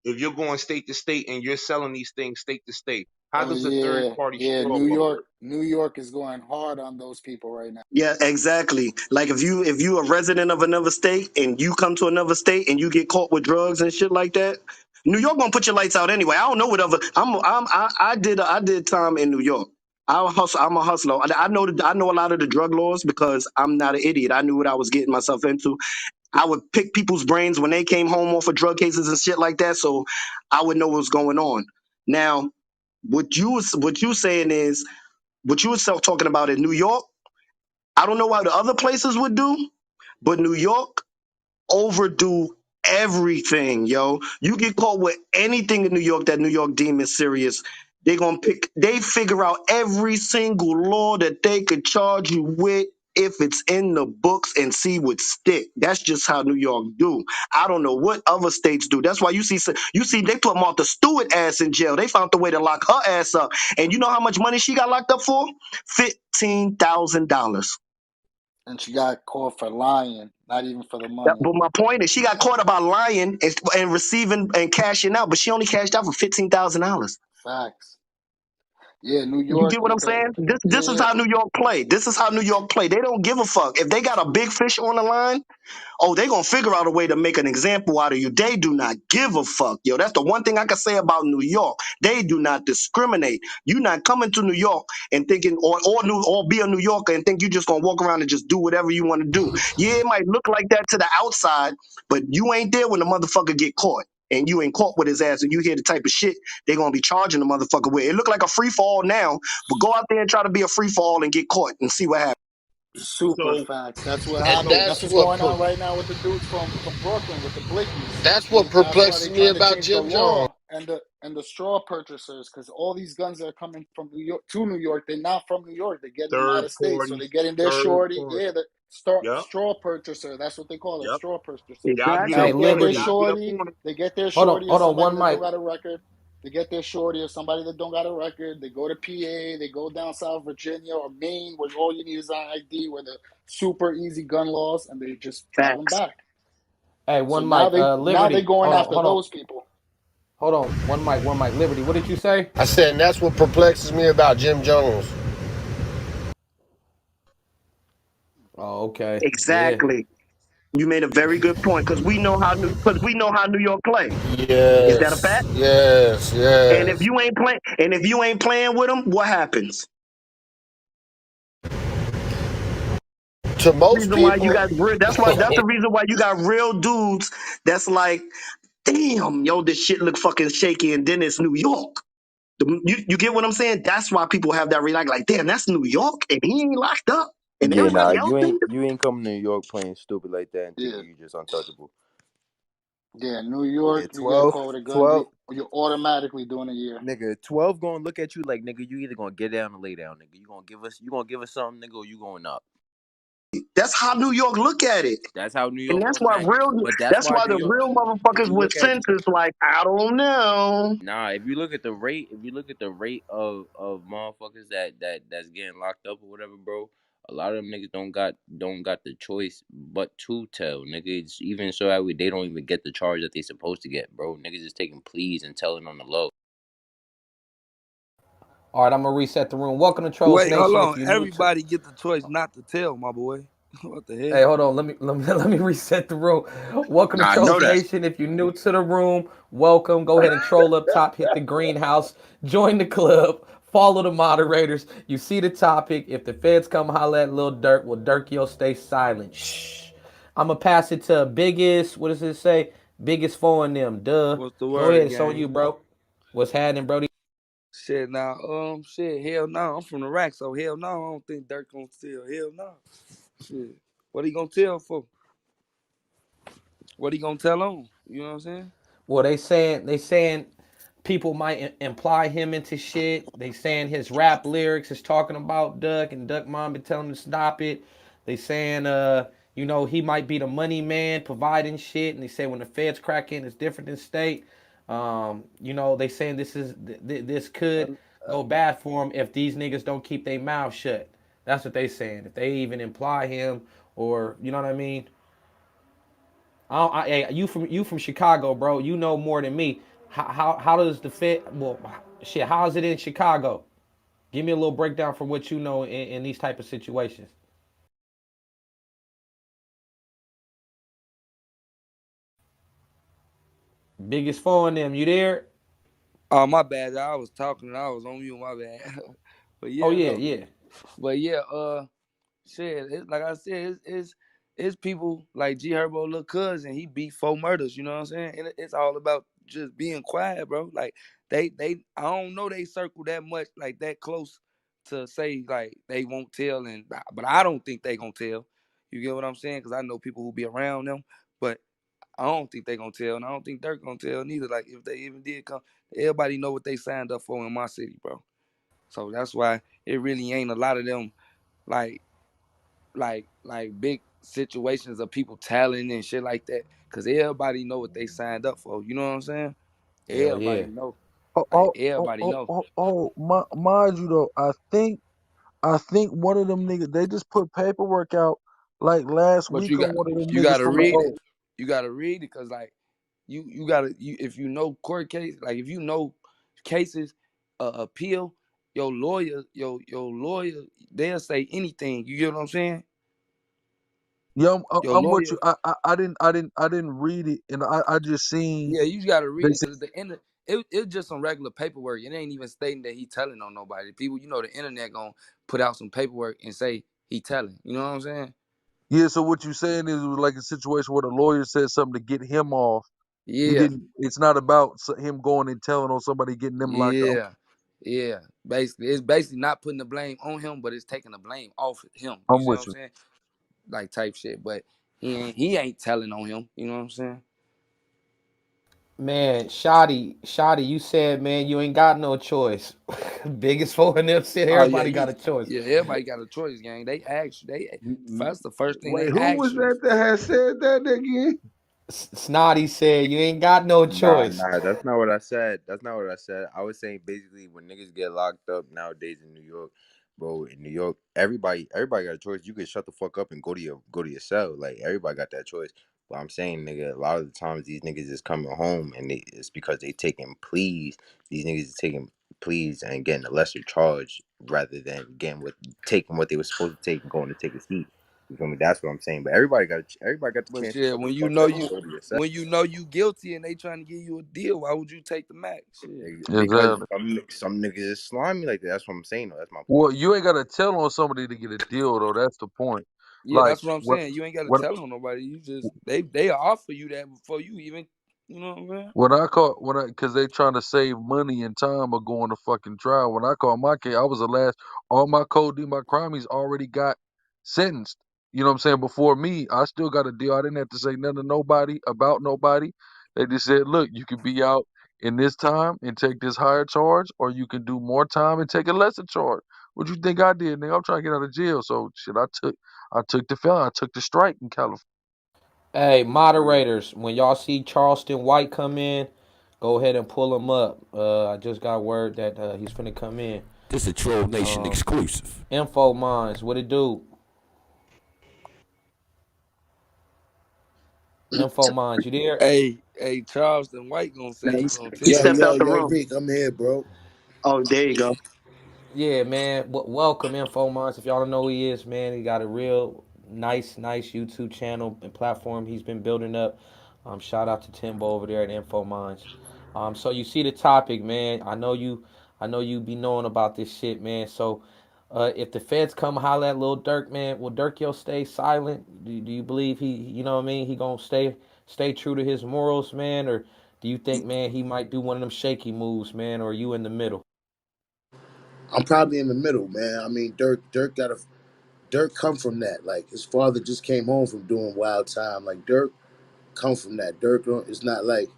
If you're going state to state and you're selling these things state to state, how Oh does the third yeah, party yeah. straw New law York, work? New York is going hard on those people right now. Yeah, exactly. Like if you a resident of another state and you come to another state and you get caught with drugs and shit like that, New York gonna put your lights out anyway. I don't know what other. I did time in New York. I'm a hustler. I know a lot of the drug laws because I'm not an idiot. I knew what I was getting myself into. I would pick people's brains when they came home off of drug cases and shit like that, so I would know what's going on. Now, what you saying is what you were talking about in New York. I don't know why the other places would do, but New York overdo everything, yo. You get caught with anything in New York that New York deem is serious. They figure out every single law that they could charge you with if it's in the books and see what stick. That's just how New York do. I don't know what other states do. That's why you see they put Martha Stewart ass in jail. They found the way to lock her ass up. And you know how much money she got locked up for? $15,000. And she got caught for lying, not even for the Yeah, money. but my point is, she got caught about lying and receiving and cashing out, but she only cashed out for $15,000. Facts. Yeah, New You York get what I'm with the saying? This is yeah. how New York play. This is how New York play. They don't give a fuck if they got a big fish on the line. Oh, they gonna figure out a way to make an example out of you. They do not give a fuck, yo. That's the one thing I can say about New York. They do not discriminate. You not coming to New York and thinking, or be a New Yorker and think you just gonna walk around and just do whatever you want to do. Yeah, it might look like that to the outside, but you ain't there when the motherfucker get caught. And you ain't caught with his ass, and you hear the type of shit they gonna be charging the motherfucker with. It look like a free fall now, but go out there and try to be a free fall and get caught and see what happens. Super So, facts. That's what And so, happened. That's that's what's what going on right now with the dudes from Brooklyn with the Blickies. that's what That's why perplexes they're me trying to about change the Jim Jones. law and the straw purchasers because all these guns that are coming from New York to New York, they're not from New York. They're getting them out third of state, so party, they're getting their third shorty. party. Yeah, the Yep, straw purchaser. That's what they call it, yep. straw purchaser. Y'all beat So Hey, they up on get it. their Liberty. Y'all beat up shorty. on it. They get their Hold on, shorty or hold on, somebody one that don't mic. got a record. They get their shorty or somebody that don't got a record. They go to PA. They go down South Virginia or Maine, where all you need is an ID, where the super easy gun laws, and they just drive them Facts. back. Hey, So one mic. now they Liberty. going Hold on, after hold on, those people. hold on. One mic. Liberty. What did you say? I said, and that's what perplexes me about Jim Jones. Oh, okay. Yeah. Exactly. You made a very good point because we know how New York play. Is that a Yes, fact? yes, And if yes. you ain't playing, with them, what happens? To most Reason why you people, got real. That's the reason why you got real dudes. That's like, damn, yo, this shit look fucking shaky, and then it's New York. You get what I'm saying? That's why people have that reaction, like, damn, that's New York, and he ain't locked up, and Yeah, nah, everybody else is. you ain't coming to New York playing stupid like that and Yeah, thinking you just untouchable. yeah. New Yeah, York, you get 12, caught with a gun, 12, you're automatically doing a year. nigga, 12 gonna look at you like, nigga, you either gonna get down or lay down, nigga. You gonna give us something, nigga, or you going up. That's how New York look at it. That's how New And York that's why automatic. But that's that's why why New the York. real If motherfuckers you with look at sense is like, I don't know. Nah, if you look at the rate of motherfuckers that's getting locked up or whatever, bro, a lot of them niggas don't got the choice but to tell, niggas. Even so that way they don't even get the charge that they supposed to get, bro. Niggas is taking pleas and telling on the low. All right, I'm gonna reset the room. Welcome to Trolls Wait, hold Nation. If on. you're new to, Everybody get the choice not to tell, my boy. What the hey, hell? hold on. Let me reset the room. Welcome to Nah, I know Trolls that. Nation. If you're new to the room, welcome. Go ahead and troll up top. Hit the greenhouse. Join the club. Follow the moderators. You see the topic. If the feds come holler at Lil Durk, well, Durk, you'll stay silent. Shh. I'm gonna pass it to biggest. What does it say? Biggest four in them, duh. What's the Go word, ahead, it's on gang? you, bro. What's happening, Brody? Shit, now, shit, hell no. I'm from the rack, so hell no. I don't think Dirk gonna steal. Hell no. Shit, what he gonna tell for? What he gonna tell on? You know what I'm saying? Well, they saying people might imply him into shit. They saying his rap lyrics is talking about Duck, and Duck mom been telling him to stop it. They saying he might be the money man providing shit, and they say when the feds crack in, it's different than state. They saying this could Uh, go bad for him if these niggas don't keep their mouth shut. That's what they saying. If they even imply him, or you know what I mean. Hey, you from Chicago, bro. You know more than me. How does the Fed? Well, shit. How is it in Chicago? Give me a little breakdown from what you know in these type of situations. Biggest four in them. You there? oh, my bad. I was talking and I was on mute. My bad. But Oh yeah, yeah, look. yeah. But yeah, shit. Like I said, it's people like G Herbo, little cousin. He beat 4 murders. You know what I'm saying? And it's all about just being quiet, bro. Like they I don't know they circle that much, like that close to say like they won't tell, but I don't think they gonna tell. You get what I'm saying? Because I know people who be around them, but I don't think they gonna tell, and I don't think Dirk gonna tell neither. Like if they even did come, everybody know what they signed up for in my city, bro. So that's why it really ain't a lot of them like like big situations of people talent and shit like that. Cause everybody know what they signed up for. You know what I'm saying? Hell yeah. Everybody know. Oh, Like oh, oh, everybody oh, know. oh, oh mind you though, I think one of them niggas they just put paperwork out like last But week you on got one of them you niggas gotta from the read it. O. You gotta read it because like you gotta if you know court case, like if you know cases, appeal, your lawyer, they'll say anything. You get what I'm saying? Yeah, Your I'm with you. lawyer, I didn't read it, and I just seen yeah, you just gotta they read it said, because at the end of it's just some regular paperwork. It ain't even stating that he telling on nobody. People, the internet gonna put out some paperwork and say he telling. You know what I'm saying? yeah. So what you saying is it was like a situation where the lawyer said something to get him off. He Yeah, didn't. It's not about him going and telling on somebody getting them locked up. yeah, yeah. Basically, it's basically not putting the blame on him, but it's taking the blame off him. You I'm see what with I'm you. saying? Like type shit. But he ain't telling on him. You know what I'm saying? Man, Shotty, you said, man, you ain't got no choice. Biggest four in them said Oh yeah, everybody got a choice. yeah. Everybody got a choice, gang. They ask you. That's the first thing Wait, they who ask was you. that that had said that again? Snotty said, you ain't got no Nah, choice. nah, that's not what I said. That's not what I said. I was saying basically when niggas get locked up nowadays in New York, bro, in New York, everybody got a choice. You can shut the fuck up and go to your cell. Like everybody got that choice. But I'm saying, nigga, a lot of the times these niggas is coming home and it's because they taking pleas. These niggas is taking pleas and getting a lesser charge rather than taking what they were supposed to take and going to take a seat. You feel me? That's what I'm saying. But everybody got the But chance to shit, shut the when you fuck know up and you go to your cell. when you know you guilty and they trying to give you a deal, why would you take the max? Shit. Because Exactly. some niggas is slimy like that. That's what I'm saying. Though. That's my point. Well, you ain't gotta tell on somebody to get a deal though. That's the point. Yeah, Like that's what I'm what saying. You ain't got to what tell on nobody. You just they offer you that before you even, you know what I'm saying? because they trying to save money and time of going to fucking trial. When I called my case, I was the last. All my code, my crimies already got sentenced. You know what I'm saying? Before me, I still got a deal. I didn't have to say nothing to nobody about nobody. They just said, look, you could be out in this time and take this higher charge, or you can do more time and take a lesser charge. What you think I did, nigga? I'm trying to get out of jail. So shit, I took I took the strike in California. Hey, moderators, when y'all see Charleston White come in, go ahead and pull him up. I just got word that he's finna come in. This a Troll Nation Um, exclusive. Info Minds, what it do? Info Minds, you there? Hey, Charleston White gonna say No, he gonna he Yo, tell. stepped yo, out the yo, room. Reek, I'm here, bro. Oh, there you go. Yeah, man. Welcome, Info Minds. If y'all don't know who he is, man, he got a real nice YouTube channel and platform he's been building up. Shout out to Timbo over there at Info Minds. So you see the topic, man. I know you be knowing about this shit, man. So If the feds come holler at Lil Durk, man, will Durk yo stay silent? Do you believe he, you know what I mean, he gonna stay true to his morals, man, or do you think, man, he might do one of them shaky moves, man, or are you in the middle? I'm probably in the middle, man. I mean, Dirk come from that. Like his father just came home from doing Wild Time. Like Dirk come from that. Dirk is not like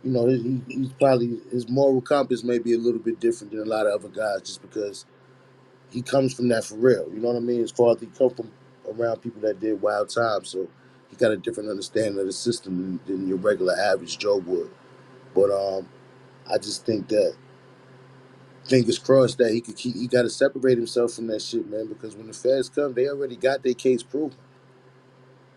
he's probably his moral compass may be a little bit different than a lot of other guys just because he comes from that for real. You know what I mean? His father he come from around people that did Wild Time, so he got a different understanding of the system than your regular average Joe would. But I just think that fingers crossed that he got to separate himself from that shit, man. Because when the feds come, they already got their case proven.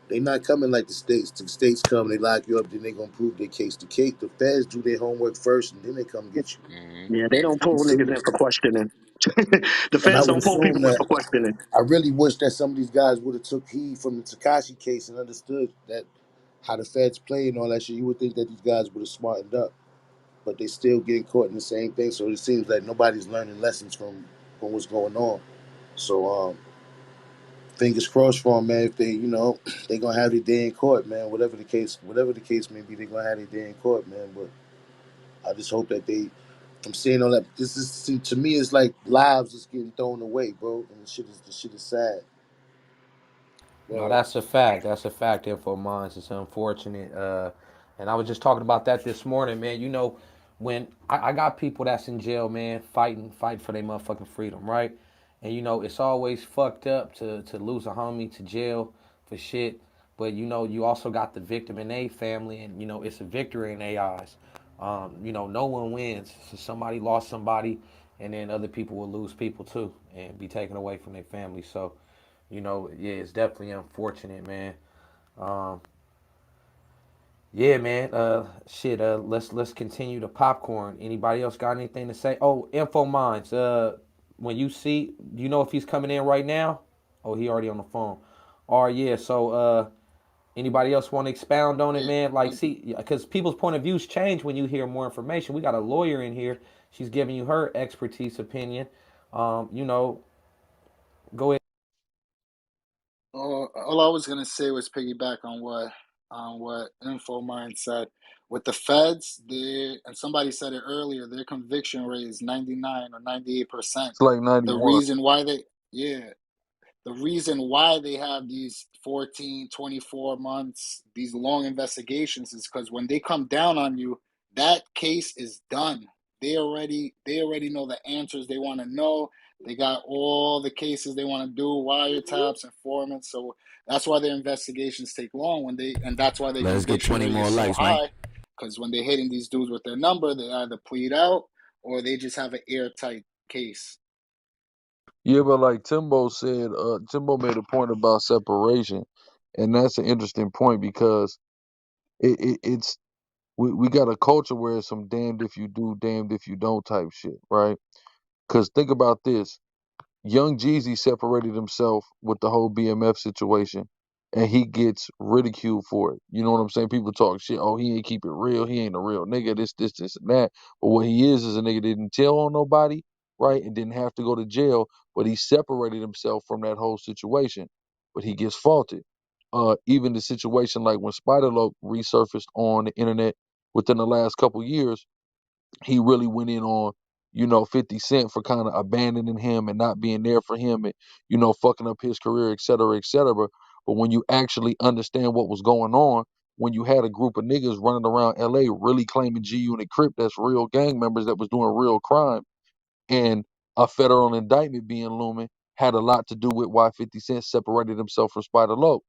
They not coming like the states. The states come, they lock you up, then they gonna prove their case. The feds do their homework first, and then they come get you. Hmm. Yeah, they don't pull niggas in for questioning. The And I feds would don't pull assume people in that for questioning. I really wish that some of these guys would have took heed from the Takashi case and understood that how the feds play and all that shit. You would think that these guys would have smartened up, but they still getting caught in the same thing. So it seems like nobody's learning lessons from what's going on. So fingers crossed for them, man. If they, they gonna have their day in court, man. Whatever the case may be, they gonna have their day in court, man. But I just hope that they, from seeing all that, this is to me, it's like lives is getting thrown away, bro. And the shit is sad. No, Well, that's a fact. That's a fact, Info Minds. It's unfortunate. And I was just talking about that this morning, man. You know, when I got people that's in jail, man, fighting for their motherfucking freedom, right? And you know, it's always fucked up to lose a homie to jail for shit. But you know, you also got the victim and their family, and you know, it's a victory in their eyes. You know, no one wins. So somebody lost somebody, and then other people will lose people too, and be taken away from their family. So you know, yeah, it's definitely unfortunate, man. Um, yeah, man. Shit. Let's continue the popcorn. Anybody else got anything to say? Oh, Info Minds. When you see, you know if he's coming in right now? Oh, he already on the phone. Or yeah. So, anybody else want to expound on it, Yeah, man? Like, and see, because people's point of views change when you hear more information. We got a lawyer in here. She's giving you her expertise opinion. You know, go ahead. all I was gonna say was piggyback on what Info Mind said. With the feds, they and somebody said it earlier, their conviction rate is 99 or 98%. It's like The 91. reason why yeah, the reason why they have these 14, 24 months, these long investigations is because when they come down on you, that case is done. They already know the answers they want to know. They got all the cases they want to do, wiretaps, informants. So that's why their investigations take long and that's why their Let us get conviction 20 rate is more so likes, man. high. Because when they're hitting these dudes with their number, they either plead out or they just have an airtight case. Yeah, but like Timbo said, Timbo made a point about separation, and that's an interesting point because it's we got a culture where it's some damned if you do, damned if you don't type shit, right? Because think about this. Young Jeezy separated himself with the whole BMF situation, and he gets ridiculed for it. You know what I'm saying? People talk shit. Oh, he ain't keep it real. He ain't a real nigga. This, and that. But what he is a nigga that didn't tell on nobody, right? And didn't have to go to jail. But he separated himself from that whole situation. But he gets faulted. Even the situation like when Spider Loc resurfaced on the internet within the last couple years, he really went in on, 50 Cent for kind of abandoning him and not being there for him and, fucking up his career, et cetera, et cetera. But when you actually understand what was going on, when you had a group of niggas running around LA really claiming G Unit Crip, that's real gang members that was doing real crime, and a federal indictment being looming had a lot to do with why 50 Cent separated himself from Spider Loc,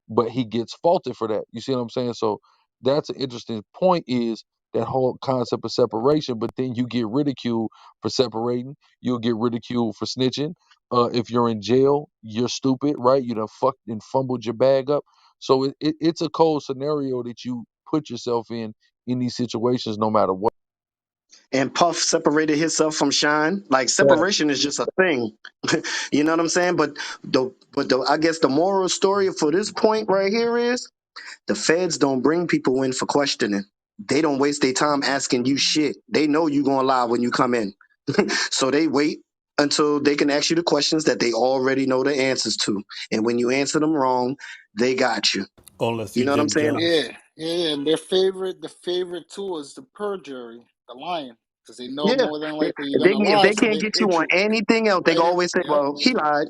but he gets faulted for that. You see what I'm saying? So that's an interesting point is that whole concept of separation, but then you get ridiculed for separating. You'll get ridiculed for snitching. If you're in jail, you're stupid, right? You done fucked and fumbled your bag up. So it's a cold scenario that you put yourself in these situations no matter what. And Puff separated himself from Shine. Like Facts. separation is just a thing. You know what I'm saying? But I guess the moral story for this point right here is the feds don't bring people in for questioning. They don't waste their time asking you shit. They know you gonna lie when you come in. So they wait. until they can ask you the questions that they already know the answers to. And when you answer them wrong, they got you. Unless You you know what I'm Jim saying? Jones. Yeah. And the favorite tool is the perjury, the lying, because they know Yeah. more than If likely you're they, gonna if lie, they so can't they get you hit on you anything else, they right can in. always say, Yep. well, he lied.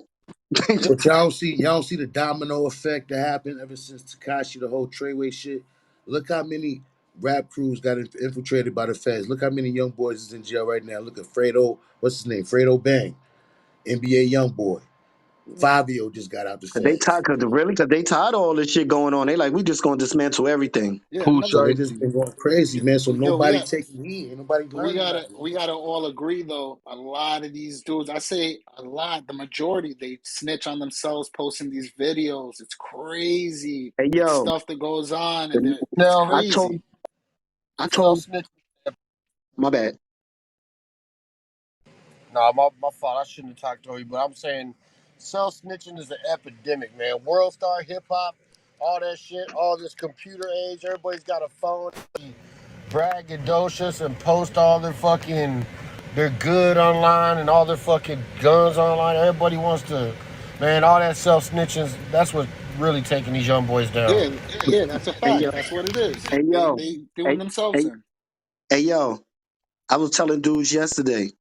But y'all don't see the domino effect that happened ever since Takashi, the whole Treyway shit. Look how many rap crews got infiltrated by the feds. Look how many young boys is in jail right now. Look at Fredo, what's his name? Fredo Bang, NBA young boy. Fabio just got out the Cause they feds. tired, cause they tired of all this shit going on. They like, we just gonna dismantle everything. Yeah, Pooh So another they just Shiesty. been going crazy, man. So yo, nobody taking heed. Ain't nobody we learning gotta nothing. we gotta all agree though. A lot of these dudes, I say a lot, the majority, they snitch on themselves posting these videos. It's crazy Hey the yo, stuff that goes on, and it's No, I told crazy. I self told snitch. my bad. No, my fault. I shouldn't have talked to you, but I'm saying self snitching is an epidemic, man. World star hip hop, all that shit, all this computer age, everybody's got a phone. Braggadocious and post all their fucking their good online and all their fucking guns online. Everybody wants to, man, all that self snitching. That's what really taking these young boys down. Yeah, that's a Hey yo, fact. That's what it is. hey yo, They doing hey, themselves hey, in. hey yo. I was telling dudes yesterday.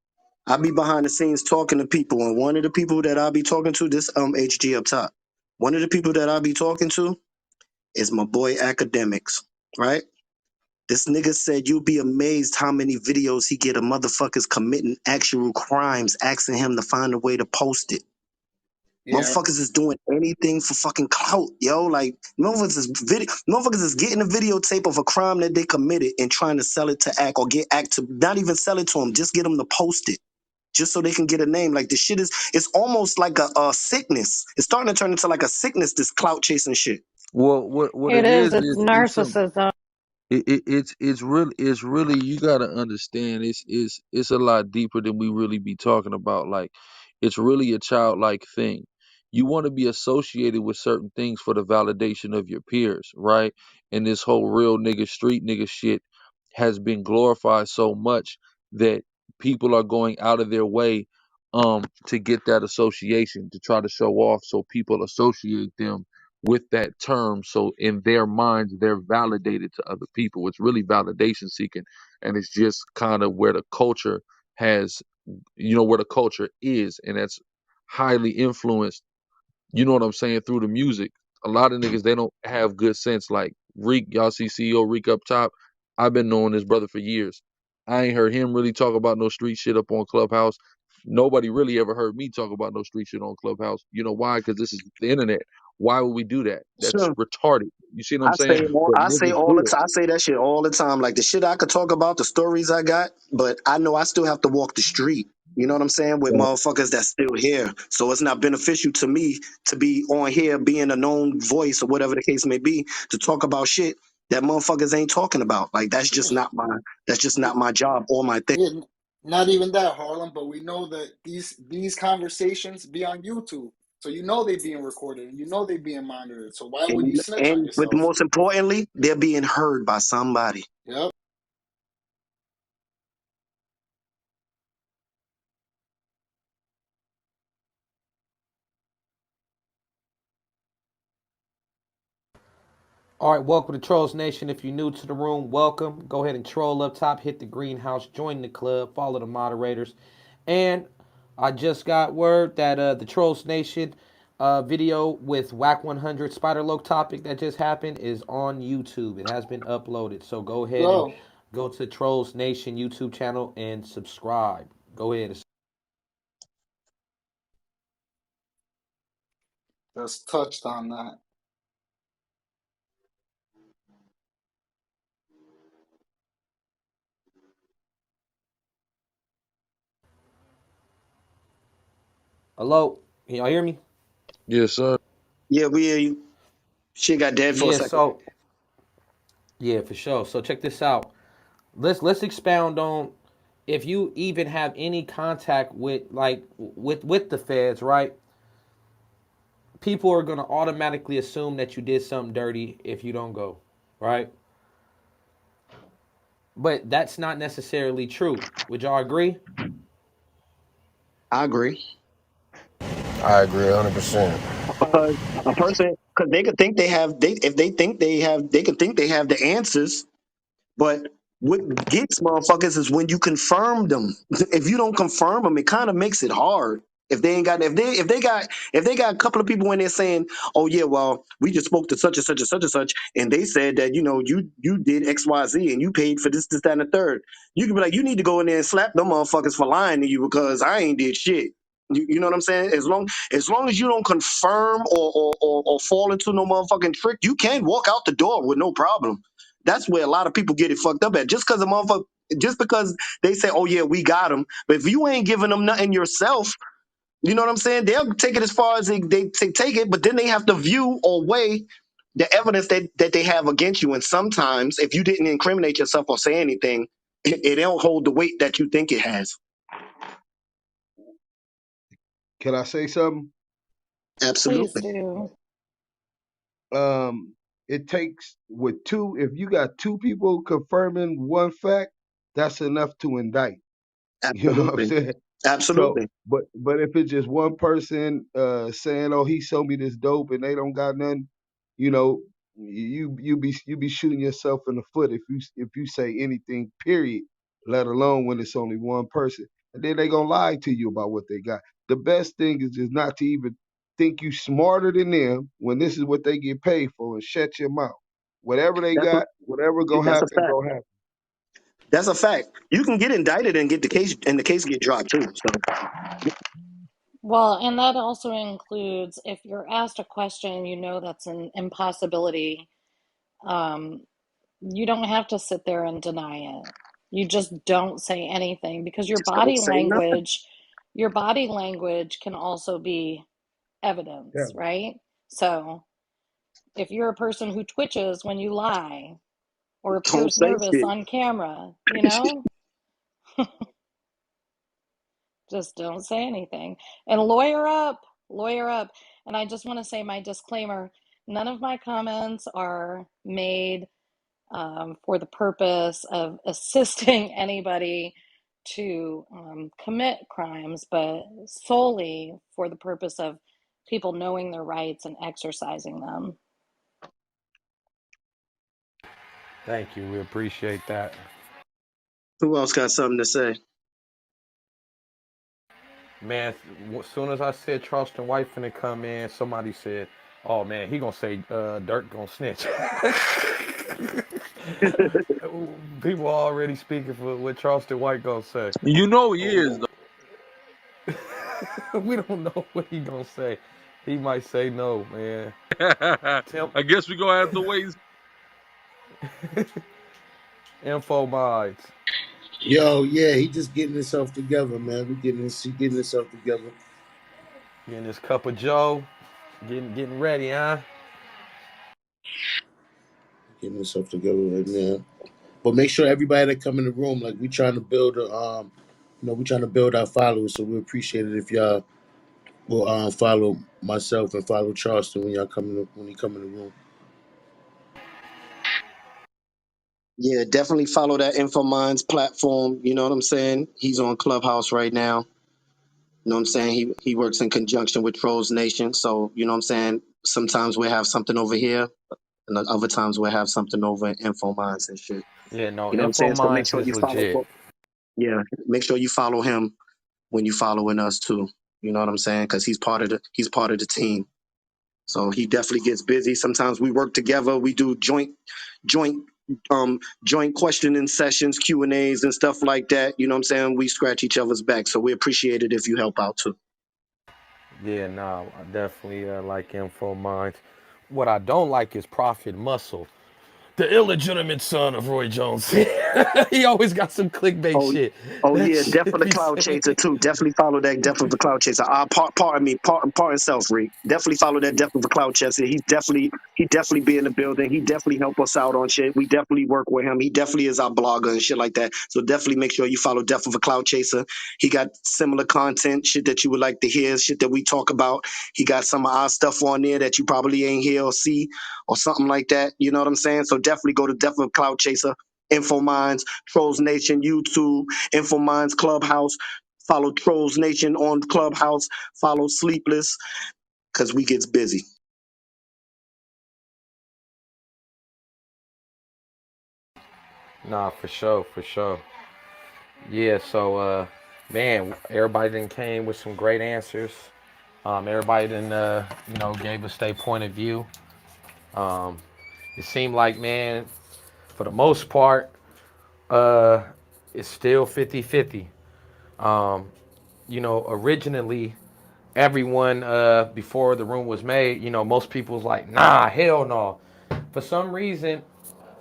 I be behind the scenes talking to people, and one of the people that I be talking to, this HG up top. One of the people that I be talking to is my boy Academics, right? This nigga said you'll be amazed how many videos he get of motherfuckers committing actual crimes, asking him to find a way to post it. Yeah, Motherfuckers is doing anything for fucking clout, yo. Like motherfuckers is getting a videotape of a crime that they committed and trying to sell it to act or get act to not even sell it to them, just get them to post it. Just so they can get a name. Like the shit is it's almost like a sickness. It's starting to turn into like a sickness, this clout chasing shit. Well, what It it is. It's is it's some narcissism. it's really you gotta understand it's a lot deeper than we really be talking about. Like it's really a childlike thing. You want to be associated with certain things for the validation of your peers, right? And this whole real nigga street nigga shit has been glorified so much that people are going out of their way to get that association to try to show off so people associate them with that term, so in their minds they're validated to other people. It's really validation seeking, and it's just kind of where the culture has, where the culture is, and that's highly influenced, you know what I'm saying, through the music. A lot of niggas, they don't have good sense. Like Reek, y'all see CEO Reek up top. I've been knowing this brother for years. I ain't heard him really talk about no street shit up on Clubhouse. Nobody really ever heard me talk about no street shit on Clubhouse. You know why? Because this is the internet. Why would we do that? That's Sure. retarded. You see what I'm saying? But I say niggas all the do it. time. I say that shit all the time. Like the shit I could talk about, the stories I got, but I know I still have to walk the street. You know what I'm saying? With motherfuckers that's still here. So it's not beneficial to me to be on here being a known voice or whatever the case may be to talk about shit that motherfuckers ain't talking about. Like that's just not my job or my thing. yeah. Not even that, Harlem. But we know that these conversations be on YouTube, so you know they being recorded and you know they being monitored. So why would you snitch on And but yourself? most importantly, they're being heard by somebody. Yep. All right, welcome to Trolls Nation. If you're new to the room, welcome. Go ahead and troll up top, hit the greenhouse, join the club, follow the moderators. And I just got word that the Trolls Nation video with Whack 100 Spider Loc topic that just happened is on YouTube. It has been uploaded. So go ahead and Go. go to Trolls Nation YouTube channel and subscribe. Go ahead. Just touched on that. Hello? Can y'all hear me? Yes, sir. Yeah, we hear you. Shit got dead for a Yeah, second. so yeah, for sure. So check this out. Let's expound on if you even have any contact with with the feds, right? People are gonna automatically assume that you did something dirty if you don't go, right? But that's not necessarily true. Would y'all agree? I agree. I agree 100%. Because a person, because they could think they have, they if they think they have, they could think they have the answers. But what gets motherfuckers is when you confirm them. If you don't confirm them, it kind of makes it hard. If they ain't got, if they got a couple of people in there saying, "Oh yeah, well, we just spoke to such and such and such and such, and they said that you did X Y Z and you paid for this that and the third," you can be like, "You need to go in there and slap them motherfuckers for lying to you because I ain't did shit." You know what I'm saying? As long as you don't confirm or fall into no motherfucking trick, you can walk out the door with no problem. That's where a lot of people get it fucked up at. Just because they say, "Oh yeah, we got them," but if you ain't giving them nothing yourself, you know what I'm saying? They'll take it as far as they take it, but then they have to view or weigh the evidence that they have against you. And sometimes, if you didn't incriminate yourself or say anything, it don't hold the weight that you think it has. Can I say something? Please Absolutely, do. Um, it takes with two. If you got two people confirming one fact, that's enough to indict. You know what I'm absolutely, saying? So, absolutely. but if it's just one person saying, "Oh, he sold me this dope," and they don't got nothing, you know, you be shooting yourself in the foot if you say anything. Period. Let alone when it's only one person, and then they gonna lie to you about what they got. The best thing is just not to even think you smarter than them when this is what they get paid for, and shut your mouth. Whatever they That's what, got, whatever gonna that's a happen, fact. gonna happen. That's a fact. You can get indicted and get the case, and the case get dropped too. So Well, and that also includes if you're asked a question, you know that's an impossibility. Um, you don't have to sit there and deny it. You just don't say anything because just don't say nothing. your body language can also be Yeah, evidence, right? So if you're a person who twitches when you lie or Don't appears say nervous shit. on camera, just don't say anything and lawyer up. And I just want to say my disclaimer, none of my comments are made for the purpose of assisting anybody to commit crimes, but solely for the purpose of people knowing their rights and exercising them. Thank you. We appreciate that. Who else got something to say? Man, as soon as I said Charleston White finna come in, somebody said, "Oh man, he gonna say Dirk gonna snitch." People already speaking for what Charleston White gonna say. You know he is Oh, we don't know what he gonna say. He might say no, man. though. Tim, I guess we gonna have to wait. info minds. Yo, yeah, he just getting himself together, man. He getting himself together. Getting this cup of Joe. Getting ready, huh? Getting himself together right now. But make sure everybody that come in the room, like we trying to build a we trying to build our followers, so we appreciate it if y'all will follow myself and follow Charleston when he come in the room. Yeah, definitely follow that InfoMinds platform. You know what I'm saying? He's on Clubhouse right now. You know what I'm saying? He works in conjunction with TROLLZ Nation. So, you know what I'm saying? Sometimes we have something over here, and then other times we have something over in InfoMinds and shit. Yeah, no, You know what I'm info saying? So make minds sure is you follow. legit. Yeah, make sure you follow him when you following us too. You know what I'm saying? Because he's part of the team. So he definitely gets busy. Sometimes we work together. We do joint joint questioning sessions, Q&As and stuff like that. You know what I'm saying? We scratch each other's back. So we appreciate it if you help out too. Yeah, no, I definitely like info minds. What I don't like is Prophet Muscle, the illegitimate son of Roy Jones. He always got some clickbait Oh, shit. oh That yeah, Death of shit the be Cloud saying. Chaser too. Definitely follow that Death of the Cloud Chaser. Pardon me, pardon self, Reek. Definitely follow that Death of the Cloud Chaser. He definitely be in the building. He definitely help us out on shit. We definitely work with him. He definitely is our blogger and shit like that. So definitely make sure you follow Death of a Cloud Chaser. He got similar content, shit that you would like to hear, shit that we talk about. He got some of our stuff on there that you probably ain't hear or see or something like that. You know what I'm saying? So definitely go to Death of a Cloud Chaser, Info Minds, TROLLZ Nation, YouTube, InfoMinds Clubhouse. Follow Trolls Nation on Clubhouse. Follow Sleepless, because we gets busy. Nah, for sure, for sure. Yeah, so man, everybody then came with some great answers. Everybody then gave us their point of view. Um, it seemed like, man, for the most part, uh, it's still 50-50. Um, originally everyone before the room was made, most people was like, nah, hell no. For some reason,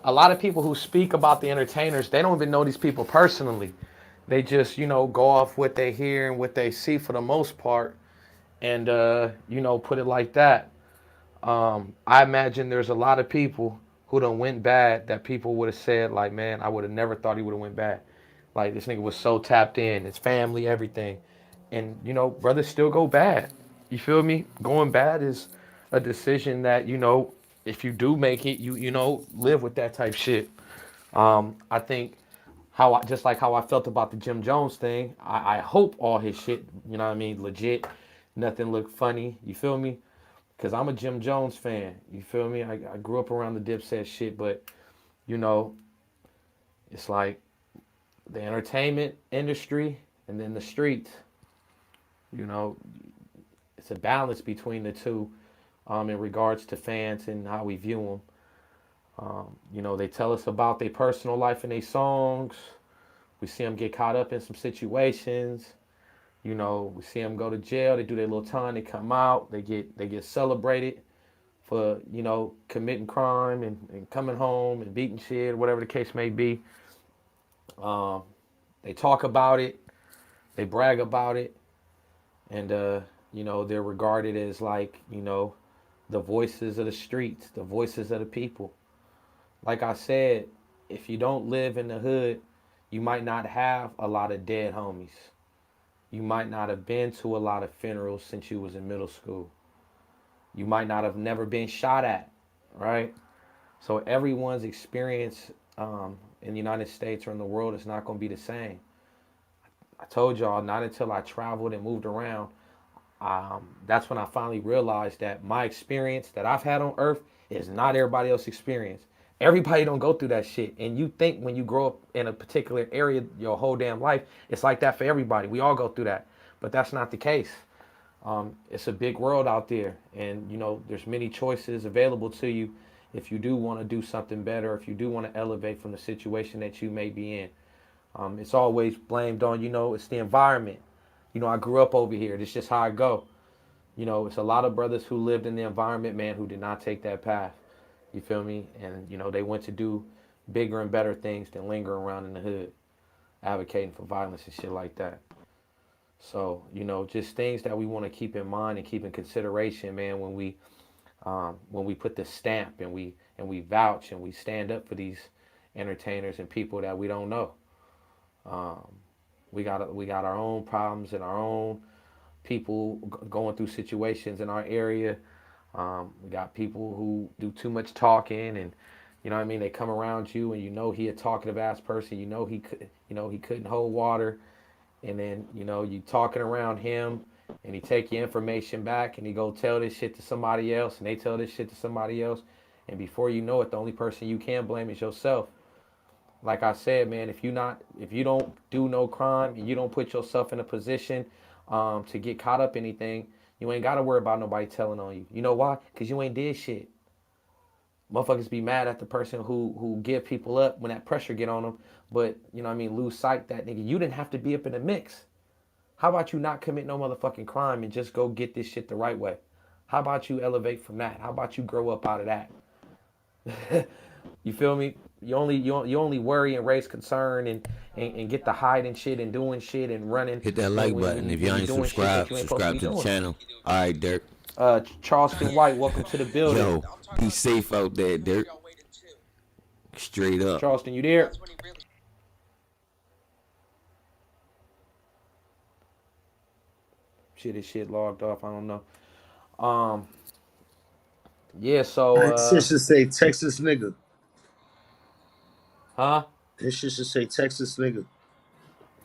a lot of people who speak about the entertainers, they don't even know these people personally. They just, go off what they hear and what they see for the most part, and put it like that. I imagine there's a lot of people who done went bad that people would have said like, man, I would have never thought he would have went bad. Like this nigga was so tapped in, his family, everything, and brothers still go bad. You feel me? Going bad is a decision that if you do make it, you live with that type shit. I think just like how I felt about the Jim Jones thing. I hope all his shit, legit. Nothing look funny. You feel me? Because I'm a Jim Jones fan. You feel me? I grew up around the Dipset shit, but you know, it's like the entertainment industry and then the streets. You know, it's a balance between the two in regards to fans and how we view them. They tell us about their personal life and their songs. We see them get caught up in some situations. We see them go to jail. They do their little time. They come out. They get celebrated for committing crime and coming home and beating shit, whatever the case may be. Um, they talk about it, they brag about it, and they're regarded as like the voices of the streets, the voices of the people. Like I said, if you don't live in the hood, you might not have a lot of dead homies. You might not have been to a lot of funerals since you was in middle school. You might not have never been shot at, right? So everyone's experience in the United States or in the world is not going to be the same. I told y'all, not until I traveled and moved around, that's when I finally realized that my experience that I've had on Earth is not everybody else's experience. Everybody don't go through that shit. And you think when you grow up in a particular area your whole damn life, it's like that for everybody. We all go through that. But that's not the case. It's a big world out there, and there's many choices available to you if you do want to do something better, if you do want to elevate from the situation that you may be in. It's always blamed on it's the environment. I grew up over here. This is just how I go. It's a lot of brothers who lived in the environment, man, who did not take that path. You feel me? And they went to do bigger and better things than linger around in the hood, advocating for violence and shit like that. So, just things that we want to keep in mind and keep in consideration, man, when we put the stamp and we vouch and we stand up for these entertainers and people that we don't know. Um, we got our own problems and our own people going through situations in our area. We got people who do too much talking, and they come around you and he a talkative ass person. He couldn't hold water, and then you talking around him, and he take your information back and he go tell this shit to somebody else, and they tell this shit to somebody else, and before you know it, the only person you can blame is yourself. Like I said, man, if you don't do no crime and you don't put yourself in a position to get caught up in anything, you ain't got to worry about nobody telling on you. You know why? Because you ain't did shit. Motherfuckers be mad at the person who give people up when that pressure get on them, but lose sight that nigga, you didn't have to be up in the mix. How about you not commit no motherfucking crime and just go get this shit the right way? How about you elevate from that? How about you grow up out of that? You feel me? You only worry and raise concern and get the hiding shit and doing shit and running Hit that when like when, when button. you If when y'all you ain't doing shit that you subscribed, ain't supposed to subscribe be to the doing. channel. All right, Dirk. Charleston White, welcome to the building. Yo, be safe out there, Dirk. Straight up. Charleston, you there? Shit, this shit logged off. I don't know. Um, yeah. So, This shit should say Texas nigga. huh? This shit should say Texas nigga.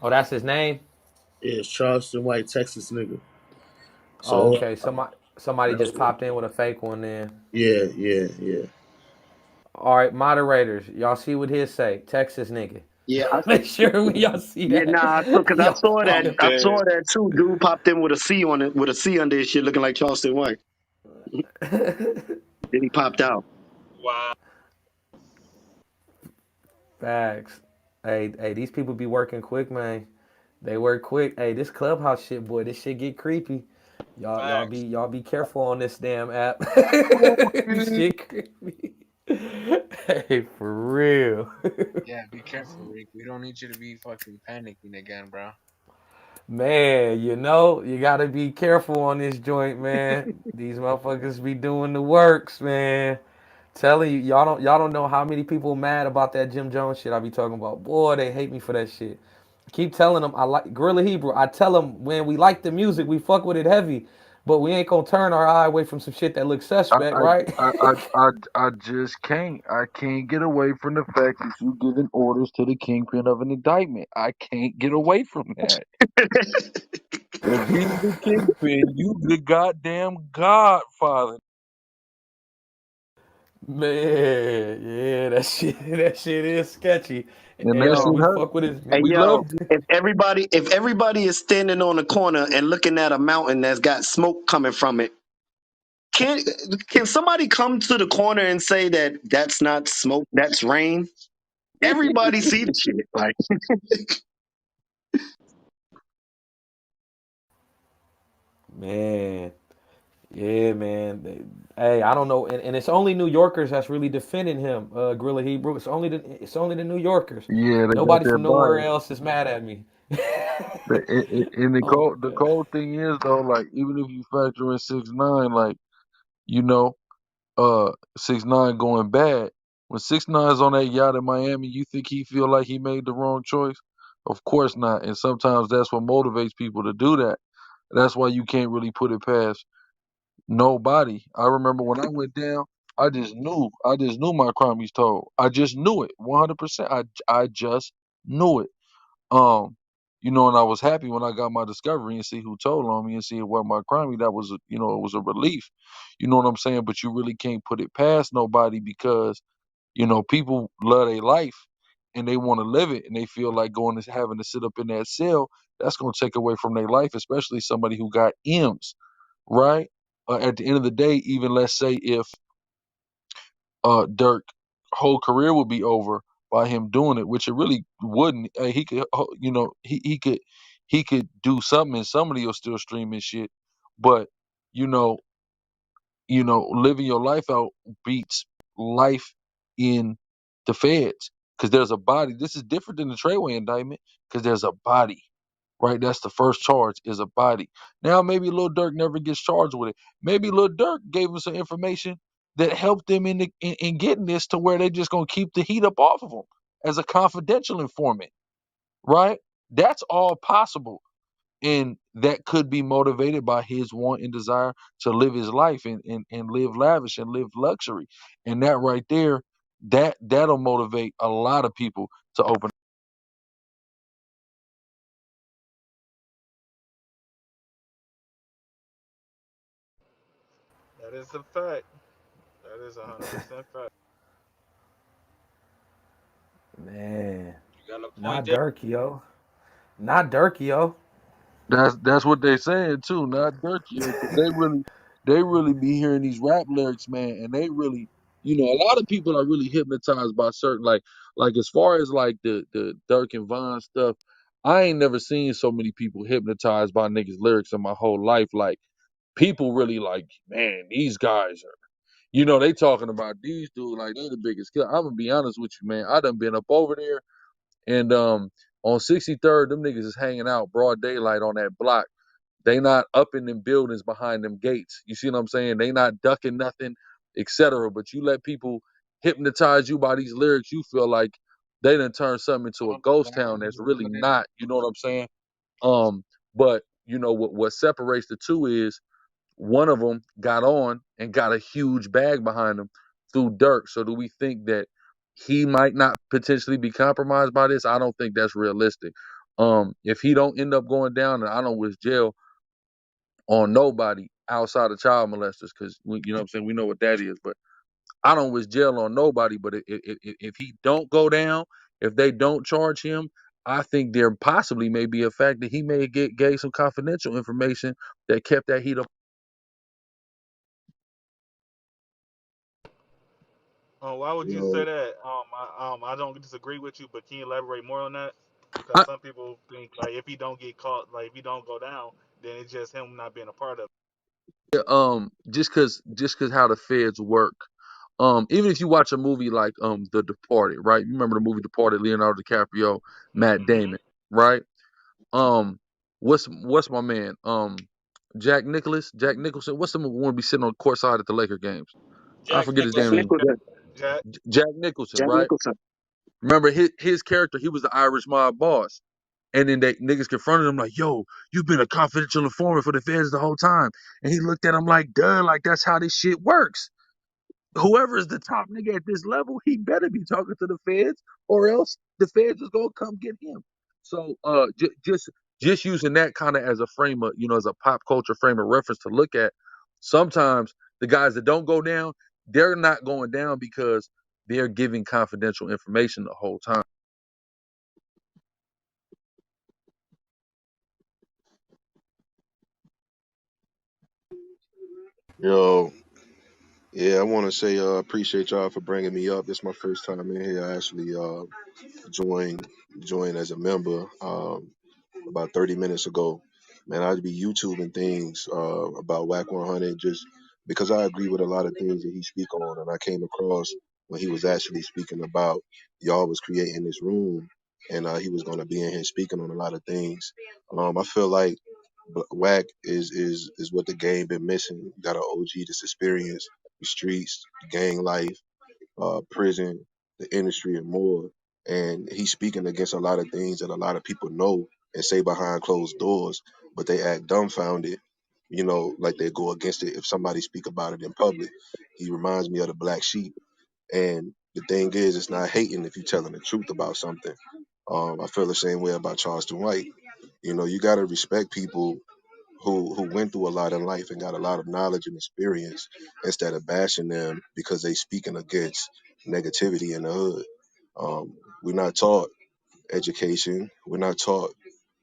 Oh, that's his name. Yeah, it's Charleston White, Texas nigga. Oh, So okay. Somebody that's just popped in with a fake one then. yeah, yeah, yeah. All right, moderators, y'all see what his say? Texas nigga. Yeah, Make sure y'all see yeah, that. nah, because I Y'all saw that. I'm fucking. I dead. saw that too. Dude popped in with a C on it, with a C under his shit, looking like Charleston White. Then he popped out. Wow. Facts. Hey, these people be working quick, man. They work quick. Hey, this clubhouse shit, boy, this shit get creepy. Facts. Y'all be careful on this damn app. This Okay. shit creepy. Hey, for real. Yeah, be careful, Rick. We don't need you to be fucking panicking again, bro. Man, you gotta be careful on this joint, man. These motherfuckers be doing the works, man. Telling you, y'all don't know how many people mad about that Jim Jones shit I be talking about. Boy, they hate me for that shit. Keep telling them I like Gorilla Hebrew. I tell them when we like the music, we fuck with it heavy, but we ain't gonna turn our eye away from some shit that looks I, suspect, I, right? I just can't. I can't get away from the fact that you giving orders to the kingpin of an indictment. I can't get away from that. If he's the kingpin, you the goddamn godfather. Man, yeah, that shit that shit is sketchy. And Hey, that but shit Yo, we hurt. fuck with his hey We yo, love you. if everybody is standing on the corner and looking at a mountain that's got smoke coming from it, can can somebody come to the corner and say that that's not smoke, that's rain? Everybody see the shit. Like, man. Yeah, man. Hey, I don't know, and it's only New Yorkers that's really defending him, Gorilla Hebrew. It's only the New Yorkers. Yeah, they got Nobody that from nowhere bias. else is mad at me. And the Oh, cold, the God. cold thing is though, like even if you factor in 6ix9ine, like you know, 6ix9ine going bad. When 6ix9ine's on that yacht in Miami, you think he feel like he made the wrong choice? Of course not. And sometimes that's what motivates people to do that. That's why you can't really put it past nobody. I remember when I went down, I just knew my crime was told. I just knew it, 100%. I just knew it. Um, and I was happy when I got my discovery and see who told on me and see what my crime. That was, it was a relief. You know what I'm saying? But you really can't put it past nobody because people love their life and they want to live it and they feel like going and having to sit up in that cell. That's gonna take away from their life, especially somebody who got M's, right? At the end of the day, even let's say if Dirk whole career would be over by him doing it, which it really wouldn't. He could, he could do something, and somebody will still stream his shit. But you know, living your life out beats life in the feds because there's a body. This is different than the Treyway indictment because there's a body, right? That's the first charge is a body. Now maybe Lil Durk never gets charged with it. Maybe Lil Durk gave him some information that helped them in getting this to where they just gonna keep the heat up off of him as a confidential informant, right? That's all possible and that could be motivated by his want and desire to live his life and live lavish and live luxury, and that right there, that'll motivate a lot of people to open. That is a fact. That is 100% fact. Man, You got a point not there. Dirk, yo. Not Dirk, yo. That's what they saying too, not Dirk, because they really be hearing these rap lyrics, man, and they really, a lot of people are really hypnotized by certain like as far as like the Dirk and Von stuff. I ain't never seen so many people hypnotized by niggas lyrics in my whole life. Like people really like, man, these guys are, they talking about these dudes like they the biggest killer. I'm gonna be honest with you, man. I done been up over there and on 63rd, them niggas is hanging out broad daylight on that block. They not up in them buildings behind them gates. You see what I'm saying? They not ducking nothing, etc. But you let people hypnotize you by these lyrics, you feel like they done turn something into a ghost town that's really not. You know what I'm saying? But what separates the two is one of them got on and got a huge bag behind him through Dirk. So do we think that he might not potentially be compromised by this? I don't think that's realistic. If he don't end up going down, and I don't wish jail on nobody outside of child molesters, because you know what I'm saying, we know what that is. But I don't wish jail on nobody. But if he don't go down, if they don't charge him, I think there possibly may be a fact that he may gave some confidential information that kept that heat up. Why would you say Yo, that? I don't disagree with you, but can you elaborate more on that? Because I, some people think like if he don't get caught, like if he don't go down, then it's just him not being a part of it. just cause how the feds work. Even if you watch a movie like The Departed, right? You remember the movie Departed, Leonardo DiCaprio, Matt Hmm. Damon, right? Um, what's my man? Jack Nicholson. What's the one be sitting on the court side at the Laker games? I Jack forget his Jack name. Nicholson. Nicholson. Jack. Jack Nicholson, Jack right? Nicholson. Remember his character? He was the Irish mob boss. And then they niggas confronted him like, "Yo, you've been a confidential informant for the feds the whole time." And he looked at him like, "Duh, like that's how this shit works. Whoever is the top nigga at this level, he better be talking to the feds, or else the feds is gonna come get him." So, just using that kind of as a frame of, as a pop culture frame of reference to look at. Sometimes the guys that don't go down, they're not going down because they're giving confidential information the whole time. Yo, yeah, I want to say appreciate y'all for bringing me up. This is my first time in here. I actually joined joined as a member about 30 minutes ago. Man, I'd be YouTubing things about Whack 100 just because I agree with a lot of things that he speak on, and I came across when he was actually speaking about y'all was creating this room, and he was going to be in here speaking on a lot of things. I feel like Whack is what the game been missing. You got an OG that's experienced the streets, the gang life, prison, the industry, and more. And he's speaking against a lot of things that a lot of people know and say behind closed doors, but they act dumbfounded. Like they go against it if somebody speak about it in public. He reminds me of the black sheep. And the thing is, it's not hating if you're telling the truth about something. I feel the same way about Charleston White. You got to respect people who went through a lot in life and got a lot of knowledge and experience instead of bashing them because they speaking against negativity in the hood. We're not taught education. We're not taught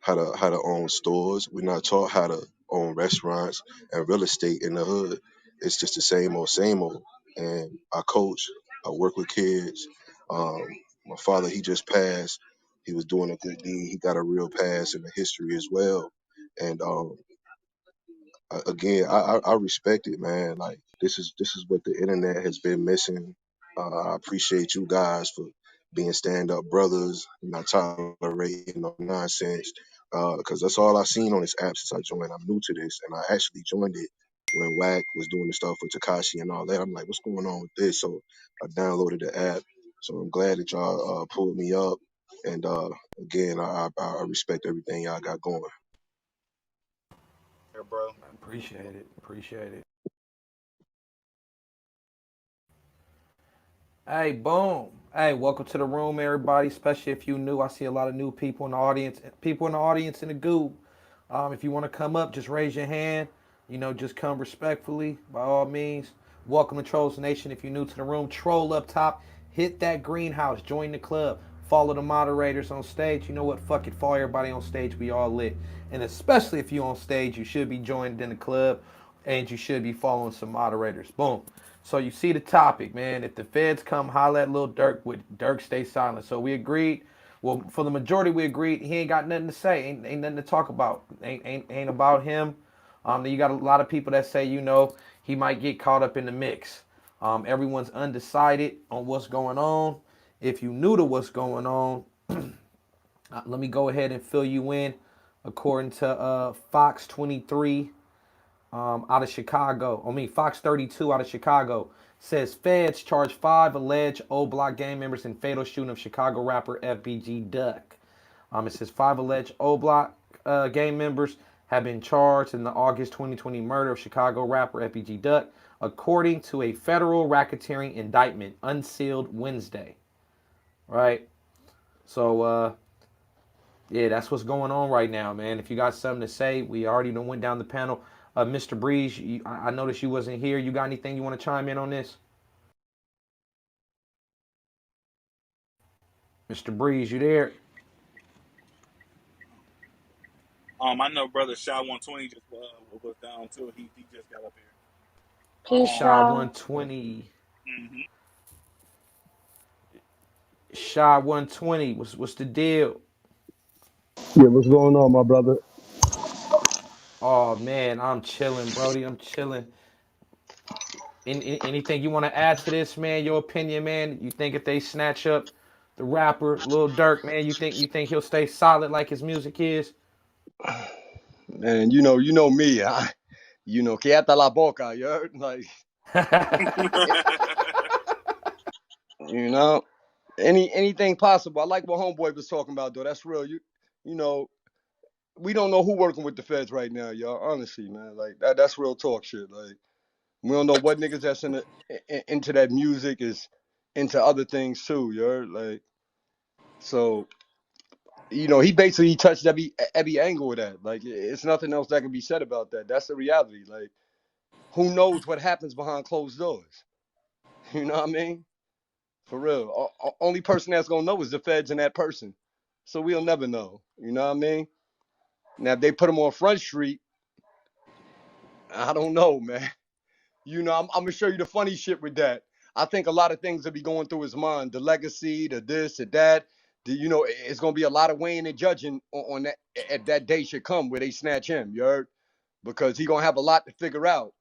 how to own stores. We're not taught how to own restaurants and real estate in the hood. It's just the same old, same old. And I coach. I work with kids. Um, my father, he just passed. He was doing a good deed. He got a real past in the history as well. And again, I respect it, man. Like this is what the internet has been missing. I appreciate you guys for being stand up brothers, not tolerating no nonsense. Because that's all I've seen on this app since I joined. I'm new to this, and I actually joined it when Wack was doing the stuff with Takashi and all that. I'm like, what's going on with this? So I downloaded the app. So I'm glad that y'all pulled me up. And again, I respect everything y'all got going. Here, bro. Appreciate it. Appreciate it. Hey, boom. Hey, welcome to the room, everybody. Especially if you new, I see a lot of new people in the audience. People in the audience in the goo. If you want to come up, just raise your hand. Just come respectfully, by all means. Welcome to Trolls Nation. If you're new to the room, troll up top. Hit that greenhouse. Join the club. Follow the moderators on stage. You know what? Fuck it. Follow everybody on stage. We all lit. And especially if you're on stage, you should be joined in the club, and you should be following some moderators. Boom. So you see the topic, man. If the feds come holler at Lil Durk, would Durk stay silent? So we agreed. Well, for the majority, we agreed he ain't got nothing to say. Ain't nothing to talk about. Ain't about him. You got a lot of people that say, he might get caught up in the mix. Everyone's undecided on what's going on. If you knew to what's going on, let me go ahead and fill you in. According to Fox 23, out of Chicago. Fox 32 out of Chicago says feds charge 5 alleged oblock gang members in fatal shooting of Chicago rapper FBG Duck. It says 5 alleged oblock gang members have been charged in the August 2020 murder of Chicago rapper FBG Duck, according to a federal racketeering indictment unsealed Wednesday. Right? So Yeah, that's what's going on right now, man. If you got something to say, we already done went down the panel. Mr. Breeze, I noticed you wasn't here. You got anything you want to chime in on this? Mr. Breeze, you there? I know brother Shy 120 just was down too. He just got up here. Peace, Shy Shaw. 120. Mhm. Shy 120. What's the deal? Yeah, what's going on, my brother? Oh man, I'm chilling, Brody. I'm chilling. Anything you want to add to this, man? Your opinion, man? You think if they snatch up the rapper Lil Durk, man, you think he'll stay solid like his music is? Man, you know me. Quieta la boca, you heard? Like, you know, anything possible. I like what Homeboy was talking about, though. That's real. You know, we don't know who working with the feds right now, y'all. Honestly, man, like that's real talk shit. Like, we don't know what niggas that's into that music is into other things too, you heard? Like, so he basically touched every angle of that. Like, it's nothing else that can be said about that. That's the reality. Like, who knows what happens behind closed doors? You know what I mean? For real. Only person that's gonna know is the feds and that person. So we'll never know. You know what I mean? Now if they put him on Front Street, I don't know, man. I'm gonna show you the funny shit with that. I think a lot of things will be going through his mind. The legacy, the this, the that. It's gonna be a lot of weighing and judging on that at that day should come where they snatch him, you heard? Because he gonna have a lot to figure out.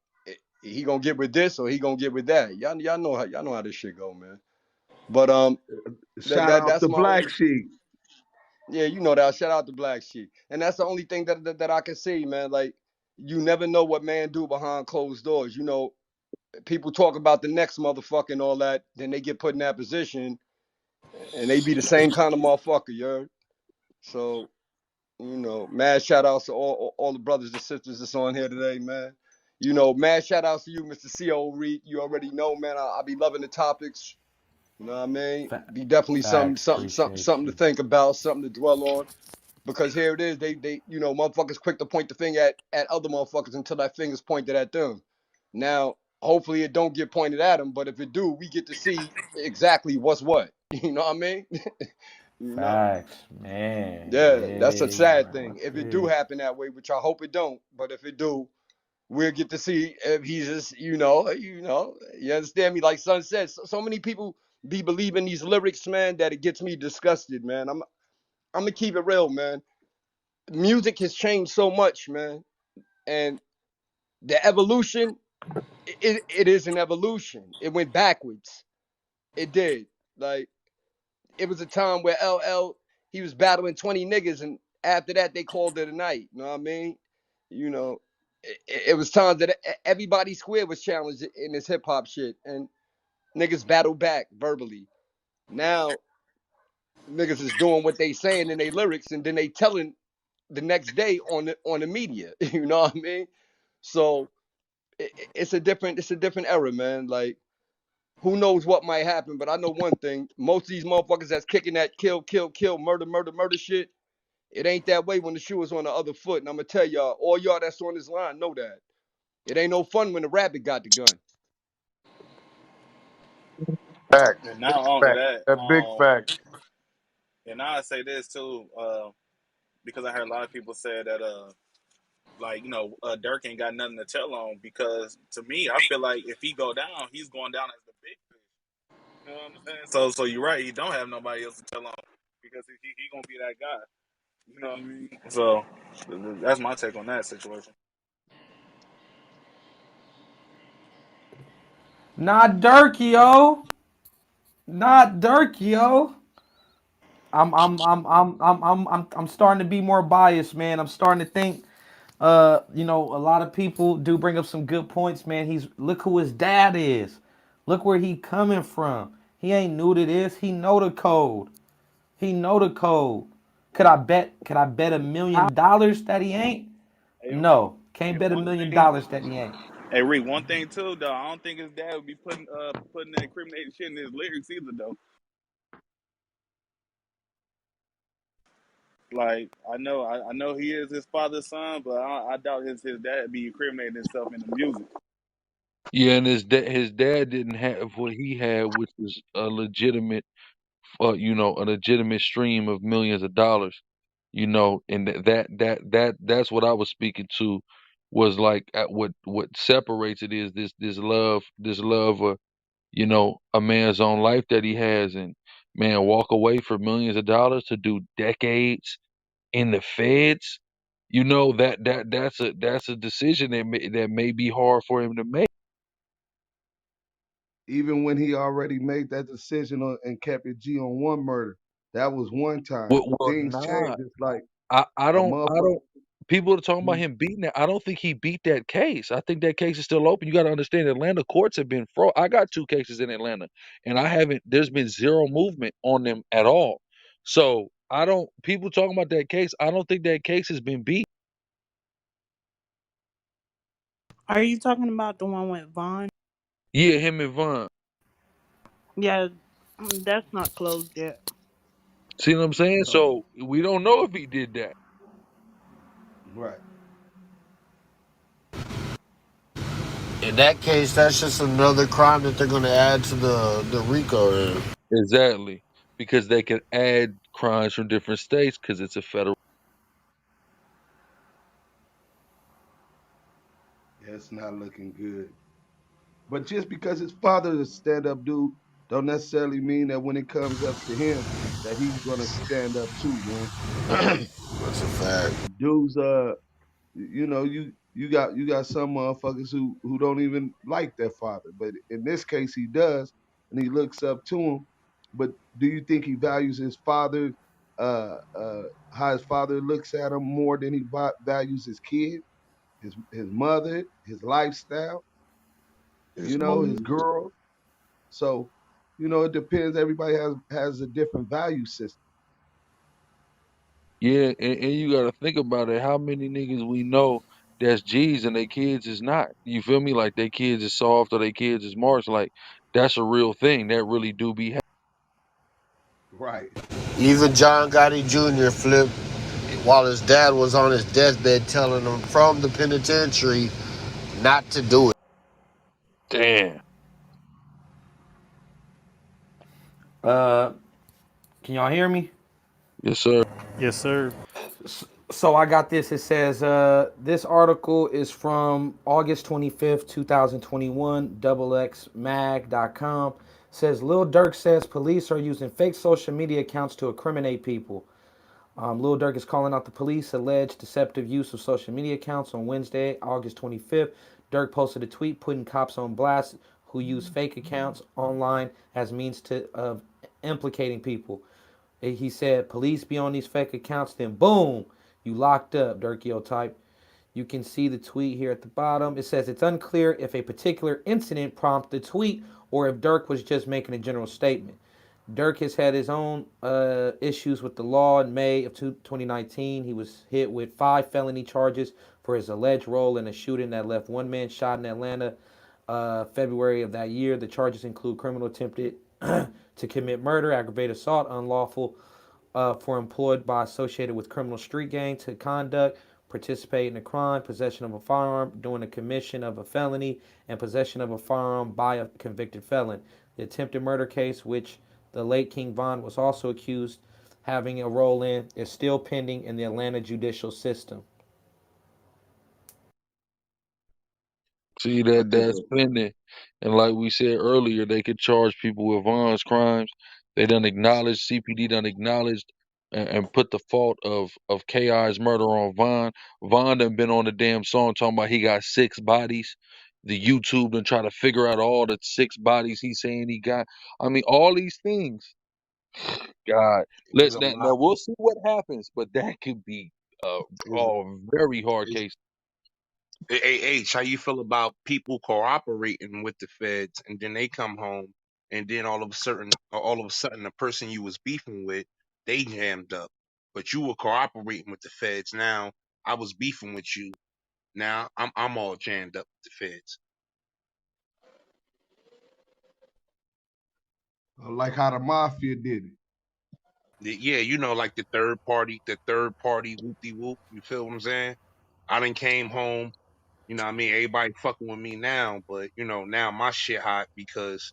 He gonna get with this or he gonna get with that. Y'all know how this shit go, man. But Shout out that's to my Black only. Sheep. Yeah, you know that. Shout out to Black Sheep, and that's the only thing that I can see, man. Like, you never know what man do behind closed doors. People talk about the next motherfucker and all that, then they get put in that position, and they be the same kind of motherfucker, you heard? So, mad shout outs to all the brothers and sisters that's on here today, man. Mad shout outs to you, Mr. CO Reek. You already know, man. I be loving the topics. You know what I mean? Be definitely something, Facts. something, something, Appreciate something to you. think about, something to dwell on. Because here it is, motherfuckers quick to point the finger at other motherfuckers until that finger's pointed at them. Now, hopefully it don't get pointed at them, but if it do, we get to see exactly what's what. You know what I mean? you know? Facts, man. Yeah, that's a Yeah, you sad right thing. about If it do this. happen that way, which I hope it don't, but if it do, we'll get to see if he's just, you understand me? Like Son said, so many people be believing these lyrics, man, that it gets me disgusted, man. I'm gonna keep it real, man. Music has changed so much, man, and the evolution, it is an evolution. It went backwards. It did. Like, it was a time where LL, he was battling 20 niggas, and after that they called it a night. You know what I mean? You know, it was times that everybody square was challenged in this hip hop shit, and niggas battled back verbally. Now niggas is doing what they saying in their lyrics, and then they telling the next day on the media. You know what I mean? So it's a different era, man. Like, who knows what might happen, but I know one thing: most of these motherfuckers that's kicking that kill, kill, kill, murder, murder, murder shit, it ain't that way when the shoe is on the other foot. And I'm gonna tell y'all, all y'all that's on this line know that it ain't no fun when the rabbit got the gun. And Facts, big not only facts. that, That big facts. and now I say this too, because I heard a lot of people say that like Dirk ain't got nothing to tell on, because to me I feel like if he go down, he's going down as the big fish. You know what I'm saying? So you're right, he don't have nobody else to tell on, because he gonna be that guy. You know what I mean? So that's my take on that situation. Not Durk, yo. Not Durk, yo. I'm starting to be more biased, man. I'm starting to think a lot of people do bring up some good points, man. Look who his dad is. Look where he coming from. He ain't new to this. He know the code. He know the code. Could I bet $1 million that he ain't? Hey, No. Can't and bet a one million thing, dollars that he ain't. hey Rick, one thing too, though, I don't think his dad would be putting that incriminating shit in his lyrics either, though. Like I know he is his father's son, but I doubt his dad be incriminating himself in the music. Yeah, and his dad didn't have what he had, which was a legitimate, a legitimate stream of millions of dollars. And that's what I was speaking to, was like what separates it is this love of a man's own life that he has, and man, walk away for millions of dollars to do decades in the feds. That's a decision that may be hard for him to make. Even when he already made that decision and kept it G on one murder, that was one time. Well, Things change. nah, It's like I a don't. I motherfucker. don't. People are talking about him beating it. I don't think he beat that case. I think that case is still open. You got to understand, Atlanta courts have been I got 2 cases in Atlanta, and I haven't. There's been zero movement on them at all. So I don't. People talking about that case. I don't think that case has been beat. Are you talking about the one with Vaughn? Yeah, him and Von. Yeah, that's not closed yet. See what I'm saying? No, So we don't know if he did that. right. In that case, that's just another crime that they're going to add to the RICO. Exactly, because they can add crimes from different states because it's a federal. Yeah, it's not looking good. But just because his father is a stand-up dude, don't necessarily mean that when it comes up to him, that he's gonna stand up too, man. That's a fact. Dudes, you got some motherfuckers who don't even like their father, but in this case he does, and he looks up to him. But do you think he values his father, how his father looks at him more than he values his kid, his mother, his lifestyle, His his motives. girl? So, it depends. Everybody has a different value system. Yeah, and you gotta think about it. How many niggas we know that's G's and their kids is not? You feel me? Like their kids is soft or their kids is marks. Like that's a real thing. That really do be Right. Even John Gotti Jr. flipped while his dad was on his deathbed telling him from the penitentiary not to do it. damn. Uh, can y'all hear me? Yes, sir. Yes, sir. So I got this. It says this article is from August 25th, 2021, xxmag.com. Says Lil Durk says police are using fake social media accounts to incriminate people. Lil Durk is calling out the police alleged deceptive use of social media accounts on Wednesday, August 25th. Durk posted a tweet putting cops on blast who use fake accounts online as means of implicating people. He said, police be on these fake accounts, then boom, you locked up, Durkio type. You can see the tweet here at the bottom. It says it's unclear if a particular incident prompted the tweet or if Durk was just making a general statement. Durk has had his own issues with the law. In May of 2019, he was hit with 5 felony charges for his alleged role in a shooting that left one man shot in Atlanta. February of that year, the charges include criminal attempted to commit murder, aggravated assault, unlawful for employed by associated with criminal street gang to conduct, participate in a crime, possession of a firearm during the commission of a felony, and possession of a firearm by a convicted felon. The attempted murder case, which the late King Von was also accused having a role in, is still pending in the Atlanta judicial system. See I that think that's pending, and like we said earlier, they could charge people with Vaughn's crimes. They done acknowledged, CPD done acknowledged, and put the fault of Ki's murder on Vaughn. Vaughn done been on the damn song talking about he got 6 bodies. The YouTube done try to figure out all the 6 bodies he's saying he got. I mean, all these things. God, It's let's a now lot. we'll see what happens, but that could be It's, a very hard it's, case. hey, H, how you feel about people cooperating with the feds and then they come home and then all of a sudden, the person you was beefing with, they jammed up, but you were cooperating with the feds. Now I was beefing with you. Now I'm all jammed up with the feds. Like how the mafia did it. Yeah, like the third party whoop de whoop. You feel what I'm saying? I done came home. You know what I mean? Everybody fucking with me now, but now my shit hot because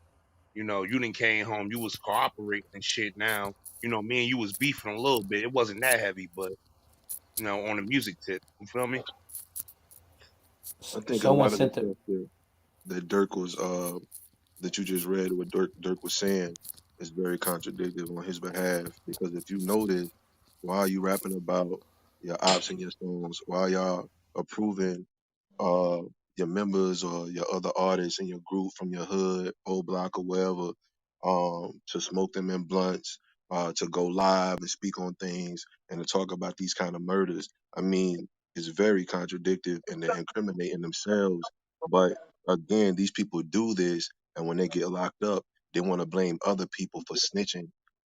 you done came home. You was cooperating and shit. Now me and you was beefing a little bit. It wasn't that heavy, but on the music tip. You feel me? I think a Someone lot of the sent the stuff that Dirk was that you just read, what Dirk was saying, is very contradictory on his behalf. Because if you notice, why are you rapping about your ops and your songs? Why y'all approving uh your members or your other artists in your group from your hood, old block or wherever, to smoke them in blunts, to go live and speak on things and to talk about these kind of murders? I mean, it's very contradictory and they're incriminating themselves. But again, these people do this, and when they get locked up, they want to blame other people for snitching.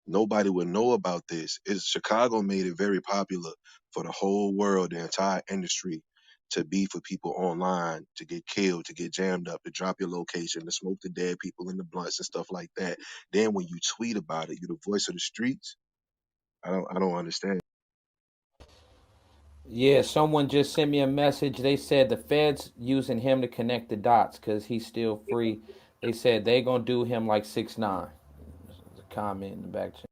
Nobody would know about this. Chicago made it very popular for the whole world, the entire industry, to beef with people online, to get killed, to get jammed up, to drop your location, to smoke the dead people in the blunts and stuff like that. Then when you tweet about it, you're the voice of the streets. I don't understand. Yeah, someone just sent me a message. They said the feds using him to connect the dots because he's still free. They said they gonna do him like 6ix9ine. There's a comment in the back channel.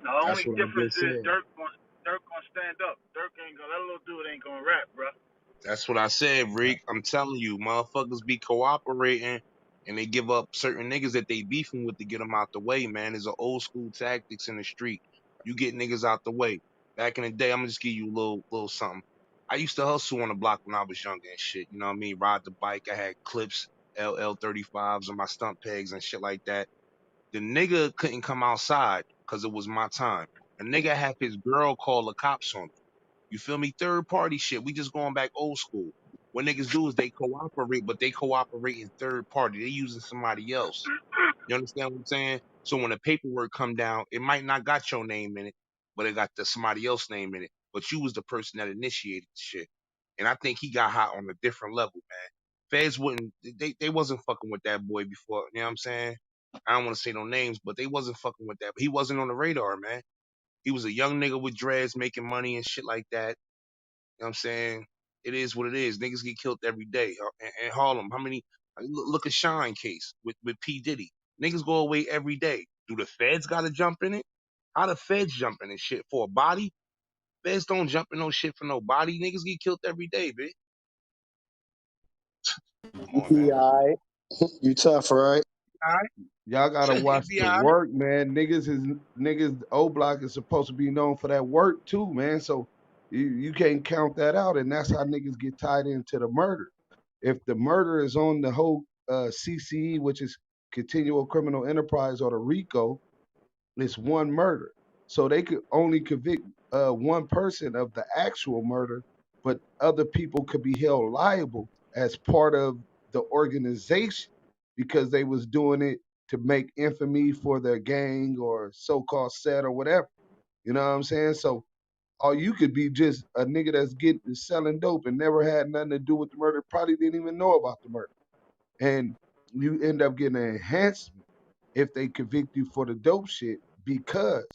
The That's only what I difference just is said. Dirk gonna stand up. Dirk ain't gonna that little dude ain't gonna rap, bro. That's what I said, Rick. I'm telling you, motherfuckers be cooperating and they give up certain niggas that they beefing with to get them out the way, man. It's an old school tactics in the street. You get niggas out the way. Back in the day, I'm gonna just give you a little something. I used to hustle on the block when I was younger and shit. You know what I mean? Ride the bike. I had clips, LL35s on my stump pegs and shit like that. The nigga couldn't come outside because it was my time. A nigga had his girl call the cops on him. You feel me? Third party shit. We just going back old school. What niggas do is they cooperate, but they cooperate in third party. They using somebody else. You understand what I'm saying? So when the paperwork come down, it might not got your name in it, but it got somebody else's name in it. But you was the person that initiated the shit. And I think he got hot on a different level, man. Feds wouldn't they wasn't fucking with that boy before, you know what I'm saying? I don't want to say no names, but they wasn't fucking with that. He wasn't on the radar, man. He was a young nigga with dreads making money and shit like that. You know what I'm saying? It is what it is. Niggas get killed every day. In Harlem, how many? Look at Shine case with P. Diddy. Niggas go away every day. Do the feds gotta jump in it? How the feds jumping in shit for a body? Feds don't jump in no shit for no body. Niggas get killed every day, bitch. Come on, man. Yeah, you tough, right? All right. Y'all gotta He watch be the all right. work, man. Niggas. O Block is supposed to be known for that work too, man. So you can't count that out, and that's how niggas get tied into the murder. If the murder is on the whole CCE, which is continual criminal enterprise, or the RICO, it's one murder. So they could only convict one person of the actual murder, but other people could be held liable as part of the organization because they was doing it to make infamy for their gang or so-called set or whatever. You know what I'm saying? So, or you could be just a nigga that's getting selling dope and never had nothing to do with the murder, probably didn't even know about the murder. And you end up getting an enhancement if they convict you for the dope shit because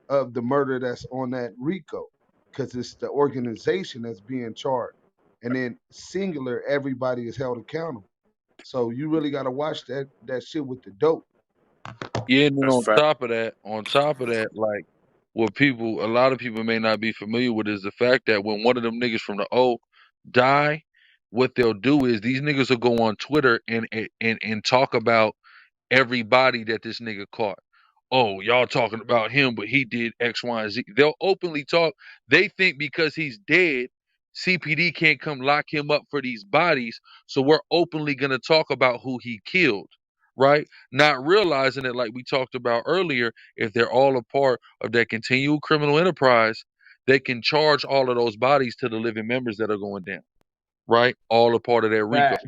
of the murder that's on that RICO, because it's the organization that's being charged. And then singular, everybody is held accountable. So you really got to watch that shit with the dope. Yeah, and then That's fact. on top of that, like what a lot of people may not be familiar with is the fact that when one of them niggas from the O die, what they'll do is these niggas will go on Twitter and talk about everybody that this nigga caught. Oh, y'all talking about him, but he did X, Y, and Z. They'll openly talk. They think because he's dead, CPD can't come lock him up for these bodies. So we're openly going to talk about who he killed, right? Not realizing that, like we talked about earlier, if they're all a part of that continual criminal enterprise, they can charge all of those bodies to the living members that are going down, right? All a part of that RICO. Fact.